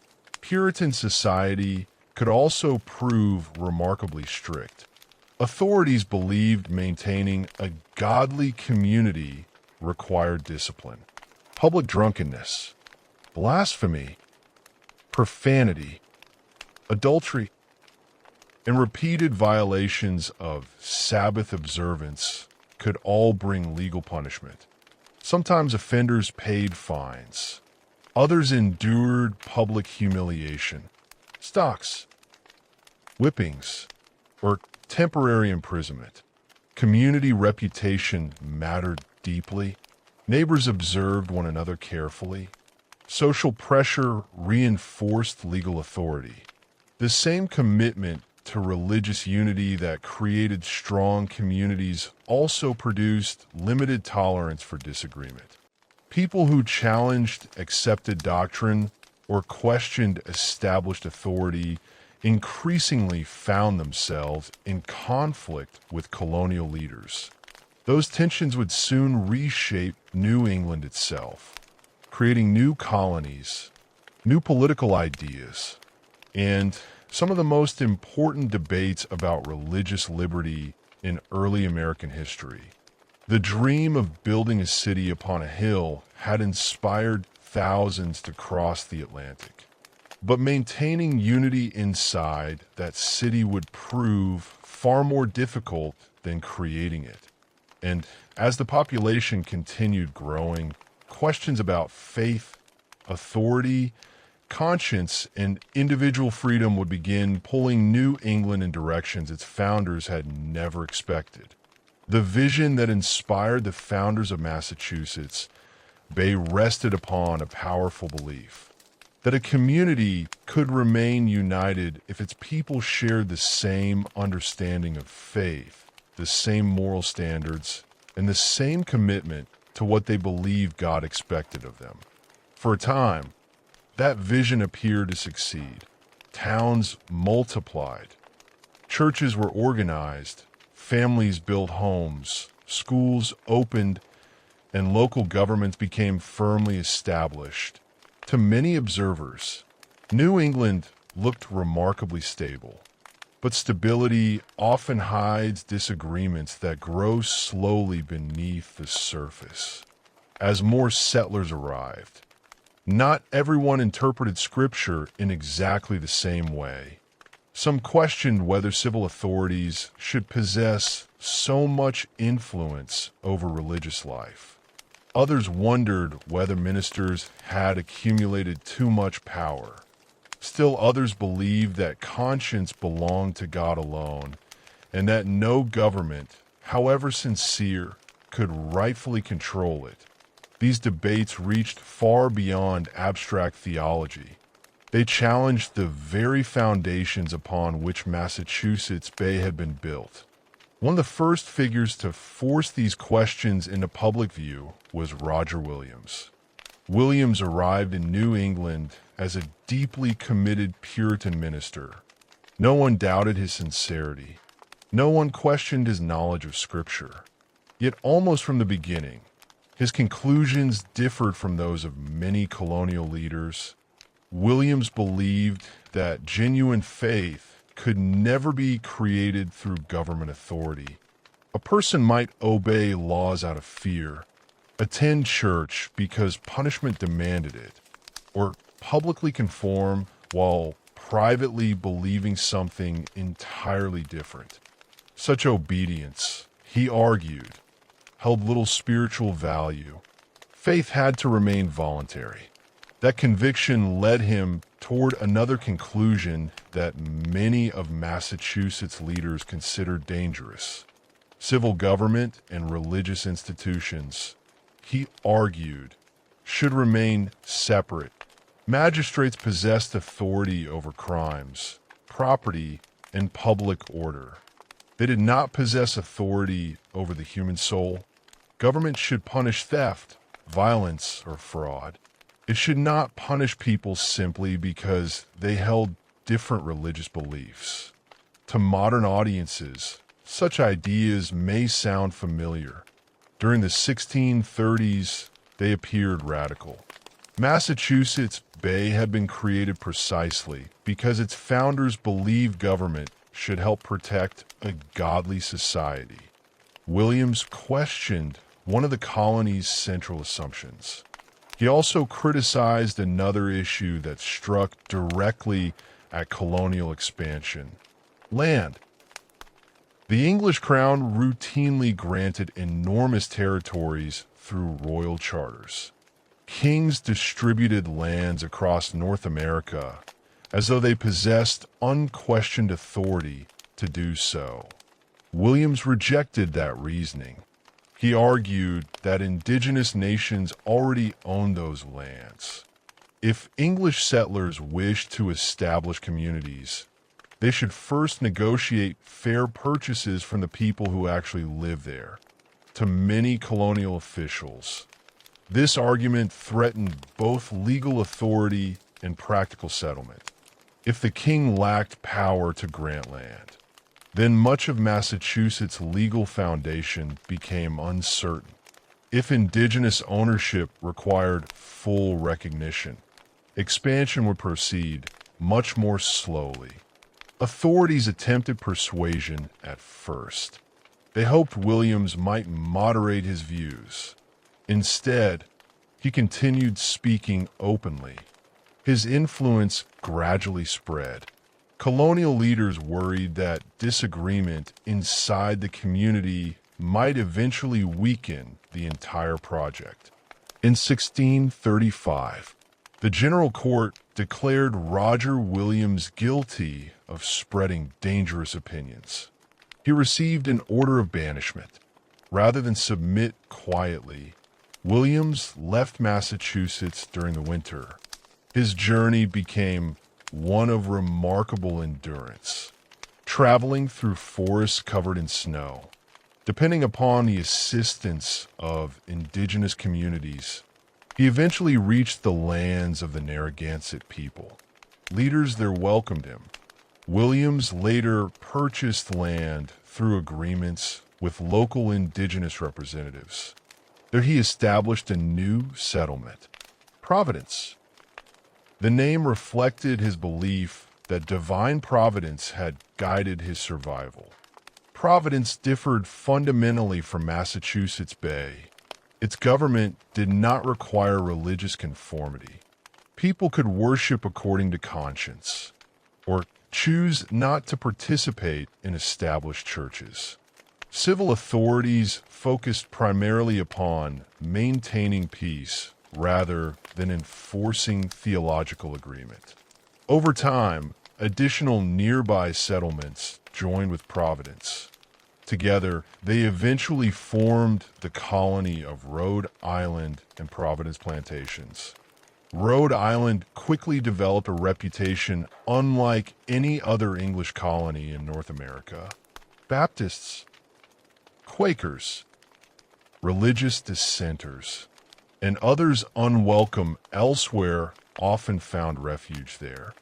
Puritan society could also prove remarkably strict. Authorities believed maintaining a godly community required discipline. Public drunkenness, blasphemy, profanity, adultery, and repeated violations of Sabbath observance could all bring legal punishment. Sometimes offenders paid fines. Others endured public humiliation, stocks, whippings, or temporary imprisonment. Community reputation mattered deeply. Neighbors observed one another carefully. Social pressure reinforced legal authority. The same commitment to religious unity that created strong communities also produced limited tolerance for disagreement. People who challenged accepted doctrine or questioned established authority increasingly found themselves in conflict with colonial leaders. Those tensions would soon reshape New England itself, creating new colonies, new political ideas, and some of the most important debates about religious liberty in early American history. The dream of building a city upon a hill had inspired thousands to cross the Atlantic. But maintaining unity inside that city would prove far more difficult than creating it. And as the population continued growing, questions about faith, authority, conscience, and individual freedom would begin pulling New England in directions its founders had never expected. The vision that inspired the founders of Massachusetts Bay rested upon a powerful belief that a community could remain united if its people shared the same understanding of faith, the same moral standards, and the same commitment to what they believed God expected of them. For a time, that vision appeared to succeed. Towns multiplied. Churches were organized. Families built homes. Schools opened, and local governments became firmly established. To many observers, New England looked remarkably stable. But stability often hides disagreements that grow slowly beneath the surface. As more settlers arrived, not everyone interpreted Scripture in exactly the same way. Some questioned whether civil authorities should possess so much influence over religious life. Others wondered whether ministers had accumulated too much power. Still others believed that conscience belonged to God alone, and that no government, however sincere, could rightfully control it. These debates reached far beyond abstract theology. They challenged the very foundations upon which Massachusetts Bay had been built. One of the first figures to force these questions into public view was Roger Williams. Williams arrived in New England as a deeply committed Puritan minister. No one doubted his sincerity. No one questioned his knowledge of Scripture. Yet almost from the beginning, his conclusions differed from those of many colonial leaders. Williams believed that genuine faith could never be created through government authority. A person might obey laws out of fear, attend church because punishment demanded it, or publicly conform while privately believing something entirely different. Such obedience, he argued, held little spiritual value. Faith had to remain voluntary. That conviction led him toward another conclusion that many of Massachusetts leaders considered dangerous. Civil government and religious institutions, he argued, should remain separate. Magistrates possessed authority over crimes, property, and public order. They did not possess authority over the human soul. Government should punish theft, violence, or fraud. It should not punish people simply because they held different religious beliefs. To modern audiences, such ideas may sound familiar. During the 1630s, they appeared radical. Massachusetts Bay had been created precisely because its founders believed government should help protect a godly society. Williams questioned one of the colony's central assumptions. He also criticized another issue that struck directly at colonial expansion: land. The English crown routinely granted enormous territories through royal charters. Kings distributed lands across North America as though they possessed unquestioned authority to do so. Williams rejected that reasoning. He argued that indigenous nations already owned those lands. If English settlers wished to establish communities, they should first negotiate fair purchases from the people who actually live there. To many colonial officials, this argument threatened both legal authority and practical settlement. If the king lacked power to grant land, then much of Massachusetts' legal foundation became uncertain. If indigenous ownership required full recognition, expansion would proceed much more slowly. Authorities attempted persuasion at first. They hoped Williams might moderate his views. Instead, he continued speaking openly. His influence gradually spread. Colonial leaders worried that disagreement inside the community might eventually weaken the entire project. In 1635, the General Court declared Roger Williams guilty of spreading dangerous opinions. He received an order of banishment. Rather than submit quietly, Williams left Massachusetts during the winter. His journey became one of remarkable endurance, traveling through forests covered in snow. Depending upon the assistance of indigenous communities, he eventually reached the lands of the Narragansett people. Leaders there welcomed him. Williams later purchased land through agreements with local indigenous representatives. There he established a new settlement, Providence. The name reflected his belief that divine providence had guided his survival. Providence differed fundamentally from Massachusetts Bay. Its government did not require religious conformity. People could worship according to conscience, or choose not to participate in established churches. Civil authorities focused primarily upon maintaining peace rather than enforcing theological agreement. Over time, additional nearby settlements joined with Providence. Together, they eventually formed the colony of Rhode Island and Providence plantations. Rhode Island quickly developed a reputation unlike any other English colony in North America. Baptists, Quakers, religious dissenters, and others unwelcome elsewhere often found refuge there.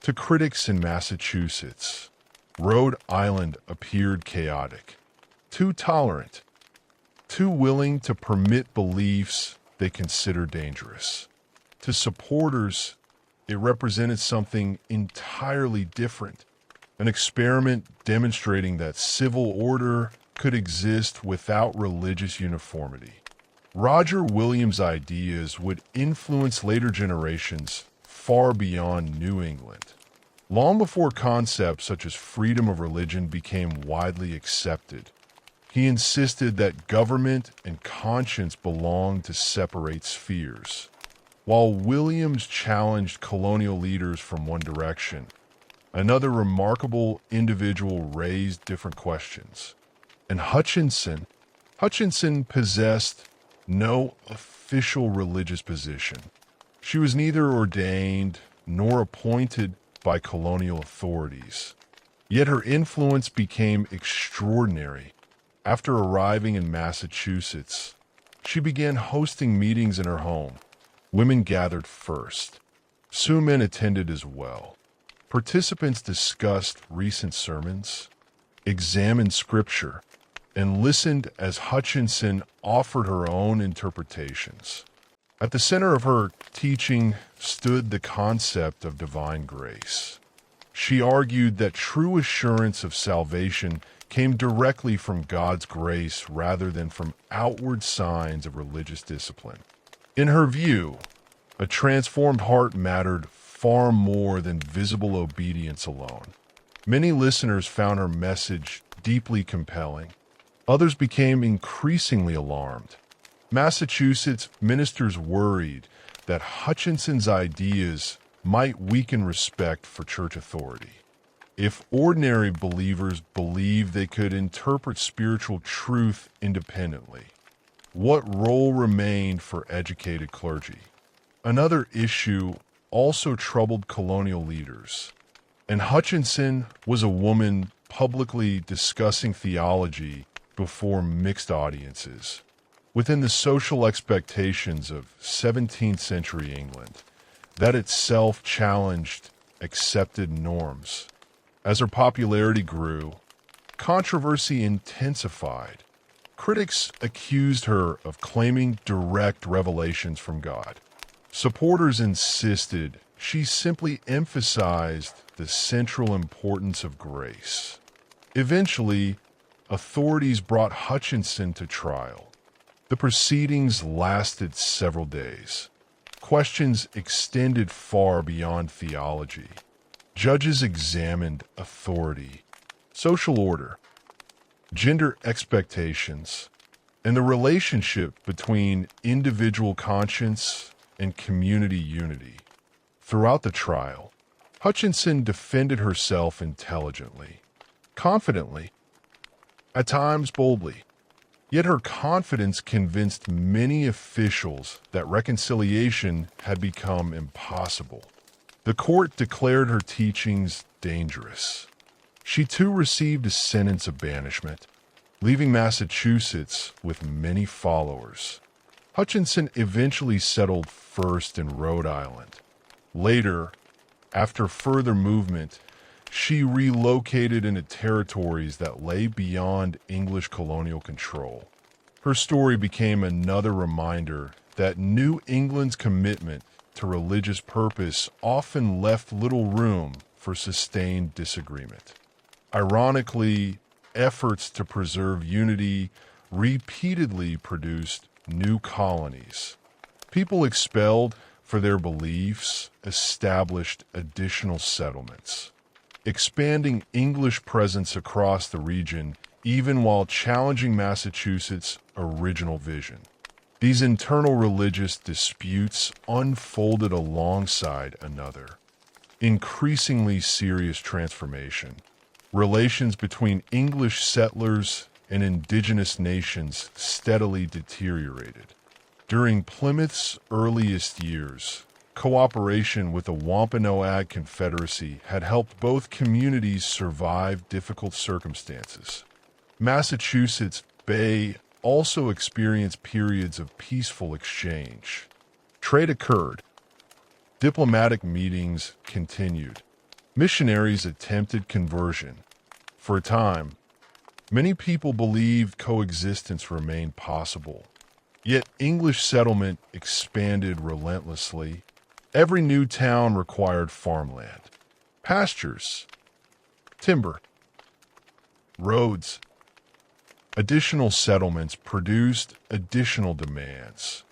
To critics in Massachusetts, Rhode Island appeared chaotic, too tolerant, too willing to permit beliefs they considered dangerous. To supporters, it represented something entirely different, an experiment demonstrating that civil order could exist without religious uniformity. Roger Williams' ideas would influence later generations far beyond New England. Long before concepts such as freedom of religion became widely accepted, he insisted that government and conscience belonged to separate spheres. While Williams challenged colonial leaders from one direction, another remarkable individual raised different questions. And Hutchinson possessed no official religious position. She was neither ordained nor appointed by colonial authorities. Yet her influence became extraordinary. After arriving in Massachusetts, she began hosting meetings in her home. Women gathered first. Soon men attended as well. Participants discussed recent sermons, examined scripture, and listened as Hutchinson offered her own interpretations. At the center of her teaching stood the concept of divine grace. She argued that true assurance of salvation came directly from God's grace rather than from outward signs of religious discipline. In her view, a transformed heart mattered far more than visible obedience alone. Many listeners found her message deeply compelling. Others became increasingly alarmed. Massachusetts ministers worried that Hutchinson's ideas might weaken respect for church authority. If ordinary believers believed they could interpret spiritual truth independently, what role remained for educated clergy? Another issue also troubled colonial leaders, and Hutchinson was a woman publicly discussing theology before mixed audiences. Within the social expectations of 17th century England, that itself challenged accepted norms. As her popularity grew, controversy intensified. Critics accused her of claiming direct revelations from God. Supporters insisted she simply emphasized the central importance of grace. Eventually, authorities brought Hutchinson to trial. The proceedings lasted several days. Questions extended far beyond theology. Judges examined authority, social order, gender expectations, and the relationship between individual conscience and community unity. Throughout the trial, Hutchinson defended herself intelligently, confidently, at times boldly. Yet her confidence convinced many officials that reconciliation had become impossible. The court declared her teachings dangerous. She too received a sentence of banishment, leaving Massachusetts with many followers. Hutchinson eventually settled first in Rhode Island. Later, after further movement, she relocated into territories that lay beyond English colonial control. Her story became another reminder that New England's commitment to religious purpose often left little room for sustained disagreement. Ironically, efforts to preserve unity repeatedly produced new colonies. People expelled for their beliefs established additional settlements, expanding English presence across the region even while challenging Massachusetts' original vision. These internal religious disputes unfolded alongside another increasingly serious transformation. Relations between English settlers and indigenous nations steadily deteriorated. During Plymouth's earliest years, cooperation with the Wampanoag Confederacy had helped both communities survive difficult circumstances. Massachusetts Bay also experienced periods of peaceful exchange. Trade occurred. Diplomatic meetings continued. Missionaries attempted conversion. For a time, many people believed coexistence remained possible. Yet English settlement expanded relentlessly. Every new town required farmland, pastures, timber, roads. Additional settlements produced additional demands.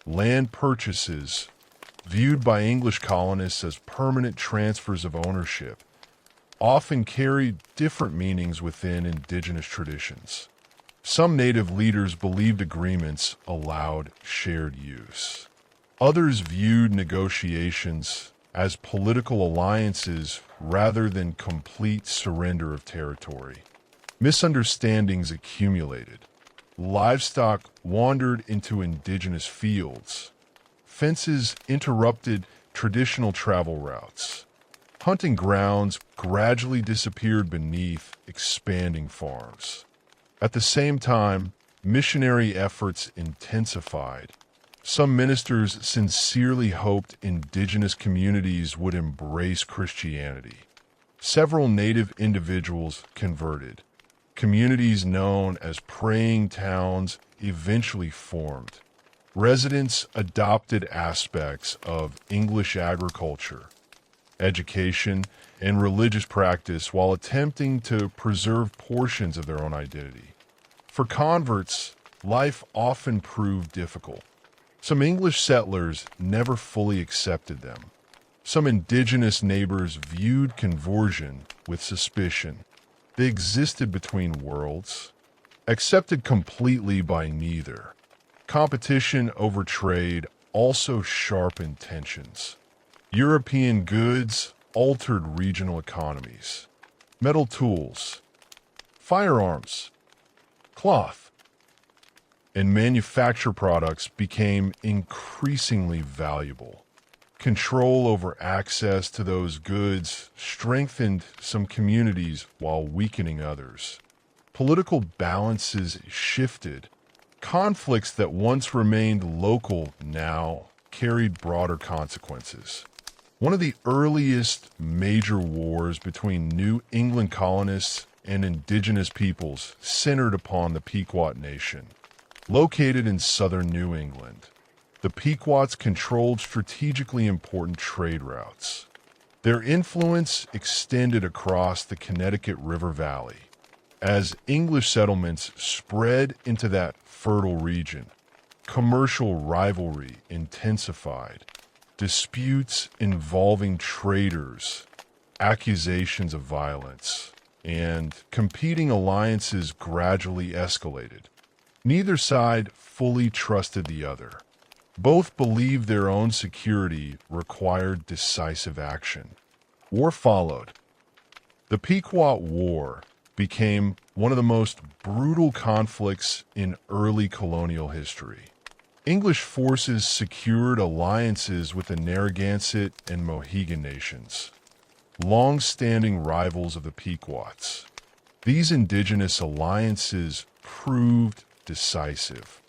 Land purchases, viewed by English colonists as permanent transfers of ownership, often carried different meanings within indigenous traditions. Some native leaders believed agreements allowed shared use. Others viewed negotiations as political alliances rather than complete surrender of territory. Misunderstandings accumulated. Livestock wandered into indigenous fields. Fences interrupted traditional travel routes. Hunting grounds gradually disappeared beneath expanding farms. At the same time, missionary efforts intensified. Some ministers sincerely hoped indigenous communities would embrace Christianity. Several native individuals converted. Communities known as praying towns eventually formed. Residents adopted aspects of English agriculture, education, and religious practice while attempting to preserve portions of their own identity. For converts, life often proved difficult. Some English settlers never fully accepted them. Some indigenous neighbors viewed conversion with suspicion. They existed between worlds, accepted completely by neither. Competition over trade also sharpened tensions. European goods altered regional economies. Metal tools, firearms, cloth, and manufactured products became increasingly valuable. Control over access to those goods strengthened some communities while weakening others. Political balances shifted. Conflicts that once remained local now carried broader consequences. One of the earliest major wars between New England colonists and indigenous peoples centered upon the Pequot Nation. Located in southern New England, the Pequots controlled strategically important trade routes. Their influence extended across the Connecticut River Valley. As English settlements spread into that fertile region, commercial rivalry intensified. Disputes involving traders, accusations of violence, and competing alliances gradually escalated. Neither side fully trusted the other. Both believed their own security required decisive action. War followed. The Pequot War became one of the most brutal conflicts in early colonial history. English forces secured alliances with the Narragansett and Mohegan nations, long-standing rivals of the Pequots. These indigenous alliances proved decisive.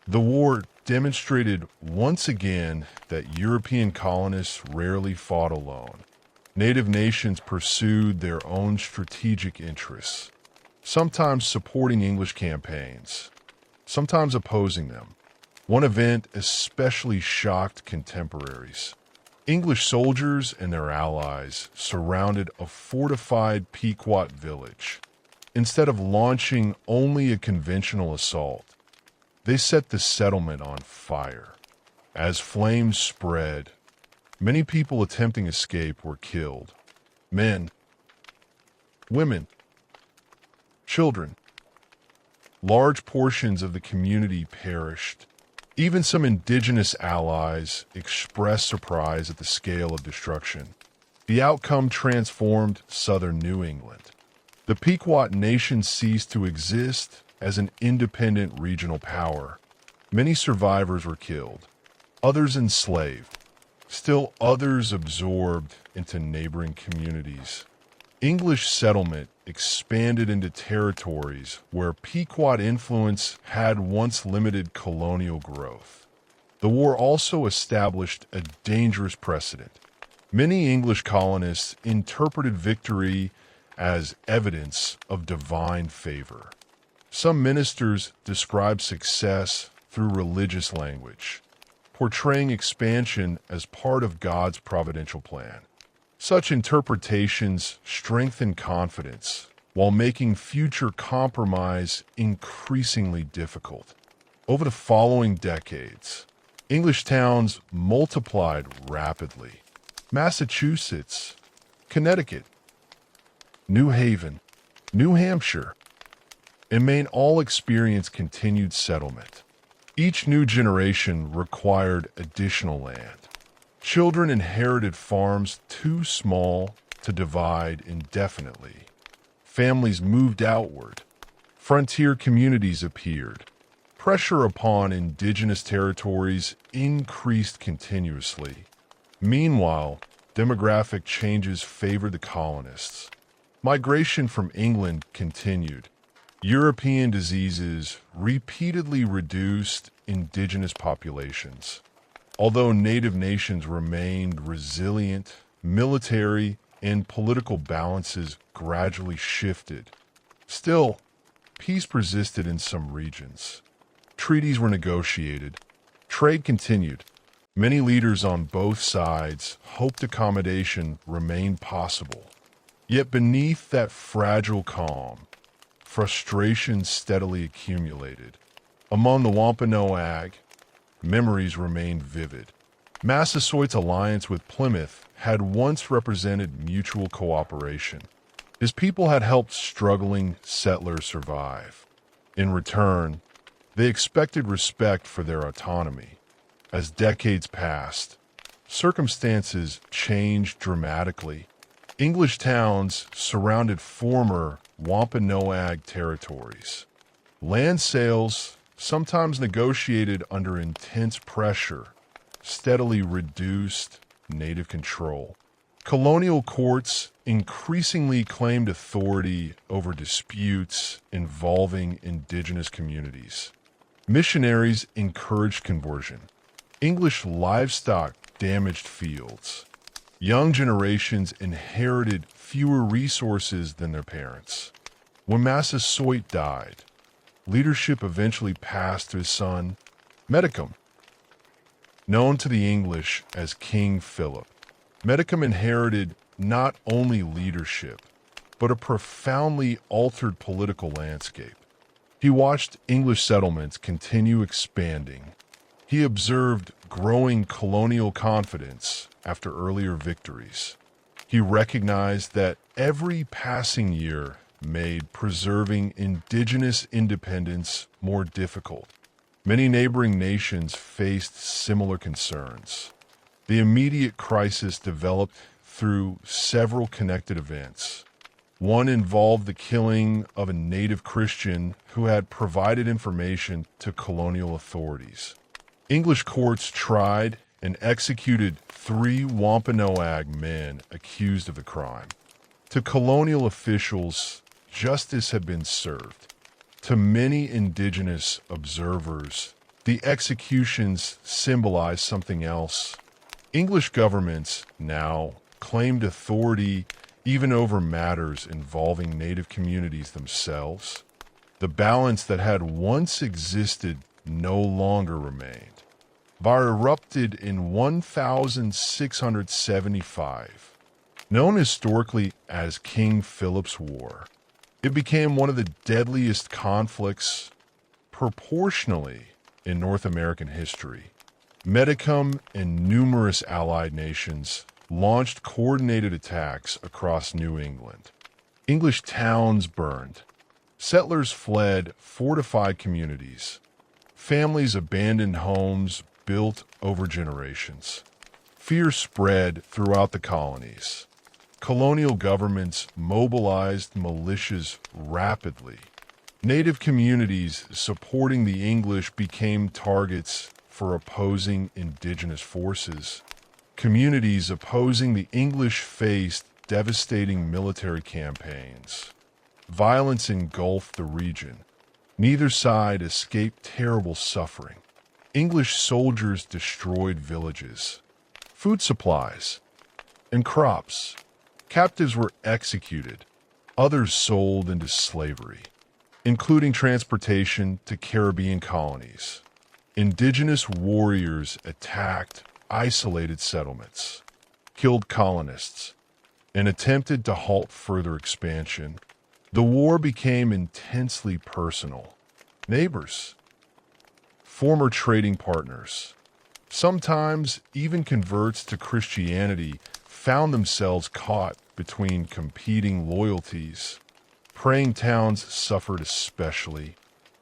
The war demonstrated once again that European colonists rarely fought alone. Native nations pursued their own strategic interests, sometimes supporting English campaigns, sometimes opposing them. One event especially shocked contemporaries. English soldiers and their allies surrounded a fortified Pequot village. Instead of launching only a conventional assault, they set the settlement on fire. As flames spread, many people attempting escape were killed. Men, women, children. Large portions of the community perished. Even some indigenous allies expressed surprise at the scale of destruction. The outcome transformed southern New England. The Pequot Nation ceased to exist as an independent regional power. Many survivors were killed, others enslaved, still others absorbed into neighboring communities. English settlement expanded into territories where Pequot influence had once limited colonial growth. The war also established a dangerous precedent. Many English colonists interpreted victory as evidence of divine favor. Some ministers described success through religious language, portraying expansion as part of God's providential plan. Such interpretations strengthen confidence while making future compromise increasingly difficult. Over the following decades, English towns multiplied rapidly. Massachusetts, Connecticut, New Haven, New Hampshire, and Maine all experienced continued settlement. Each new generation required additional land. Children inherited farms too small to divide indefinitely. Families moved outward. Frontier communities appeared. Pressure upon indigenous territories increased continuously. Meanwhile, demographic changes favored the colonists. Migration from England continued. European diseases repeatedly reduced indigenous populations. Although native nations remained resilient, military and political balances gradually shifted. Still, peace persisted in some regions. Treaties were negotiated. Trade continued. Many leaders on both sides hoped accommodation remained possible. Yet beneath that fragile calm, frustration steadily accumulated. Among the Wampanoag, memories remained vivid. Massasoit's alliance with Plymouth had once represented mutual cooperation. His people had helped struggling settlers survive. In return, they expected respect for their autonomy. As decades passed, circumstances changed dramatically. English towns surrounded former Wampanoag territories. Land sales, sometimes negotiated under intense pressure, steadily reduced native control. Colonial courts increasingly claimed authority over disputes involving indigenous communities. Missionaries encouraged conversion. English livestock damaged fields. Young generations inherited fewer resources than their parents. When Massasoit died, leadership eventually passed to his son, Medicum. Known to the English as King Philip, Medicum inherited not only leadership, but a profoundly altered political landscape. He watched English settlements continue expanding. He observed growing colonial confidence after earlier victories. He recognized that every passing year made preserving indigenous independence more difficult. Many neighboring nations faced similar concerns. The immediate crisis developed through several connected events. One involved the killing of a native Christian who had provided information to colonial authorities. English courts tried and executed 3 Wampanoag men accused of the crime. To colonial officials, justice had been served. To many indigenous observers, the executions symbolized something else. English governments now claimed authority even over matters involving native communities themselves. The balance that had once existed no longer remained. Var erupted in 1675, known historically as King Philip's War. It became one of the deadliest conflicts proportionally in North American history. Medicum and numerous allied nations launched coordinated attacks across New England. English towns burned. Settlers fled fortified communities. Families abandoned homes built over generations. Fear spread throughout the colonies. Colonial governments mobilized militias rapidly. Native communities supporting the English became targets for opposing indigenous forces. Communities opposing the English faced devastating military campaigns. Violence engulfed the region. Neither side escaped terrible suffering. English soldiers destroyed villages, food supplies, and crops. Captives were executed, others sold into slavery, including transportation to Caribbean colonies. Indigenous warriors attacked isolated settlements, killed colonists, and attempted to halt further expansion. The war became intensely personal. Neighbors, former trading partners, sometimes even converts to Christianity, found themselves caught between competing loyalties. Praying towns suffered especially.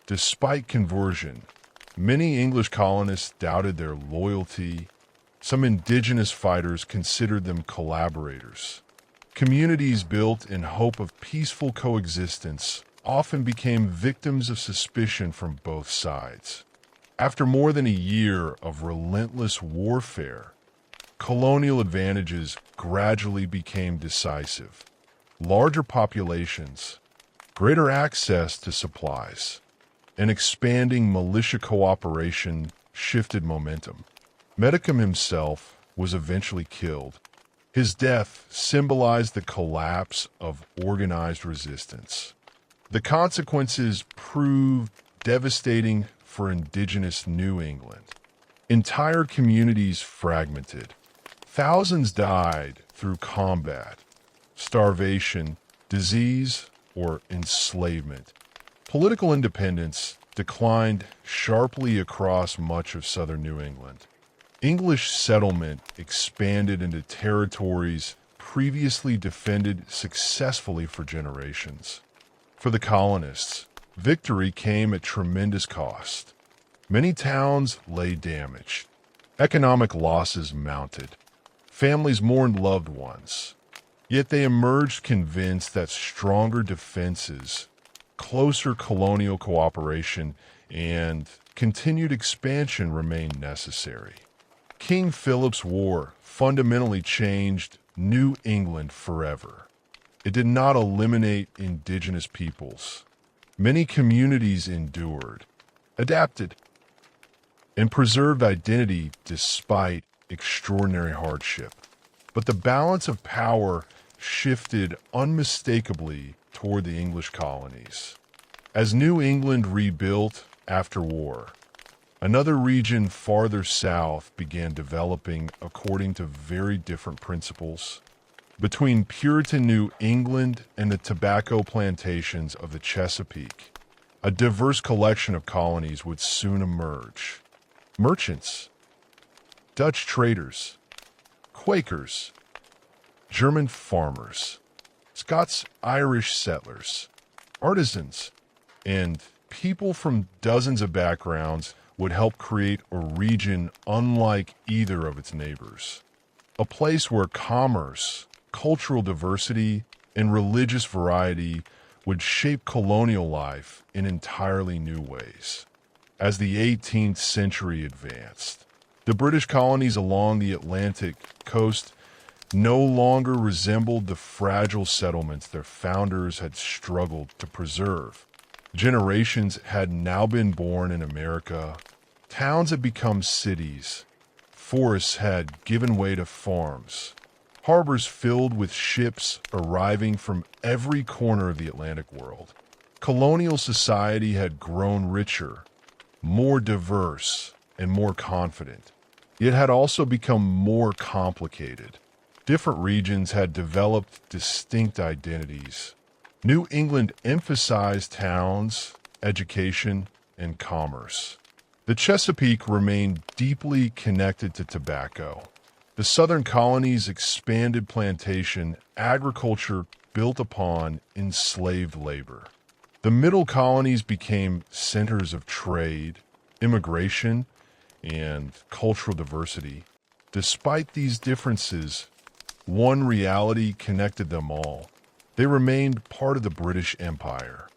Despite conversion, many English colonists doubted their loyalty. Some indigenous fighters considered them collaborators. Communities built in hope of peaceful coexistence often became victims of suspicion from both sides. After more than a year of relentless warfare, colonial advantages gradually became decisive. Larger populations, greater access to supplies, and expanding militia cooperation shifted momentum. Medicum himself was eventually killed. His death symbolized the collapse of organized resistance. The consequences proved devastating for indigenous New England. Entire communities fragmented. Thousands died through combat, starvation, disease, or enslavement. Political independence declined sharply across much of southern New England. English settlement expanded into territories previously defended successfully for generations. For the colonists, victory came at tremendous cost. Many towns lay damaged. Economic losses mounted. Families mourned loved ones. Yet they emerged convinced that stronger defenses, closer colonial cooperation, and continued expansion remained necessary. King Philip's War fundamentally changed New England forever. It did not eliminate indigenous peoples. Many communities endured, adapted, and preserved identity despite extraordinary hardship. But the balance of power shifted unmistakably toward the English colonies. As New England rebuilt after war, another region farther south began developing according to very different principles. Between Puritan New England and the tobacco plantations of the Chesapeake, a diverse collection of colonies would soon emerge. Merchants, Dutch traders, Quakers, German farmers, Scots-Irish settlers, artisans, and people from dozens of backgrounds would help create a region unlike either of its neighbors. A place where commerce, cultural diversity, and religious variety would shape colonial life in entirely new ways. As the 18th century advanced, the British colonies along the Atlantic coast no longer resembled the fragile settlements their founders had struggled to preserve. Generations had now been born in America. Towns had become cities. Forests had given way to farms. Harbors filled with ships arriving from every corner of the Atlantic world. Colonial society had grown richer, more diverse, and more confident. It had also become more complicated. Different regions had developed distinct identities. New England emphasized towns, education, and commerce. The Chesapeake remained deeply connected to tobacco. The southern colonies expanded plantation agriculture built upon enslaved labor. The middle colonies became centers of trade, immigration, and cultural diversity. Despite these differences, one reality connected them all. They remained part of the British Empire.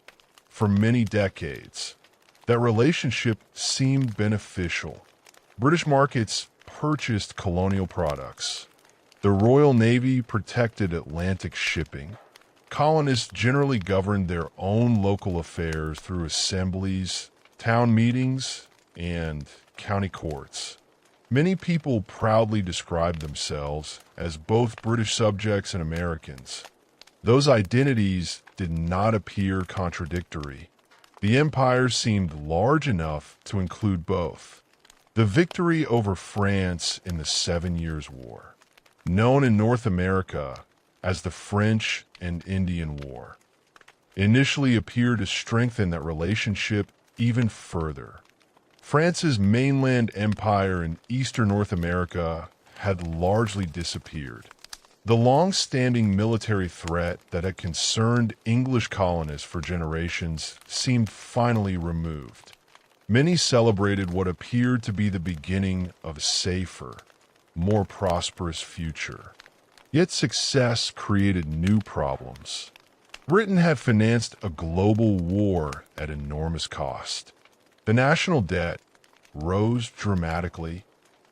For many decades, that relationship seemed beneficial. British markets purchased colonial products. The Royal Navy protected Atlantic shipping. Colonists generally governed their own local affairs through assemblies, town meetings, and county courts. Many people proudly described themselves as both British subjects and Americans. Those identities did not appear contradictory. The empire seemed large enough to include both. The victory over France in the 7 Years' War, known in North America as the French and Indian War, initially appeared to strengthen that relationship even further. France's mainland empire in eastern North America had largely disappeared. The long-standing military threat that had concerned English colonists for generations seemed finally removed. Many celebrated what appeared to be the beginning of a safer, more prosperous future. Yet success created new problems. Britain had financed a global war at enormous cost. The national debt rose dramatically.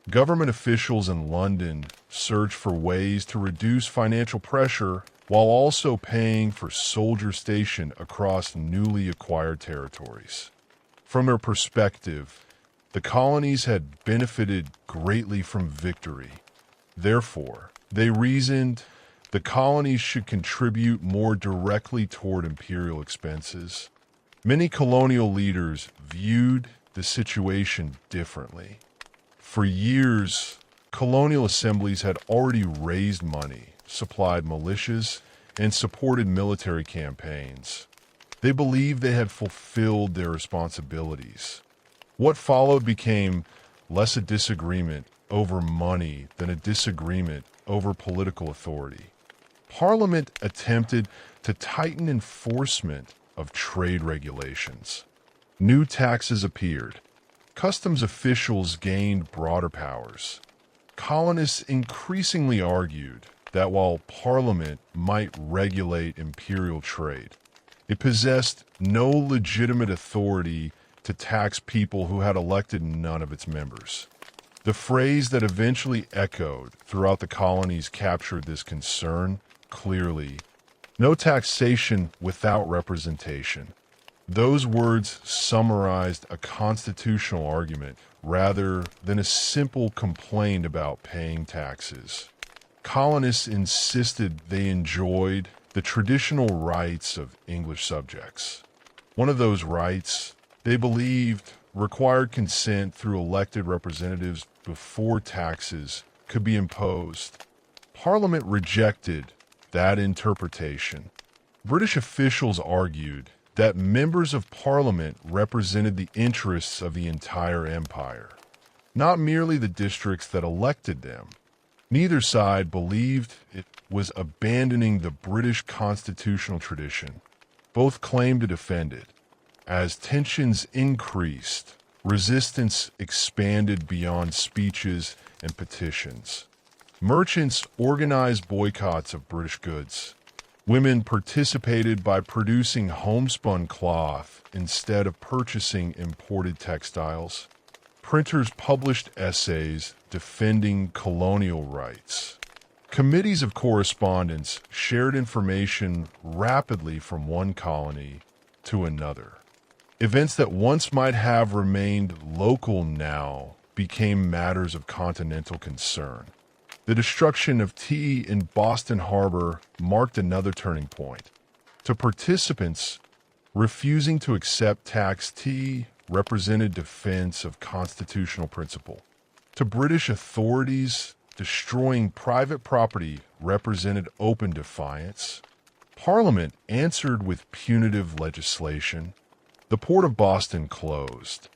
Government officials in London searched for ways to reduce financial pressure while also paying for soldiers stationed across newly acquired territories. From their perspective, the colonies had benefited greatly from victory. Therefore, they reasoned the colonies should contribute more directly toward imperial expenses. Many colonial leaders viewed the situation differently. For years, colonial assemblies had already raised money, supplied militias, and supported military campaigns. They believed they had fulfilled their responsibilities. What followed became less a disagreement over money than a disagreement over political authority. Parliament attempted to tighten enforcement of trade regulations. New taxes appeared. Customs officials gained broader powers. Colonists increasingly argued that while Parliament might regulate imperial trade, it possessed no legitimate authority to tax people who had elected none of its members. The phrase that eventually echoed throughout the colonies captured this concern clearly: no taxation without representation. Those words summarized a constitutional argument rather than a simple complaint about paying taxes. Colonists insisted they enjoyed the traditional rights of English subjects. One of those rights, they believed, required consent through elected representatives before taxes could be imposed. Parliament rejected that interpretation. British officials argued that members of Parliament represented the interests of the entire empire, not merely the districts that elected them. Neither side believed it was abandoning the British constitutional tradition. Both claimed to defend it. As tensions increased, resistance expanded beyond speeches and petitions. Merchants organized boycotts of British goods. Women participated by producing homespun cloth instead of purchasing imported textiles. Printers published essays defending colonial rights. Committees of correspondence shared information rapidly from one colony to another. Events that once might have remained local now became matters of continental concern. The destruction of tea in Boston Harbor marked another turning point. To participants, refusing to accept taxed tea represented defense of constitutional principle. To British authorities, destroying private property represented open defiance. Parliament answered with punitive legislation. The Port of Boston closed.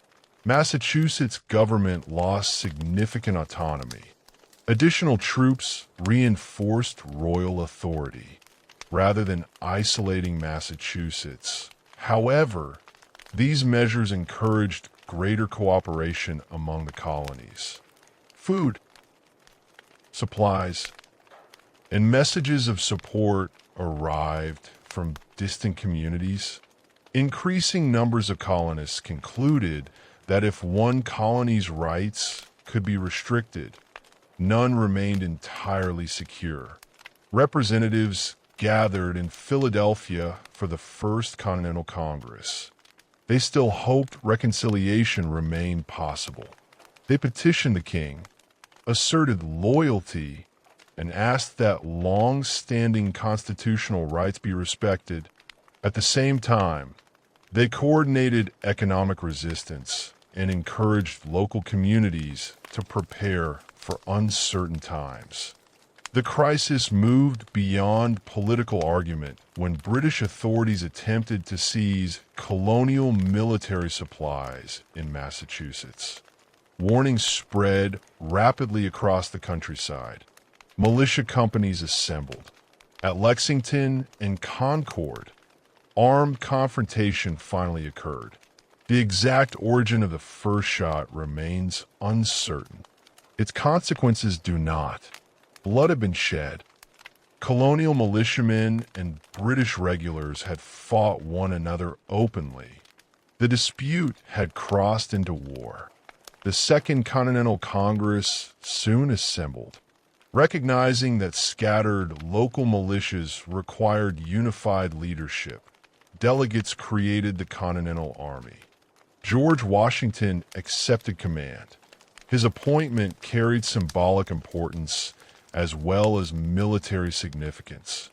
Massachusetts government lost significant autonomy. Additional troops reinforced royal authority, rather than isolating Massachusetts. However, these measures encouraged greater cooperation among the colonies. Food, supplies, and messages of support arrived from distant communities. Increasing numbers of colonists concluded that if one colony's rights could be restricted, none remained entirely secure. Representatives gathered in Philadelphia for the First Continental Congress. They still hoped reconciliation remained possible. They petitioned the king, asserted loyalty, and asked that long-standing constitutional rights be respected. At the same time, they coordinated economic resistance and encouraged local communities to prepare for uncertain times. The crisis moved beyond political argument when British authorities attempted to seize colonial military supplies in Massachusetts. Warnings spread rapidly across the countryside. Militia companies assembled. At Lexington and Concord, armed confrontation finally occurred. The exact origin of the first shot remains uncertain. Its consequences do not. Blood had been shed. Colonial militiamen and British regulars had fought one another openly. The dispute had crossed into war. The Second Continental Congress soon assembled. Recognizing that scattered local militias required unified leadership, delegates created the Continental Army. George Washington accepted command. His appointment carried symbolic importance as well as military significance.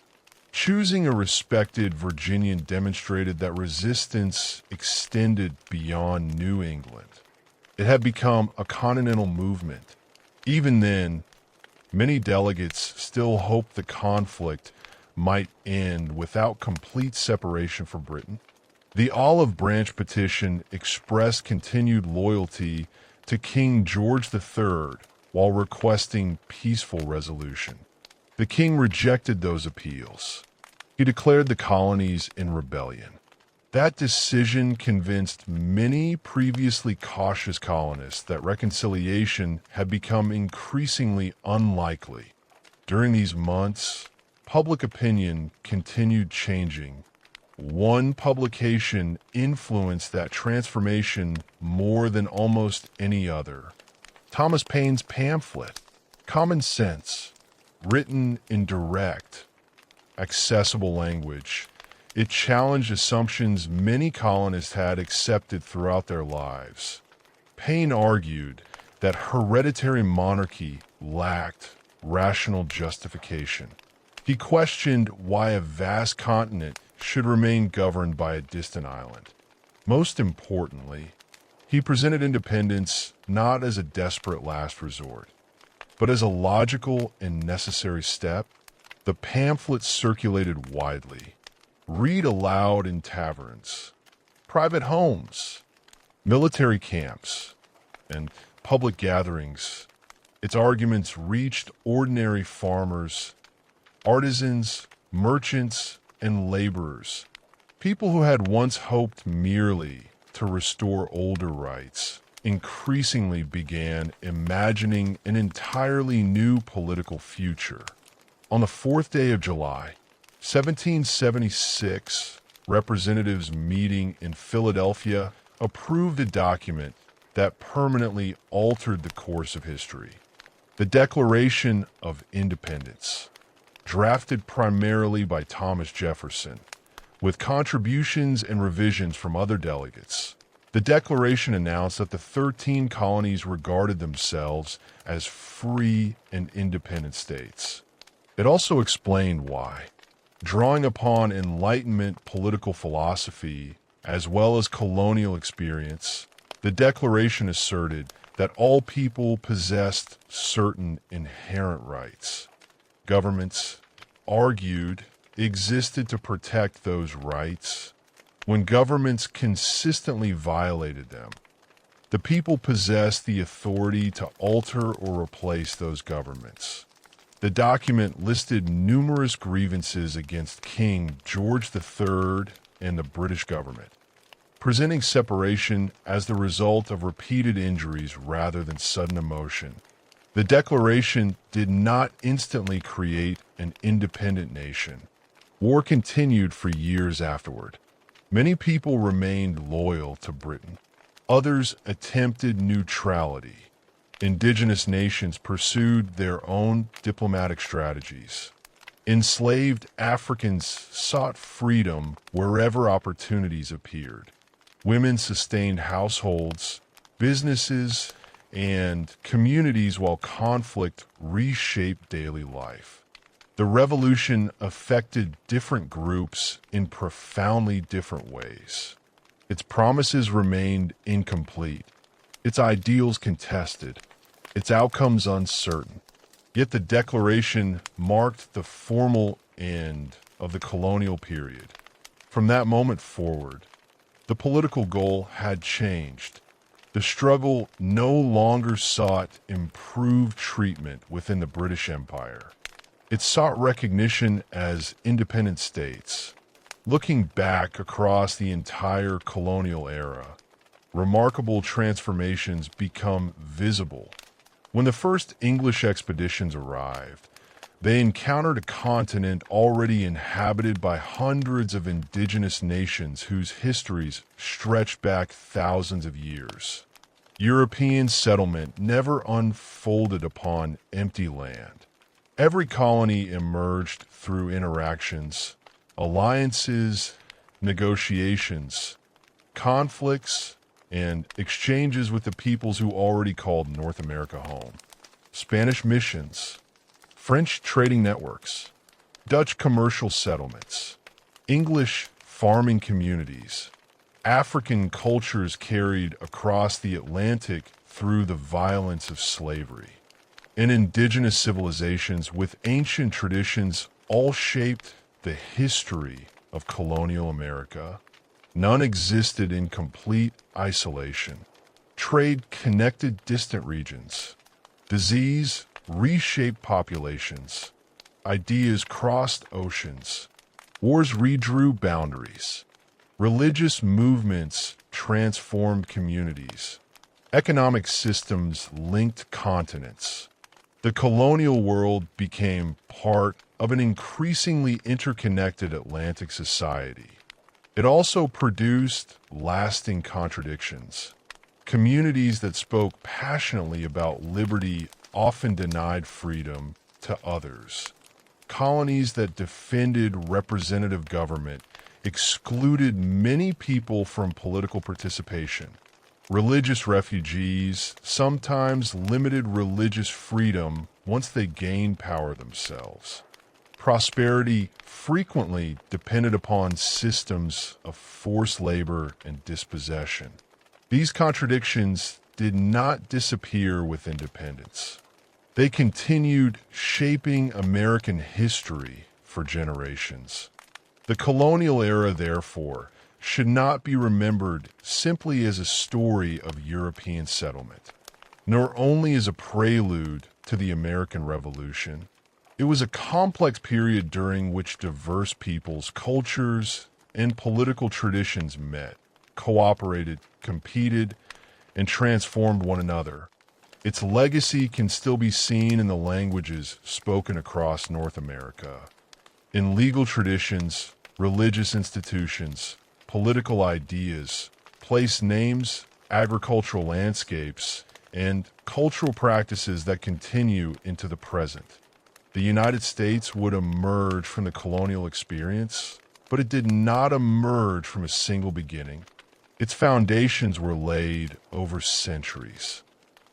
Choosing a respected Virginian demonstrated that resistance extended beyond New England. It had become a continental movement. Even then, many delegates still hoped the conflict might end without complete separation from Britain. The Olive Branch Petition expressed continued loyalty to King George III while requesting peaceful resolution. The king rejected those appeals. He declared the colonies in rebellion. That decision convinced many previously cautious colonists that reconciliation had become increasingly unlikely. During these months, public opinion continued changing. One publication influenced that transformation more than almost any other. Thomas Paine's pamphlet, Common Sense, written in direct, accessible language. It challenged assumptions many colonists had accepted throughout their lives. Paine argued that hereditary monarchy lacked rational justification. He questioned why a vast continent should remain governed by a distant island. Most importantly, he presented independence not as a desperate last resort, but as a logical and necessary step. The pamphlet circulated widely. Read aloud in taverns, private homes, military camps, and public gatherings. Its arguments reached ordinary farmers, artisans, merchants, and laborers, people who had once hoped merely to restore older rights, increasingly began imagining an entirely new political future. On the 4th day of July, 1776, representatives meeting in Philadelphia approved a document that permanently altered the course of history. The Declaration of Independence, drafted primarily by Thomas Jefferson, with contributions and revisions from other delegates. The Declaration announced that the 13 colonies regarded themselves as free and independent states. It also explained why. Drawing upon Enlightenment political philosophy as well as colonial experience, the Declaration asserted that all people possessed certain inherent rights. Governments, argued, existed to protect those rights. When governments consistently violated them, the people possessed the authority to alter or replace those governments. The document listed numerous grievances against King George III and the British government, presenting separation as the result of repeated injuries rather than sudden emotion. The Declaration did not instantly create an independent nation. War continued for years afterward. Many people remained loyal to Britain. Others attempted neutrality. Indigenous nations pursued their own diplomatic strategies. Enslaved Africans sought freedom wherever opportunities appeared. Women sustained households, businesses, and communities while conflict reshaped daily life. The revolution affected different groups in profoundly different ways. Its promises remained incomplete, its ideals contested, its outcomes uncertain. Yet the Declaration marked the formal end of the colonial period. From that moment forward, the political goal had changed. The struggle no longer sought improved treatment within the British Empire. It sought recognition as independent states. Looking back across the entire colonial era, remarkable transformations become visible. When the first English expeditions arrived, they encountered a continent already inhabited by hundreds of indigenous nations whose histories stretched back thousands of years. European settlement never unfolded upon empty land. Every colony emerged through interactions, alliances, negotiations, conflicts, and exchanges with the peoples who already called North America home. Spanish missions, French trading networks, Dutch commercial settlements, English farming communities, African cultures carried across the Atlantic through the violence of slavery, and indigenous civilizations with ancient traditions all shaped the history of colonial America. None existed in complete isolation. Trade connected distant regions. Disease reshaped populations. Ideas crossed oceans. Wars redrew boundaries. Religious movements transformed communities. Economic systems linked continents. The colonial world became part of an increasingly interconnected Atlantic society. It also produced lasting contradictions. Communities that spoke passionately about liberty often denied freedom to others. Colonies that defended representative government excluded many people from political participation. Religious refugees sometimes limited religious freedom once they gained power themselves. Prosperity frequently depended upon systems of forced labor and dispossession. These contradictions did not disappear with independence. They continued shaping American history for generations. The colonial era, therefore, should not be remembered simply as a story of European settlement, nor only as a prelude to the American Revolution. It was a complex period during which diverse peoples, cultures, and political traditions met, cooperated, competed, and transformed one another. Its legacy can still be seen in the languages spoken across North America, in legal traditions, religious institutions, political ideas, place names, agricultural landscapes, and cultural practices that continue into the present. The United States would emerge from the colonial experience, but it did not emerge from a single beginning. Its foundations were laid over centuries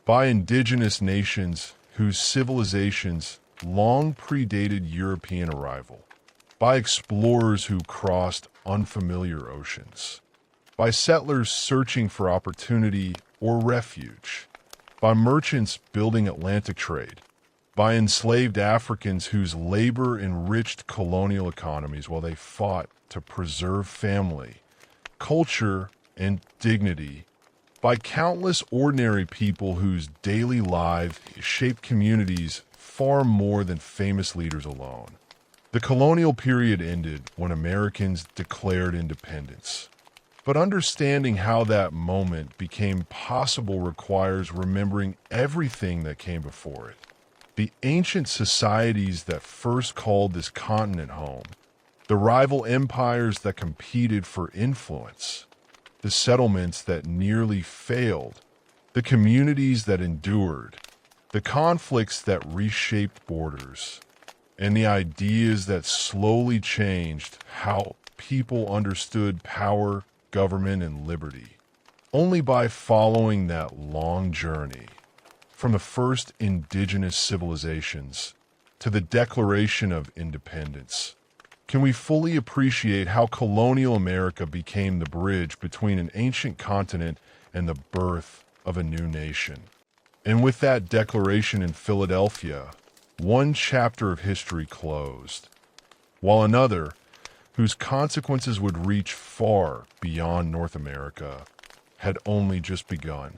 by indigenous nations whose civilizations long predated European arrival, by explorers who crossed unfamiliar oceans, by settlers searching for opportunity or refuge, by merchants building Atlantic trade, by enslaved Africans whose labor enriched colonial economies while they fought to preserve family, culture, and dignity, by countless ordinary people whose daily lives shaped communities far more than famous leaders alone. The colonial period ended when Americans declared independence. But understanding how that moment became possible requires remembering everything that came before it. The ancient societies that first called this continent home, the rival empires that competed for influence, the settlements that nearly failed, the communities that endured, the conflicts that reshaped borders, and the ideas that slowly changed how people understood power, government, and liberty. Only by following that long journey, from the first indigenous civilizations to the Declaration of Independence, can we fully appreciate how colonial America became the bridge between an ancient continent and the birth of a new nation. And with that declaration in Philadelphia, one chapter of history closed, while another, whose consequences would reach far beyond North America, had only just begun.